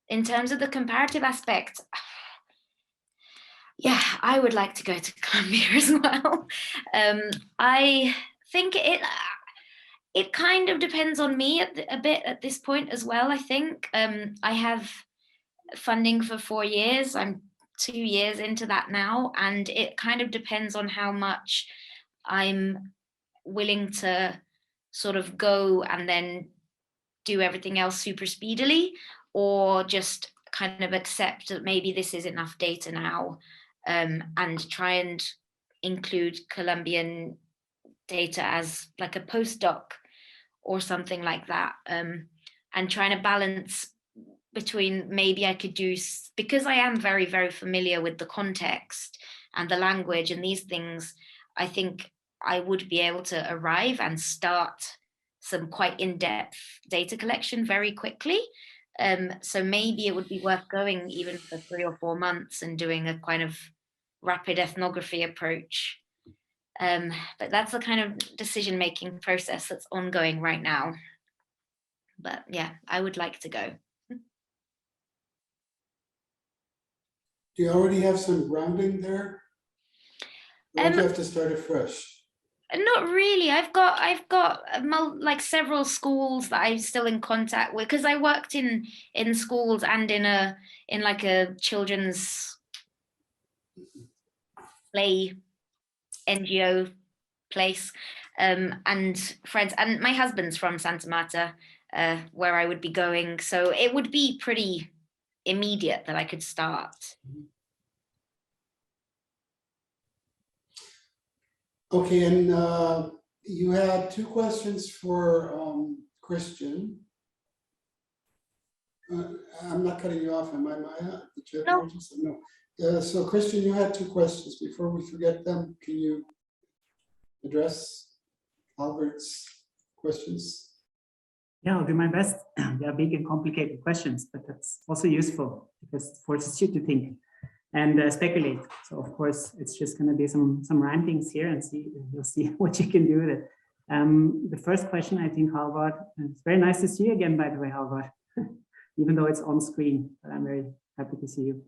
in terms of the comparative aspect, yeah, I would like to go to Colombia as well. I think it kind of depends on me a bit at this point as well, I think. I have funding for 4 years. I'm 2 years into that now, and it kind of depends on how much I'm willing to sort of go and then do everything else super speedily, or just kind of accept that maybe this is enough data now, and try and include Colombian data as like a postdoc or something like that, and trying to balance between maybe I could do, because I am very, very familiar with the context and the language and these things, I think I would be able to arrive and start some quite in-depth data collection very quickly. So maybe it would be worth going even for 3 or 4 months and doing a kind of rapid ethnography approach. But that's the kind of decision-making process that's ongoing right now. But yeah, I would like to go. Do you already have some grounding there? Or do you have to start afresh? Not really. I've got like several schools that I'm still in contact with, because I worked in schools and in like a children's play NGO place, and friends, and my husband's from Santa Marta, where I would be going, so it would be pretty immediate that I could start. Okay, and you had 2 questions for Kristian. I'm not cutting you off, am I, Maija? No. No. So Kristian, you had 2 questions. Before we forget them, can you address Albert's questions? Yeah, I'll do my best. They are big and complicated questions, but that's also useful because it forces you to think and speculate. So of course, it's just going to be some rantings here, and you'll see what you can do with it. The first question, I think, Halvard, it's very nice to see you again, by the way, Halvard, even though it's on screen, but I'm very happy to see you.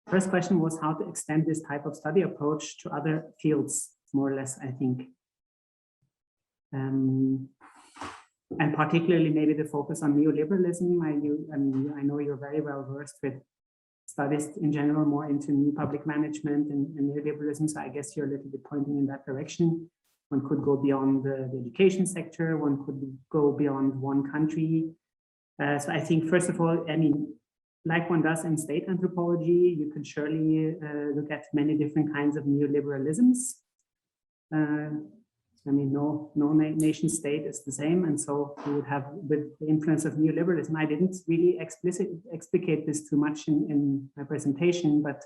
First question was how to extend this type of study approach to other fields, more or less, I think. And particularly maybe the focus on neoliberalism. I know you're very well versed with studies in general, more into new public management and neoliberalism. So I guess you're a little bit pointing in that direction. One could go beyond the education sector. One could go beyond one country. So I think, first of all, like one does in state anthropology, you could surely look at many different kinds of neoliberalisms. No nation state is the same, and so you would have, with the influence of neoliberalism, I didn't really explicate this too much in my presentation, but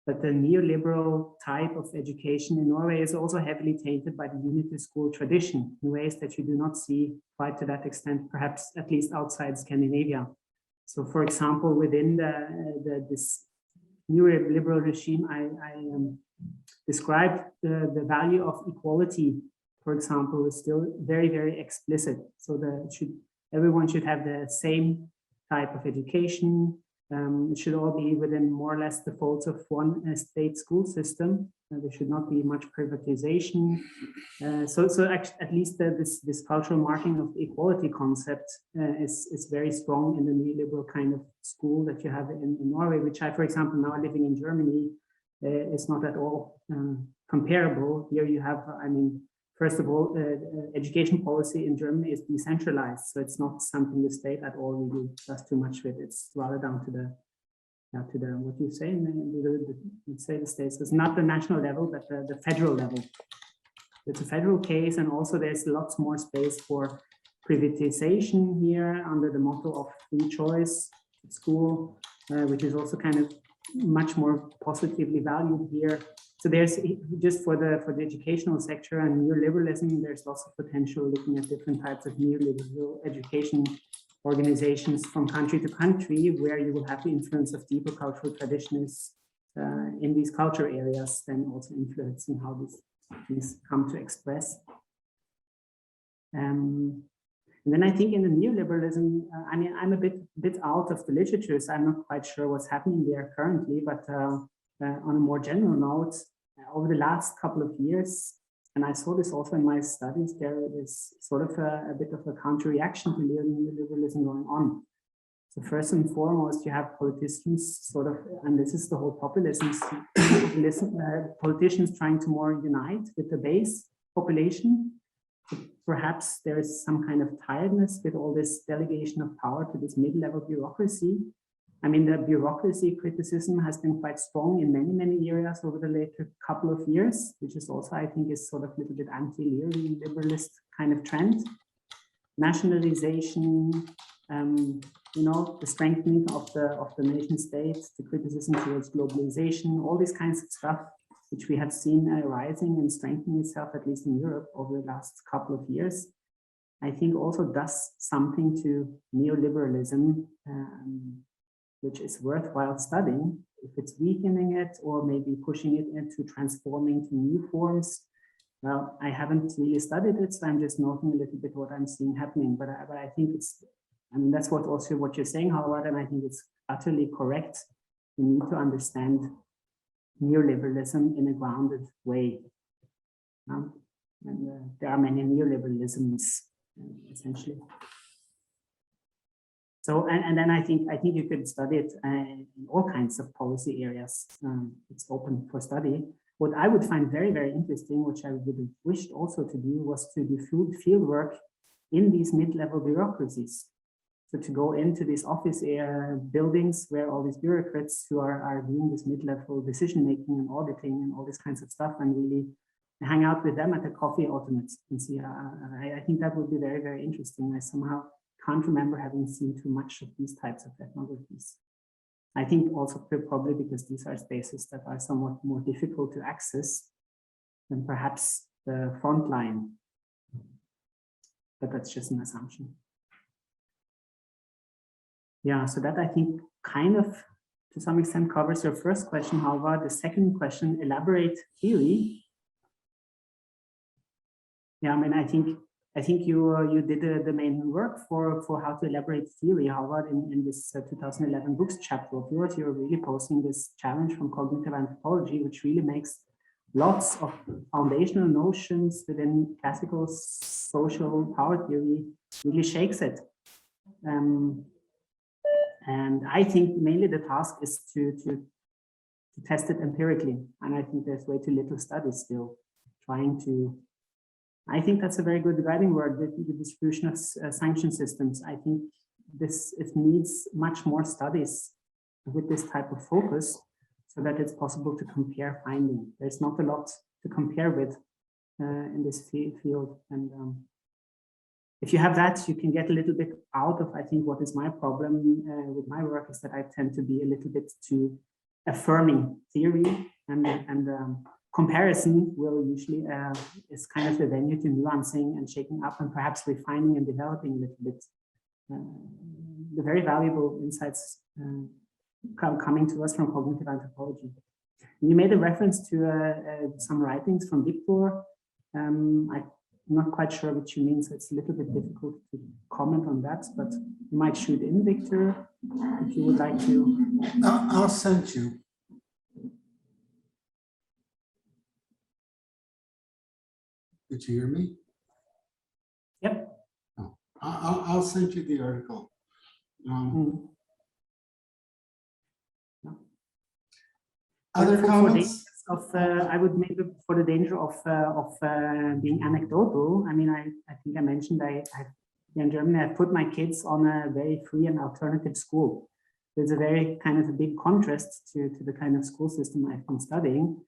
the neoliberal type of education in Norway is also heavily tainted by the unity school tradition in ways that you do not see quite to that extent, perhaps at least outside Scandinavia. So, for example, within this neoliberal regime, I described the value of equality, for example, is still very, very explicit. So everyone should have the same type of education. It should all be within more or less the folds of one state school system. There should not be much privatization. So at least this cultural marking of the equality concept is very strong in the neoliberal kind of school that you have in Norway, which I, for example, now living in Germany, is not at all comparable. Here you have, first of all, education policy in Germany is decentralized, so it's not something the state at all really does too much with. It's rather down to the what do you say? Let's say the states. It's not the national level, but the federal level. It's a federal case, and also there's lots more space for privatization here under the motto of free choice at school, which is also kind of much more positively valued here. So there's just for the educational sector and neoliberalism, there's lots of potential looking at different types of neoliberal education organizations from country to country, where you will have the influence of deeper cultural traditions in these culture areas, then also influencing how these come to express. And then I think in the neoliberalism, I mean, I'm a bit out of the literature, so I'm not quite sure what's happening there currently, but on a more general note, over the last couple of years, and I saw this also in my studies, there is sort of a bit of a counter-reaction to neoliberalism going on. So first and foremost, you have politicians sort of, and this is the whole populism, politicians trying to more unite with the base population. So perhaps there is some kind of tiredness with all this delegation of power to this mid-level bureaucracy. I mean, the bureaucracy criticism has been quite strong in many areas over the later couple of years, which is also, I think, is sort of a little bit anti-liberalist kind of trend. Nationalization, you know, the strengthening of the nation state, the criticism towards globalization, all these kinds of stuff, which we have seen rising and strengthening itself, at least in Europe, over the last couple of years, I think also does something to neoliberalism, which is worthwhile studying. If it's weakening it or maybe pushing it into transforming to new forms. Well, I haven't really studied it, so I'm just noting a little bit what I'm seeing happening. But I think it's, I mean, that's what you're saying, Howard, and I think it's utterly correct. We need to understand neoliberalism in a grounded way. And there are many neoliberalisms, essentially. So, and then I think you could study it in all kinds of policy areas. It's open for study. What I would find very interesting, which I would have wished also to do, was to do field work in these mid-level bureaucracies. So to go into these office buildings where all these bureaucrats who are doing this mid-level decision-making and auditing and all these kinds of stuff, and really hang out with them at the coffee automates and see. I think that would be very interesting. I somehow can't remember having seen too much of these types of ethnographies. I think also probably because these are spaces that are somewhat more difficult to access than perhaps the front line. But that's just an assumption. Yeah, so that I think kind of to some extent covers your first question. However, the second question, elaborate theory. Yeah, I mean, I think you did the main work for how to elaborate theory. However, in this 2011 books chapter of yours, you're really posing this challenge from cognitive anthropology, which really makes lots of foundational notions within classical social power theory, really shakes it. And I think mainly the task is to test it empirically. And I think there's way too little studies still trying to. I think that's a very good guiding word, the distribution of sanction systems. I think it needs much more studies with this type of focus so that it's possible to compare finding. There's not a lot to compare with in this field. And if you have that, you can get a little bit out of, I think, what is my problem with my work is that I tend to be a little bit too affirming theory and comparison will usually is kind of the venue to nuancing and shaking up and perhaps refining and developing a little bit the very valuable insights coming to us from cognitive anthropology. You made a reference to some writings from Victor. I'm not quite sure what you mean, so it's a little bit difficult to comment on that, but you might shoot in, Victor, if you would like to. I'll send you. Did you hear me? Yep. Oh, I'll send you the article. Other comments? of, I would maybe for the danger of being anecdotal. I mean, I think I mentioned in Germany, I put my kids on a very free and alternative school. There's a very kind of a big contrast to the kind of school system I've been studying,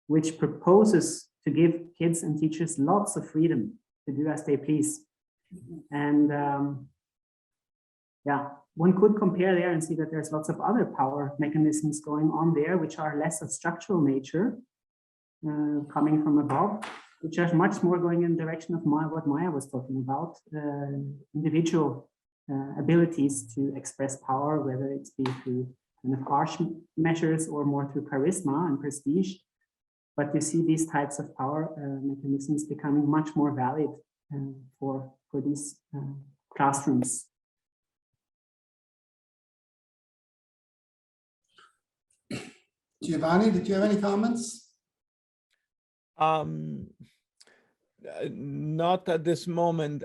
which proposes to give kids and teachers lots of freedom to do as they please. And yeah, one could compare there and see that there's lots of other power mechanisms going on there, which are less of structural nature, coming from above, which are much more going in the direction of what Maija was talking about, individual abilities to express power, whether it's be through kind of harsh measures or more through charisma and prestige. But you see these types of power mechanisms becoming much more valid for these classrooms. Giovanni, did you have any comments? Not at this moment.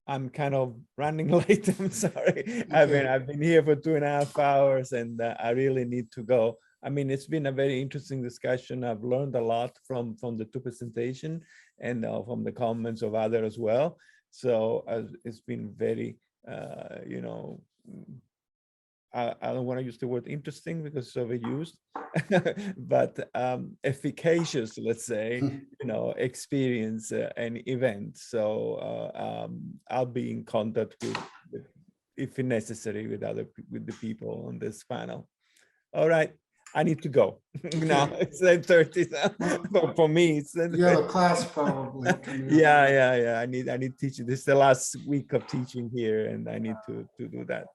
I'm kind of running late. I'm sorry. Okay. I've been here for 2.5 hours, and I really need to go. I mean, it's been a very interesting discussion. I've learned a lot from the two presentations and from the comments of others as well. So it's been very, you know, I don't want to use the word interesting because it's overused, but efficacious, let's say, you know, experience and event. So I'll be in contact with, if necessary, with the people on this panel. All right, I need to go. Now it's 10:30. For me, it's You have a class probably. yeah. I need teaching. This is the last week of teaching here, and I need to do that.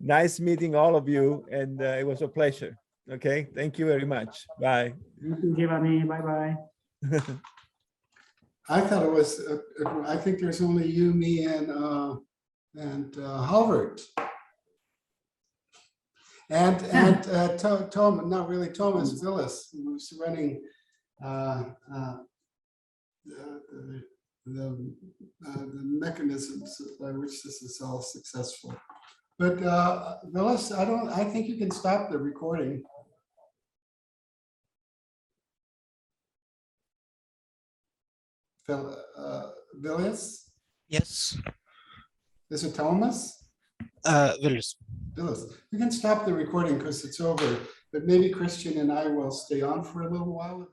Nice meeting all of you, and it was a pleasure. Okay, thank you very much. Bye. Thank you, Giovanni. Bye-bye. I thought it was, I think there's only you, me, and Halvard. And Tom, not really Thomas Willis, who's running the mechanisms by which this is all successful. But Willis, I think you can stop the recording. Willis? Yes. Is it Thomas? Willis. Willis. You can stop the recording because it's over, but maybe Kristian and I will stay on for a little while.